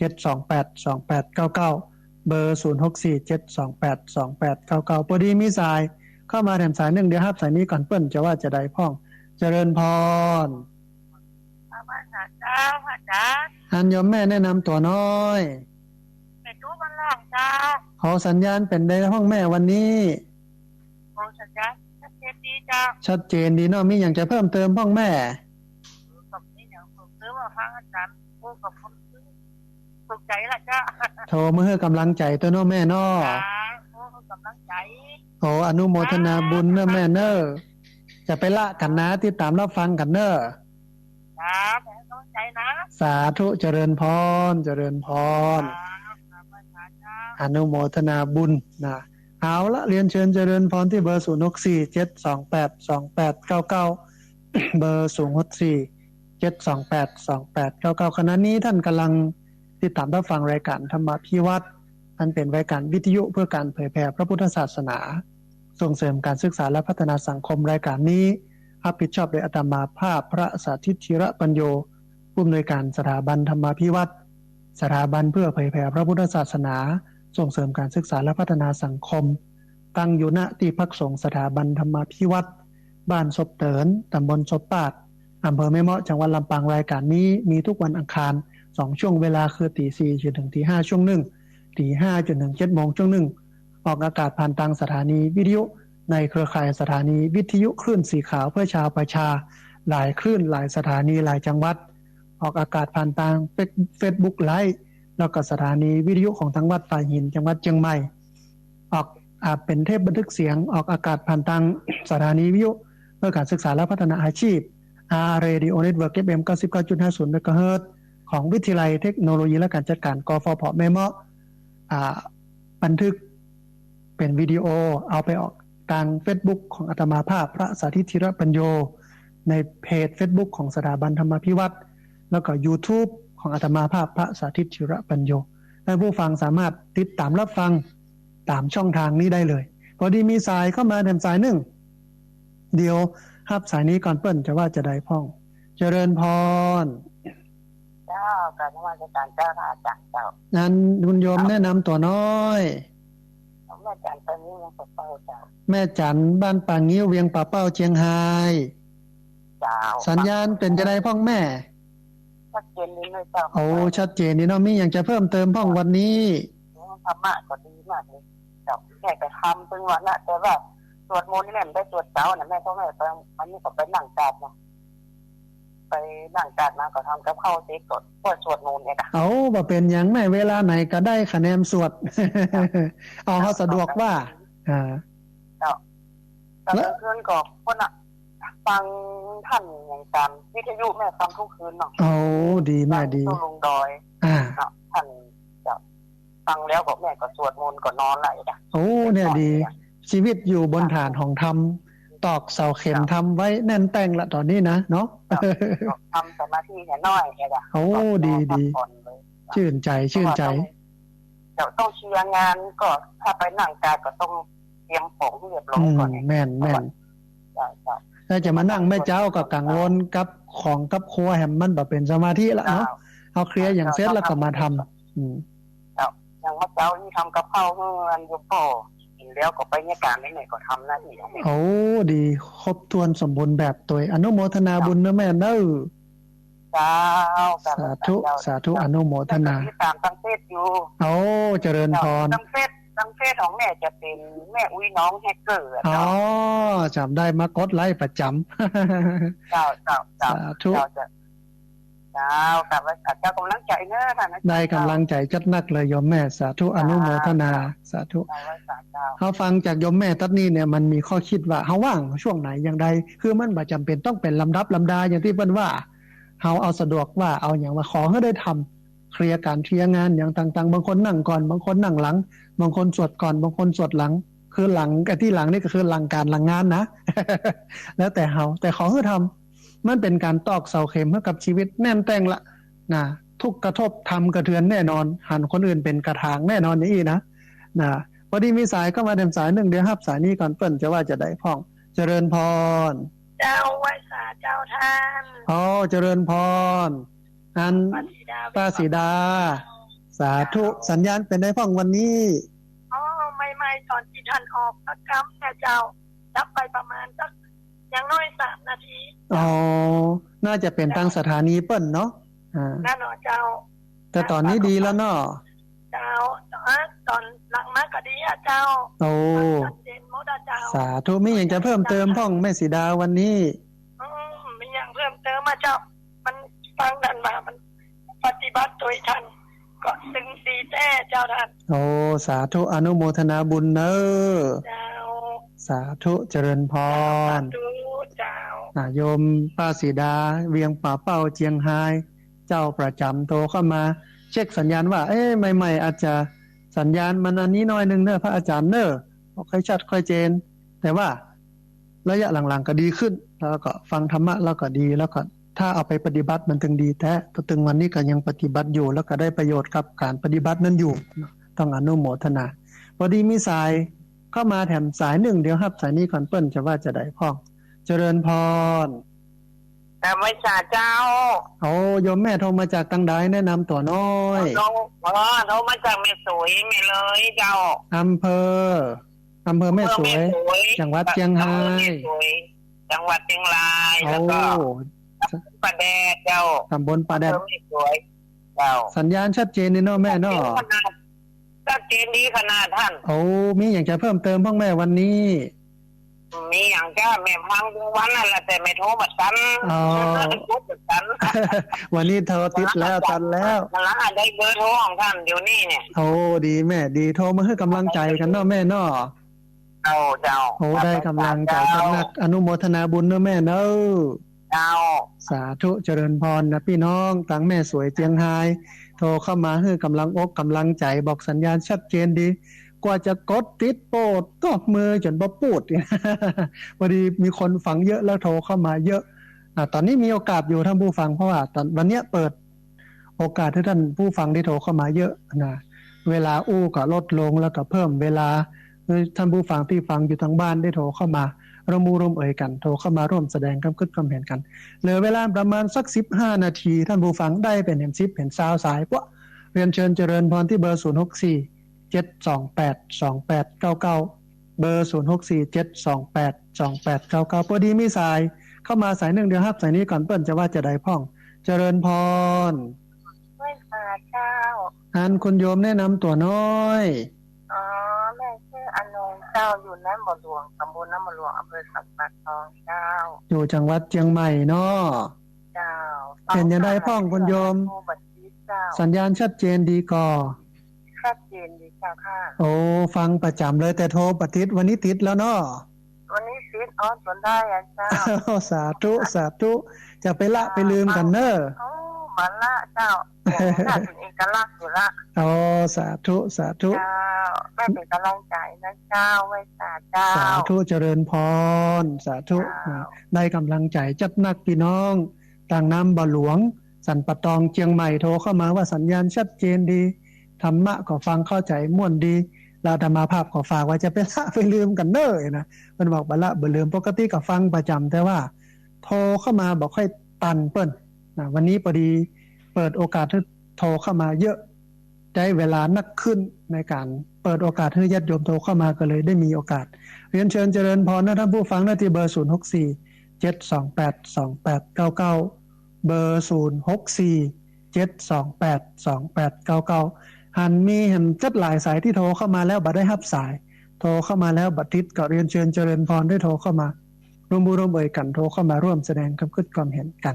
728 2899เบอร์064 728 2899พอดีมีสายเข้ามาแถมสายนึงเดี๋ยวรับสายนี้ก่อนเปิ้นจะว่าจะได้พ้องเจริญพร ว่าเจ้าพระอาจารย์ อันโยมแม่แนะนำตัวน้อย เป็นตู้บันล่างเจ้า ขอสัญญาณเป็นในห้องแม่วันนี้ โอ้สัญญาชัดเจนดีเจ้า ชัดเจนดีเนาะมีอย่างจะเพิ่มเติมห้องแม่ กับนี่เดี๋ยวผมซื้อว่าฟังอาจารย์พูดกับผมสุขใจละเจ้า โทรมาให้กำลังใจตัวเน้อแม่เนาะ โอ้กำลังใจ ขออนุโมทนาบุญเน้อแม่เน้อจะไปละกันนะติดตามรับฟังกันเน้อ ครับกำลังใจนะ สาธุเจริญพรเจริญพร ครับพระอาจารย์ อนุโมทนาบุญนะเอาละเรียนเชิญเจริญพรที่เบอร์0647282899เบอร์0647282899ขณะนี้ท่านกำลังติดตามรับฟังรายการธรรมพิวัตรอันเป็นรายการวิทยุเพื่อการเผยแผ่พระพุทธศาสนาส่งเสริมการศึกษาและพัฒนาสังคมรายการนี้รับผิดชอบโดยอาตมาภาพพระสาธิตธิระปัญโยผู้อำนวยการสถาบันธรรมพิวัตรสถาบันเพื่อเผยแผ่พระพุทธศาสนาส่งเสริมการศึกษาและพัฒนาสังคมตั้งอยู่ณที่พักสงฆ์สถาบันธรรมพิวัตรบ้านศพเตินตำบลศพปาดอำเภอแม่เมาะจังหวัดลำปางรายการนี้มีทุกวันอังคาร2ช่วงเวลาคือ 4:00 จนถึง 5:00 ช่วงหนึ่ง 5:00 จนถึง 7:00 ช่วงหนึ่งออกอากาศผ่านทางสถานีวิทยุในเครือข่ายสถานีวิทยุคลื่นสีขาวเพื่อชาวประชาหลายคลื่นหลายสถานีหลายจังหวัดออกอากาศผ่านทางเฟซบุ๊กไลฟ์แล้วก็สถานีวิทยุของจังหวัดฝ่ายหินจังหวัดเชียงใหม่ออกเป็นเทปบันทึกเสียงออกอากาศผ่านทางสถานีวิทยุเพื่อการศึกษาและพัฒนาอาชีพ Radio Network FM 99.50 MHz ของวิทยาลัยเทคโนโลยีและการจัดการกฟผ.แม่เมาะบันทึกเป็นวิดีโอเอาไปออกทาง Facebook ของอาตมาภาพพระสาธิตธิระปัญโยในเพจ Facebook ของสถาบันธรรมพิวัตรแล้วก็ YouTube ของอาตมาภาพพระสาธิตธิระปัญโยท่านผู้ฟังสามารถติดตามรับฟังตามช่องทางนี้ได้เลยพอดีมีสายเข้ามาแถมสายหนึ่งเดี๋ยวรับสายนี้ก่อนเปิ้นจะว่าจะได้พ้องเจริญพรเจ้าการนมัสการเจ้าพระอาจารย์เจ้า นั้นคุณโยมแนะนำตัวน้อยแม่จันตอนนี้ยังเฝ้าเจ้าแม่จันบ้านป่างิ้วเวียงป่าเป้าเชียงไฮ้เจ้าสัญญาณเป็นจะได้พ้องแม่ชัดเจนดีเลยเจ้าโอ้ชัดเจนนี่เนาะมีอย่างจะเพิ่มเติมพ้องวันนี้ธรรมะก็ดีมากเลยเจ้าแม่ก็ทำเป็นวันนะแต่ว่าสวดมนต์นี่แม่ไม่ได้สวดเช้านะแม่เพราะแม่ตอนวันนี้ก็ไปนั่งกราบนะไปนั่งกราบมาก็ทำกับข้าวเสร็จก็สวดมนต์เนี่ยค่ะเอาบ่เป็นหยังแม่เวลาไหนก็ได้คะแนนสวด เอาเฮาสะดวกว่าเจ้าตอนคืนก็คนน่ะฟังท่านอย่างตามวิทยุแม่ฟังทุกคืนเนาะโอ้ดีมากดีลงดอยท่านจะฟังแล้วก็แม่ก็สวดมนต์ก็นอนละจ้ะโอ้เนี่ยดีชีวิตอยู่บนฐานของธรรมตอกเสาเข็มทำไว้แน่นแต่งละตอนนี้นะเนาะทำสมาธิแค่น้อยจ้ะโอ้ดีดีชื่นใจชื่นใจเดี๋ยวต้องเชียร์งานก็ถ้าไปนั่งกายก็ต้องเตรียมของเรียบร้อยก่อนแม่นแม่นถ้าจะมานั่งแม่เจ้ากับกังวลกับของกับครัวแฮมมันแบบเป็นสมาธิละเนาะเอาเคลียร์อย่างเสร็จแล้วก็มาทำอย่างว่าเจ้านี่ทำกับข้าวเฮือนอยู่ป่อกินแล้วก็ไปเนี่ยการไหนก็ทำหน้าที่โอ้ดีครบถ้วนสมบูรณ์แบบตัวอนุโมทนาบุญนะแม่เด้อสาธุสาธุอนุโมทนาตามตั้งเฟซอยู่โอ้เจริญพรตั้งเฟซของแม่จะเป็นแม่อุ้ยน้องแฮกเกอร์อ๋อจำได้มากดไลค์ประจำเจ้าสาธุกับเจ้ากำลังใจเนอะท่านได้กำลังใจจัดนักเลยโยมแม่สาธุอนุโมทนาสาธุเฮาฟังจากโยมแม่ตัดนี้เนี่ยมันมีข้อคิดว่าเฮาว่างช่วงไหนอย่างใดคือมันบ่จำเป็นต้องเป็นลำดับลำดาอย่างที่เพิ่นว่าเฮาเอาสะดวกว่าเอาอย่างว่าขอให้ได้ทำเคลียร์การเคลียร์งานอย่างต่างๆบางคนนั่งก่อนบางคนนั่งหลังบางคนสวดก่อนบางคนสวดหลังคือหลังกับที่หลังนี่ก็คือหลังการหลังงานนะ แล้วแต่เฮาแต่ขอให้ทำมันเป็นการตอกเสาเข็มให้กับชีวิตแน่นแต่งละนะทุกกระทบทำกระเทือนแน่นอนหันคนอื่นเป็นกระถางแน่นอนนี่นะพอดีมีสายเข้ามาเต็มสายหนึ่งเดี๋ยวรับสายนี้ก่อนเปิ้นจะว่าจะได้พ้องเจริญพรเจ้าวัสาเจ้าท่านเจริญพรอันป้าสีดาสาธุสัญญาณเป็นได้พ้องวันนี้ไม่ตอนที่ท่านออกประกำเนี่ยเจ้ารับไปประมาณสัก อย่างน้อย3 นาที อ๋อน่าจะเป็นทางสถานีเปิ้นเนาะนั่นเนาะเจ้าแต่ตอนนี้ดีแล้วเนาะเจ้าตอนหลังมาก็ดีอ่ะเจ้าโอ้ชัดเจนหมดอ่ะเจ้าสาธุมีอย่างจะเพิ่มเติมพ่องแม่สีดาวันนี้มีอย่างเพิ่มเติมมาเจ้ามันฟังดันมามันปฏิบัติโดยท่านก็ซึ้งสีแท้เจ้าท่านโอ้สาธุอนุโมทนาบุญเนอเจ้าสาธุเจริญพรเจ้าโยมป้าสีดาเวียงป่าเป้าเจียงไฮ้เจ้าประจำโทรเข้ามาเช็คสัญญาณว่าใหม่ๆอาจจะสัญญาณมันอันนี้น้อยนึงเนอะพระอาจารย์เนอะค่อยชัดค่อยเจนแต่ว่าระยะหลังๆก็ดีขึ้นแล้วก็ฟังธรรมะแล้วก็ดีแล้วก็ถ้าเอาไปปฏิบัติมันถึงดีแท้ถึงวันนี้ก็ยังปฏิบัติอยู่แล้วก็ได้ประโยชน์กับการปฏิบัตินั้นอยู่ต้องอนุโมทนาพอดีมีสายเข้ามาแถมสายหนึ่งเดี๋ยวครับสายนี้ก่อนเปิ้นจะว่าจะได้พ้องเจริญพรแต่ไม่จ่าเจ้าโยมแม่โทรมาจากตังใดแนะนำตัวน้อยโทรมาจากแม่สวยแม่เลยเจ้าอำเภอแม่สวยจังหวัดเชียงรายจังหวัดเชียงรายแล้วก็ปะแดดเจ้าตำบลปะแดดสวยเจ้าสัญญาณชัดเจนนี่เนาะแม่เนาะชัดเจนดีขนาดท่านมีอย่างจะเพิ่มเติมพ่อแม่วันนี้มีอย่างจ้าแม่ฟังทุกวันนั่นแหละแต่ไม่โทรมาสั่นวันนี้โทรติดแล้วตันแล้วแล้วได้เบอร์โทรของท่านเดี๋ยวนี้เนี่ยดีแม่ดีโทรมาให้กำลังใจกันเนาะแม่เนาะเจ้าได้กำลังใจกันนักอนุโมทนาบุญเนาะแม่เนาะเจ้าสาธุเจริญพรนะพี่น้องตั้งแม่สวยเจียงไฮ้โทรเข้ามาให้กำลังอกกำลังใจบอกสัญญาณชัดเจนดีกว่าจะกดติดโปรดตบมือจนบ่ปูดพอดีมีคนฟังเยอะแล้วโทรเข้ามาเยอะตอนนี้มีโอกาสอยู่ท่านผู้ฟังเพราะว่าตอนวันนี้เปิดโอกาสให้ท่านผู้ฟังได้โทรเข้ามาเยอะนะเวลาก็ลดลงแล้วก็เพิ่มเวลาท่านผู้ฟังที่ฟังอยู่ทางบ้านได้โทรเข้ามาร่วมเอ่ยกันโทรเข้ามาร่วมแสดงความคิดความเห็นกันเหลือเวลาประมาณสัก15 นาทีท่านผู้ฟังได้เป็น10เป็น20สายปุ๊บเรียนเชิญเจริญพรที่เบอร์064 728 2899เบอร์064 728 2899พอดีมีสายเข้ามาสายหนึ่งเดี๋ยวครับสายนี้ก่อนเปิ้นจะว่าจะได้พ้องเจริญพรไม่ค่ะเจ้าคุณโยมแนะนำตัวน้อยแม่ชื่ออนงเจ้าอยู่น้ำบ่อหลวงตำบลน้ำบ่อหลวงอำเภอสัมปะทองเจ้าอยู่จังหวัดเชียงใหม่เนาะเจ้าเป็นยังไงพ้องคุณโยมสัญญาณชัดเจนดีก่อชัดเจนดีเจ้าค่ะฟังประจำเลยแต่โทรปฏิทินวันนี้ติดแล้วเนาะวันนี้ติดจนได้เจ้าสาธุจะไปละไปลืมกันเนอะมาละเจ้าน่าเป็นเอกลักษณ์อยู่ละสาธุเจ้าแม่เป็นกำลังใจนะเจ้าไว้เจ้าสาธุเจริญพรสาธุได้กำลังใจจัดนักพี่น้องต่างน้ำบ่อหลวงสันปะตองเชียงใหม่โทรเข้ามาว่าสัญญาณชัดเจนดีธรรมะก็ฟังเข้าใจม่วนดีเราธรรมาภาพก็ฝากไว้จะไปละไปลืมกันเน้อนะมันบอกบ่ละบ่ลืมปกติก็ฟังประจำแต่ว่าโทรเข้ามาบอกค่อยตันเปิ้นวันนี้พอดีเปิดโอกาสให้โทรเข้ามาเยอะได้เวลานักขึ้นในการเปิดโอกาสให้ญาติโยมโทรเข้ามาก็เลยได้มีโอกาสเรียนเชิญเจริญพรนะท่านผู้ฟังนะที่เบอร์064 728 2899เบอร์064 728 2899หันมีเห็นจัดหลายสายที่โทรเข้ามาแล้วบัดได้รับสายโทรเข้ามาแล้วบัดทิศก็เรียนเชิญเจริญพรได้โทรเข้ามาร่วมเอ่ยกันโทรเข้ามาร่วมแสดงความคิดความเห็นกัน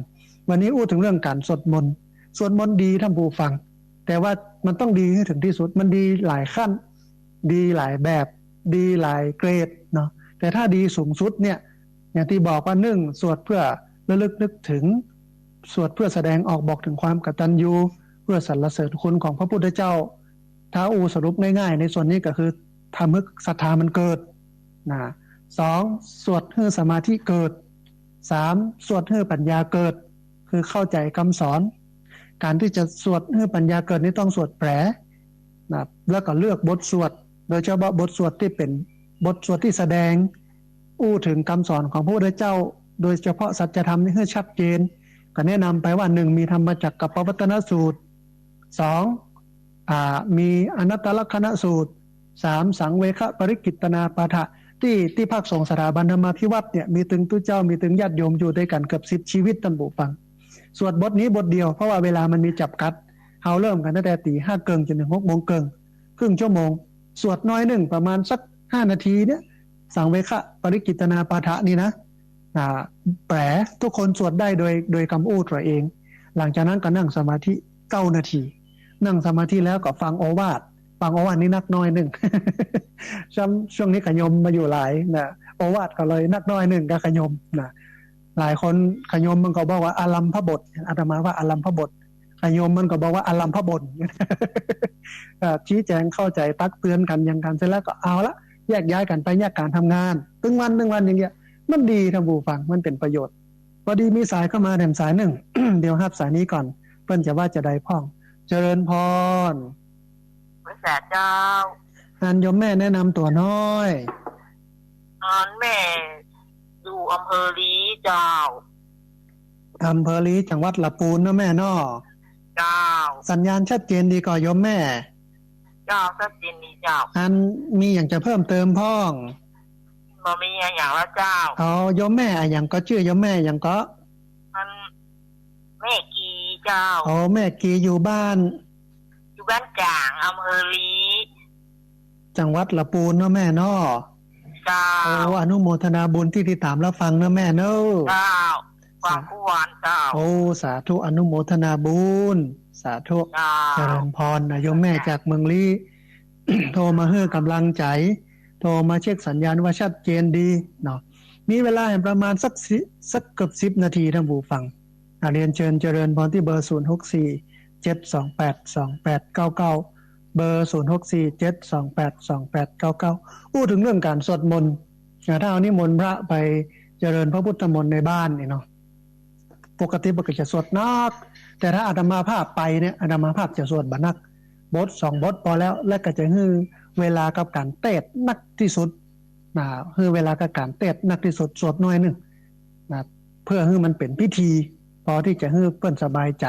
วันนี้อู้ถึงเรื่องการสวดมนต์ดีท่านผู้ฟังแต่ว่ามันต้องดีให้ถึงที่สุดมันดีหลายขั้นดีหลายแบบดีหลายเกรดเนาะแต่ถ้าดีสูงสุดเนี่ยอย่างที่บอกว่า1สวดเพื่อระลึกนึกถึงสวดเพื่อแสดงออกบอกถึงความกตัญญูเพื่อสรรเสริญคุณของพระพุทธเจ้าถ้าสรุปง่ายๆในส่วนนี้ก็คือทำให้ศรัทธามันเกิดนะ2สวดให้สมาธิเกิด3สวดให้ปัญญาเกิดคือเข้าใจคำสอนการที่จะสวดให้ปัญญาเกิดนี่ต้องสวดแปลนะแล้วก็เลือกบทสวดโดยเฉพาะบทสวดที่เป็นบทสวดที่แสดงถึงคำสอนของพระพุทธเจ้าโดยเฉพาะสัจธรรมนี่ให้ชัดเจนก็แนะนำไปว่า1มีธรรมจักรกับปวัตตนสูตร2มีอนัตตลักขณสูตร3สังเวคปริกิตนาปาฐะจ ที่ภาคสงฆ์สถาบันธรรมาภิวัตน์เนี่ยมีถึงตู้เจ้ามีถึงญาติโยมอยู่ด้วยกันเกือบ10ชีวิตท่านผู้ฟังสวดบทนี้บทเดียวเพราะว่าเวลามันมีจับกัดเฮาเริ่มกันตั้งแต่ตี 5 เกิงจนถึง 6 โมงเกิงครึ่งชั่วโมงสวดน้อยหนึ่งประมาณสัก5 นาทีเนี่ยสังเวคะปริกิตนาปาฐะนี่นะแปลทุกคนสวดได้โดยคำอู้ตัวเองหลังจากนั้นก็นั่งสมาธิ9 นาทีนั่งสมาธิแล้วก็ฟังโอวาทนี่นักน้อยหนึ่ง ช่วงนี้ขยมมาอยู่หลายนะโอวาทก็เลยนักน้อยหนึ่งก็ขยมนะหลายคนขยมมันก็บอกว่าอารัมพบทอาตมาว่าอารัมพบทขยมมันก็บอกว่าอารัมพบท ชี้แจงเข้าใจตักเตือนกันอย่างกันเสร็จแล้วก็เอาละแยกย้ายกันไปแยกการทำงานตึงวันอย่างเงี้ยมันดีท่านผู้ฟังมันเป็นประโยชน์พอดีมีสายเข้ามาแถมสายหนึ่ง เดี๋ยวรับสายนี้ก่อนเพิ่นจะว่าจะได้พ่องเจริญพรพระเจ้าอันโยมแม่แนะนำตัวน้อยแม่อยู่อำเภอลีเจ้าอำเภอลีจังหวัดลำพูนนะแม่น้อเจ้าสัญญาณชัดเจนดีก่อโยมแม่เจ้าชัดเจนดีเจ้าอันมีอย่างจะเพิ่มเติมพ่องบ่มีอย่างละเจ้าโยมแม่อย่างก็ชื่อโยมแม่อย่างก็แม่กีเจ้าแม่กีอยู่บ้านจางอำเภอลีจังหวัดลำพูนเนาะแม่น้อเจ้าอนุโมทนาบุญที่ติดตามรับฟังนะแม่เนาะเจ้าความผู้วานเจ้าสาธุอนุโมทนาบุญสาธุเจริญพรนะโยมแม่จากเมืองลี โทรมาให้กำลังใจโทรมาเช็คสัญญาณว่าชัดเจนดีเนาะมีเวลาประมาณสักเกือบ10 นาทีท่านผู้ฟังเรียนเชิญเจริญพรที่เบอร์064-728-2899เบอร์064-728-2899พูดถึงเรื่องการสวดมนต์ถ้าเอานิมนต์พระไปเจริญพระพุทธมนต์ในบ้านนี่เนาะปกติก็จะสวดนักแต่ถ้าอาตมาภาพไปเนี่ยอาตมาภาพจะสวดบ่นักบท2บทพอแล้วและก็จะให้เวลากับการเทศนักที่สุดคือเวลากับการเทศนักที่สุดสวดน้อยนึงนะเพื่อให้มันเป็นพิธีพอที่จะให้เพิ่นสบายใจ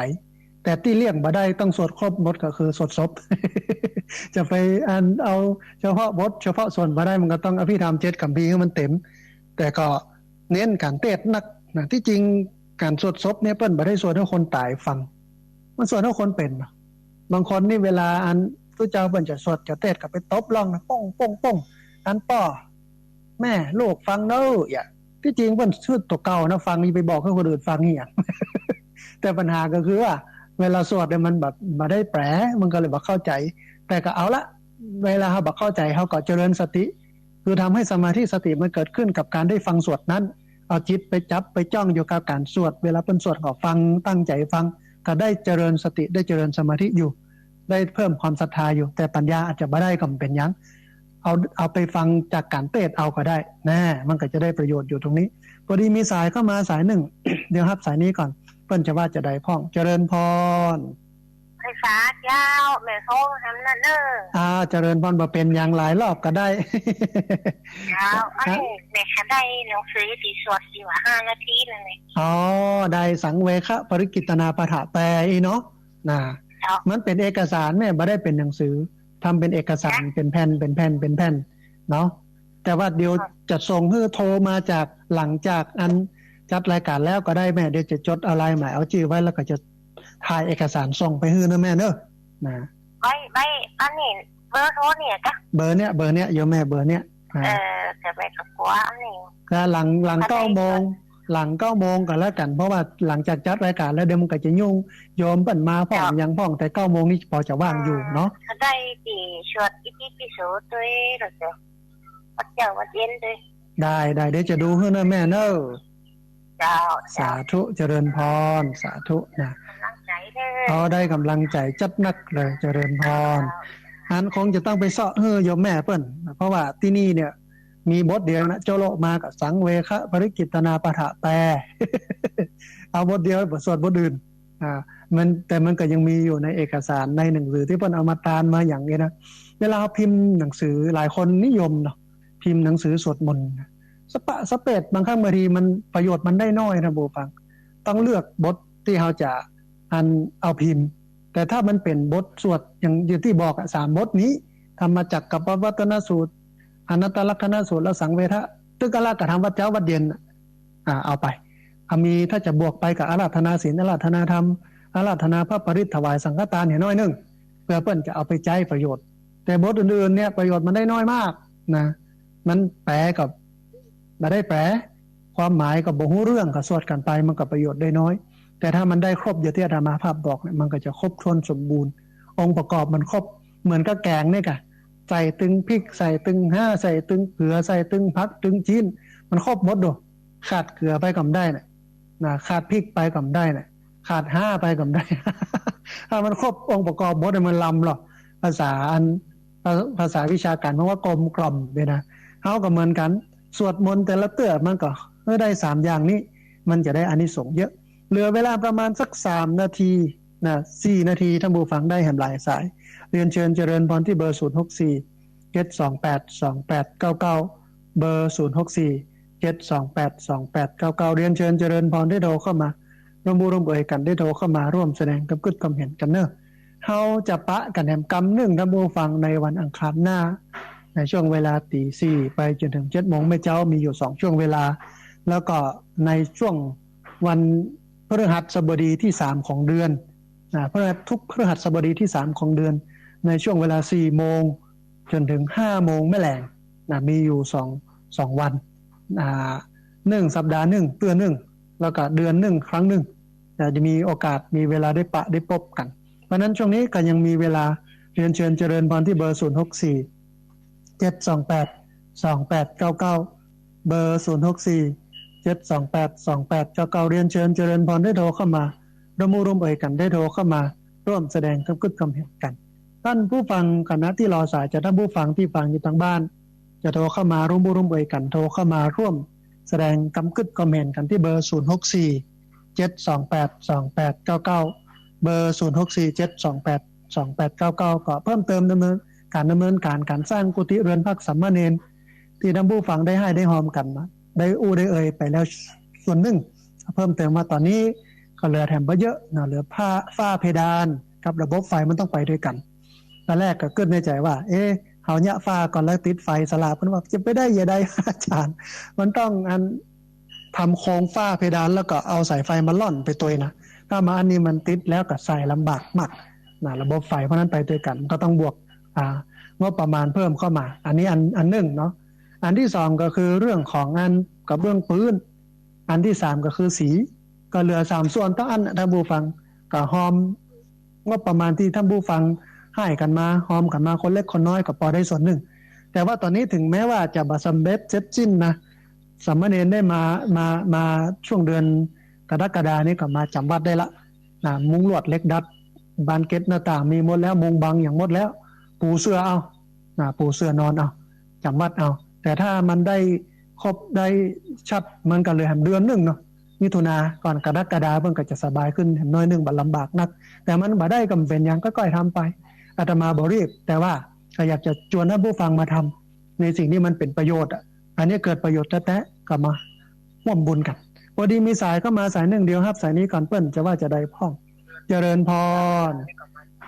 แต่ที่เลี่ยงบ่ได้ต้องสวดครบบทก็คือสวดศพ จะไปเอาเฉพาะบทเฉพาะส่วนบ่ได้มันก็ต้องอภิธรรม7คัมภีร์ให้มันเต็มแต่ก็เน้นการเทศนักนะที่จริงการสวดศพเนี่ยเปิ้นบ่ได้สวดให้คนตายฟังมันสวดให้คนเป็นบางคนนี่เวลาพระเจ้าเปิ้นจะสวดจะเทศก็ไปตบร้องนะป้องป้อแม่ลูกฟังเด้อที่จริงเปิ้นชื่อตัวเก่านะฟังนี่ไปบอกให้คนอื่นฟังนี่แต่ปัญหาก็คือว่าเวลาสวดเนี่ยมันแบบมาได้แปลมันก็เลยบ่เข้าใจแต่ก็เอาละเวลาเฮาบ่เข้าใจเฮาก็เจริญสติคือทำให้สมาธิสติมันเกิดขึ้นกับการได้ฟังสวดนั้นเอาจิตไปจับไปจ้องอยู่กับการสวดเวลาเพิ่นสวดก็ฟังตั้งใจฟังก็ได้เจริญสติได้เจริญสมาธิอยู่ได้เพิ่มความศรัทธาอยู่แต่ปัญญาอาจจะบ่ได้ก็เป็นหยังเอาไปฟังจากการเทศเอาก็ได้แน่มันก็จะได้ประโยชน์อยู่ตรงนี้พอดีมีสายเข้ามาสายหนึ่ง เดี๋ยวรับสายนี้ก่อนเพิ่นจะว่าจะได้พ่องเจริญพรไฟฟ้าเจ้าแม่โทรทำนั่นเด้อเจริญพรบ่เป็นอย่างหลายรอบก็ได้เจ้าแม่ค่ะได้หนังสือที่สวดอยู่5 นาทีนั่นแหละได้สังเวคะปริกิตนาปาฐะแปลอีเนาะมันเป็นเอกสารแม่บ่ได้เป็นหนังสือทำเป็นเอกสารเป็นแผ่นเนาะแต่ว่าเดี๋ยวจะส่งให้โทรมาจากหลังจากจัดรายการแล้วก็ได้แม่เดี๋ยวจะจดอะไรหมายเอาชื่อไว้แล้วก็จะถ่ายเอกสารส่งไปให้นะแม่เด้อนะใบอันนี้เบอร์โทรเนี่ยจ้ะเบอร์เนี้ยโยมแม่เบอร์เนี้ยจะไปกับกว่าอันนี้ก็หลัง9 โมงหลัง9 โมงก็แล้วกันเพราะว่าหลังจากจัดรายการแล้วเดี๋ยวมันก็จะยุ่งโยมเปิ้นมาพ้องยังพ้องแต่9 โมงนี่พอจะว่างอยู่เนาะได้ที่ชวดอิติปิโสด้วยหรอจ๊ะวัดเจ้าวัดเย็นด้วยได้เดี๋ยวจะดูให้นะแม่เด้อเจ้าสาธุเจริญพรสาธุนะได้กำลังใจจัดหนักเลยเจริญพรคงจะต้องไปเสาะโยมแม่เปิ้นเพราะว่าที่นี่เนี่ยมีบทเดียวนะโจโลมากับสังเวคะปริกิตนาปาฐะแปล เอาบทเดียวบทสวดบทอื่นแต่มันก็ยังมีอยู่ในเอกสารในหนังสือที่เพิ่นเอามาตานมาอย่างนี้นะเวลาพิมพ์หนังสือหลายคนนิยมเนาะพิมพ์หนังสือสวดมนต์สเปดบางครั้งบางทีมันประโยชน์มันได้น้อยนะผู้ฟังต้องเลือกบทที่เราจะเอาพิมพ์แต่ถ้ามันเป็นบทสวดอย่างที่บอก3 บทนี้ธรรมจักรกับปวัตตนสูตร อนัตตลักษณสูตรและสังเวทะตึกอลากระทำวัดเจ้าวัดเย็นเอาไปมีถ้าจะบวกไปกับอาราธนาศีลอาราธนาธรรมอาราธนาพระปริตถวายสังฆทานเนี่ยน้อยนึงเพื่อเปิ้นจะเอาไปใจประโยชน์แต่บทอื่นๆเนี่ยประโยชน์มันได้น้อยมากนะมันแปลกับไม่ได้แปลความหมายกับบ่ฮู้เรื่องกับสวดกันไปมันก็ประโยชน์ได้น้อยแต่ถ้ามันได้ครบอย่างที่อาตมาภาพบอกเนี่ยมันก็จะครบถ้วนสมบูรณ์องค์ประกอบมันครบเหมือนกับแกงเนี่ยค่ะใส่ตึงพริกใส่ตึงห้าใส่ตึงเกลือใส่ตึงผักตึงจีนมันครบหมดดูขาดเกลือไปก็ได้นะขาดพริกไปก็ได้นะขาดห้าไปก็ได้ ถ้ามันครบองค์ประกอบหมดมันลำหรอกภาษาวิชาการเพราะว่ากลมกล่อมเลยนะเฮาก็เหมือนกันสวดมนต์แต่ละเตื้อมันก็ได้3อย่างนี้มันจะได้อานิสงส์เยอะเหลือเวลาประมาณสัก3นาทีนะ4นาทีท่านผู้ฟังได้แห่มหลายสายเรียนเชิญเจริญพรที่เบอร์064 728 2899เบอร์064 728 2899เรียนเชิญเจริญพรได้โทรเข้ามาร่วมบุญร่วมเอ่ยกันได้โทรเข้ามาร่วมแสดงกับกึศความเห็นกันเนอะเฮาจะปะกันแหมกำ1ท่านผู้ฟังในวันอังคารหน้าในช่วงเวลา 4:00 ไปจนถึง 7:00 นแม่เจ้ามีอยู่2ช่วงเวลาแล้วก็ในช่วงวันพฤหัสบดีที่3ของเดือนทุกพฤหัสบดีที่3ของเดือนในช่วงเวลา 4 โมงจนถึง 5 โมงแม่แลงมีอยู่2วัน1สัปดาห์1เดือน1แล้วก็เดือน1ครั้ง1จะมีโอกาสมีเวลาได้ปะได้พบกันเพราะนั้นช่วงนี้ก็ยังมีเวลาเรียนเชิญเจริญพรที่เบอร์064 728 2899เบอร์064 728 2899เรียนเชิญเจริญพรได้โทรเข้ามาร่วมเอ่ยกันได้โทรเข้ามาร่วมแสดงกับกึศความเห็นกันท่านผู้ฟังคณะที่รอสายจะท่านผู้ฟังที่ฟังอยู่ทางบ้านจะโทรเข้ามาร่วมเอ่ยกันโทรเข้ามาร่วมแสดงกำกึศความเห็นกันที่เบอร์064 728 2899เบอร์064 728 2899ก็เพิ่มเติมดำเนินการสร้างกุฏิเรือนพักสามเณรที่ท่านผู้ฟังได้ให้ได้หอมกันมาได้ได้เอ่ยไปแล้วส่วนหนึ่งเพิ่มเติมมาตอนนี้ก็เหลือแถมบ่เยอะนะเหลือฝ้าเพดานกับระบบไฟมันต้องไปด้วยกันตอนแรกก็เกิดในใจว่าเฮาเนี่ยฝ้าก่อนแล้วติดไฟสลาเพิ่นว่าจะไปได้อย่าได้อาจารย์มันต้องทำโครงฝ้าเพดานแล้วก็เอาสายไฟมาล่อนไปตัวนะถ้ามาอันนี้มันติดแล้วก็ใส่ลำบากมากนะระบบไฟเพราะนั้นไปด้วยกันก็ต้องบวกงบประมาณเพิ่มเข้ามาอันนี้อันหนึ่งเนาะอันที่2ก็คือเรื่องของงานกับเบื้องปืนอันที่3ก็คือสีก็เหลือ3ส่วนต่ออันท่านผู้ฟังก็หอมงบประมาณที่ท่านผู้ฟังให้กันมาหอมกันมาคนเล็กคนน้อยก็พอได้ส่วนหนึ่งแต่ว่าตอนนี้ถึงแม้ว่าจะบ่สำเร็จเสร็จสิ้นนะสามเณรได้มาช่วงเดือนกรกฎาคมนี้ก็มาจำวัดได้ละมุงลวดเหล็กดัดบานเกล็ดหน้าต่างมีหมดแล้วมุงบังอย่างหมดแล้วปูเสื้อเอาปูเสื้อนอนเอาจำวัดเอาแต่ถ้ามันได้ครบได้ชัดมันก็เลยเดือนนึงเนาะมิถุนาก่อนกรกฎาคมเพิ่นก็จะสบายขึ้นน้อยนึงบ่ลำบากนักแต่มันบ่ได้ก็เป็นหยังก็ค่อยทำไปอาตมาบ่รีบแต่ว่าก็อยากจะชวนท่านผู้ฟังมาทำในสิ่งที่มันเป็นประโยชน์อันนี้เกิดประโยชน์แท้ๆก็มาร่วมบุญกันพอดีมีสายเข้ามาสายนึงเดียวครับสายนี้ก่อนเปิ้นจะว่าจะได้พ้องเจริญพร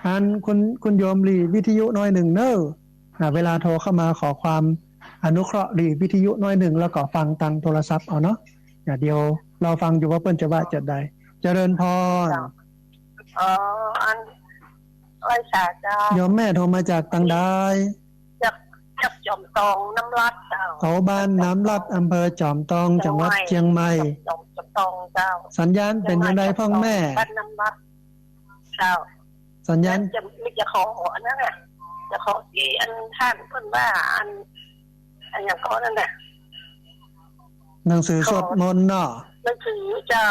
อันคุณโยมรีวิทยุน้อยหนึ่งเนอะเวลาโทรเข้ามาขอความอนุเคราะห์รีวิทยุน้อยหนึ่งแล้วก็ฟังทางโทรศัพท์เอาเนาะเดี๋ยวเราฟังอยู่ว่าเปิ้นจะว่าจะได้เจริญพรอันไว้สาเจ้าโยมแม่โทรมาจากตังใดจากจอมตองน้ำลัดเจ้าเขาบ้านน้ำลัดอำเภอจอมตองจังหวัดเชียงใหม่จอมตองเจ้าสัญญาณเป็นยังไงพ่อแม่บ้านน้ำลัดเจ้าสัญญาณจะขออันนั้นน่ะจะขอที่อันท่านเพิ่นว่าอันอย่างก็นั่นน่ะหนังสือสวดมนต์เนาะหนังสือเจ้า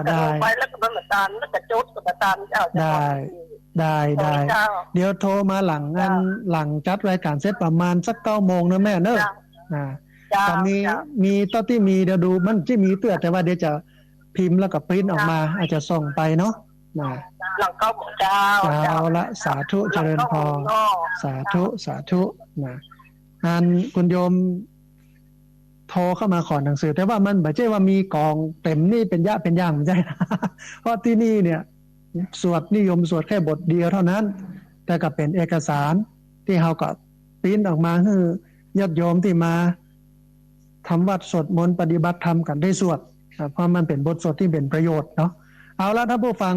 ได้ไปแล้วก็บรรณาการแล้วก็จดกับตามเจ้าได้เดี๋ยวโทรมาหลังจัดรายการเสร็จประมาณสัก 9:00 นนะแม่เนอะตอนนี้มีตอนที่มีเดี๋ยวดูมันจะมีเตือนแต่ว่าเดี๋ยวจะพิมพ์แล้วก็ปริ้นออกมาอาจจะส่งไปเนาะหลัง9:00 นเจ้าละสาธุเจริญพรสาธุนะอันคุณโยมโทรเข้ามาขอหนังสือแต่ว่ามันไม่ใช่ว่ามีกองเต็มนี่เป็นอย่างไม่ใช่นะเพราะที่นี่เนี่ยสวดนิยมสวดแค่บทเดียวเท่านั้นแต่ก็เป็นเอกสารที่เฮาก็ปริ้นออกมา ญาติโยมที่มาทำวัดสวดมนต์ปฏิบัติธรรมกันได้สวดเพราะมันเป็นบทสวดที่เป็นประโยชน์เนาะเอาละท่านผู้ฟัง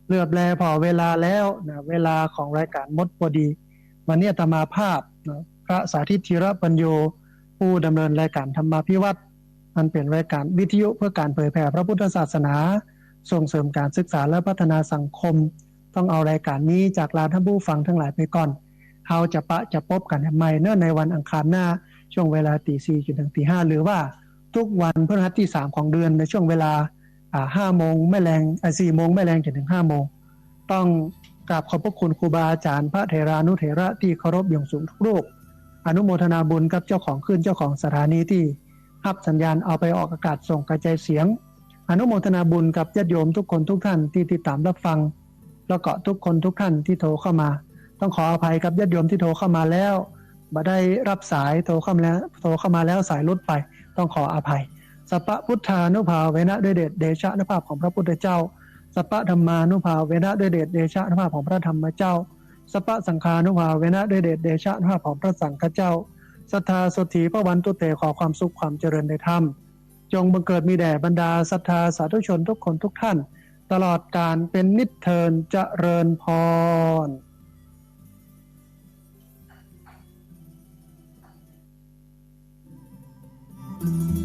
เหลือบแลพอเวลาแล้วนะเวลาของรายการมดพอดีวันนี้อาตมาภาพนะพระสาธิตธีรปัญโยผู้ดำเนินรายการธรรมาภิวัตรมันเป็นรายการวิทยุเพื่อการเผยแผ่พระพุทธศาสนาส่งเสริมการศึกษาและพัฒนาสังคมต้องเอารายการนี้จากลาท่านผู้ฟังทั้งหลายไปก่อนเราจะพบกันใหม่ในวันอังคารหน้าช่วงเวลา 4:00 จนถึง 5:00 หรือว่าทุกวันพฤหัสที่3ของเดือนในช่วงเวลา5 โมงไม่แรง4 โมงไม่แรงจนถึง5 โมงต้องกราบขอบพระคุณครูบาอาจารย์พระเถรานุเถระที่เคารพอย่างสูงทุกรูปอนุโมทนาบุญกับเจ้าของคลื่นเจ้าของสถานีที่รับสัญญาณเอาไปออกอากาศส่งกระจายเสียงอนุโมทนาบุญกับญาติโยมทุกคนทุกท่านที่ติดตามรับฟังแล้วก็ทุกคนทุกท่านที่โทรเข้ามาต้องขออภัยกับญาติโยมที่โทรเข้ามาแล้วบ่ได้รับสายโทรเข้ามาแล้วสายลดไปต้องขออภัยสัพพพุทธานุภาเวนะด้วยเดชเดชะนุภาพของพระพุทธเจ้าสัพพธรรมานุภาเวนะด้วยเดชเดชะนุภาพของพระธรรมเจ้าสัพพสังฆานุภาเวนะด้วยเดชเดชะนุภาพของพระสังฆเจ้าศรัทธาสถีพระวันตุเตขอความสุขความเจริญในธรรมจงบังเกิดมีแด่บรรดาศรัทธาสาธุชนทุกคนทุกท่านตลอดกาลเป็นนิจเทินเจริญพรMm-hmm.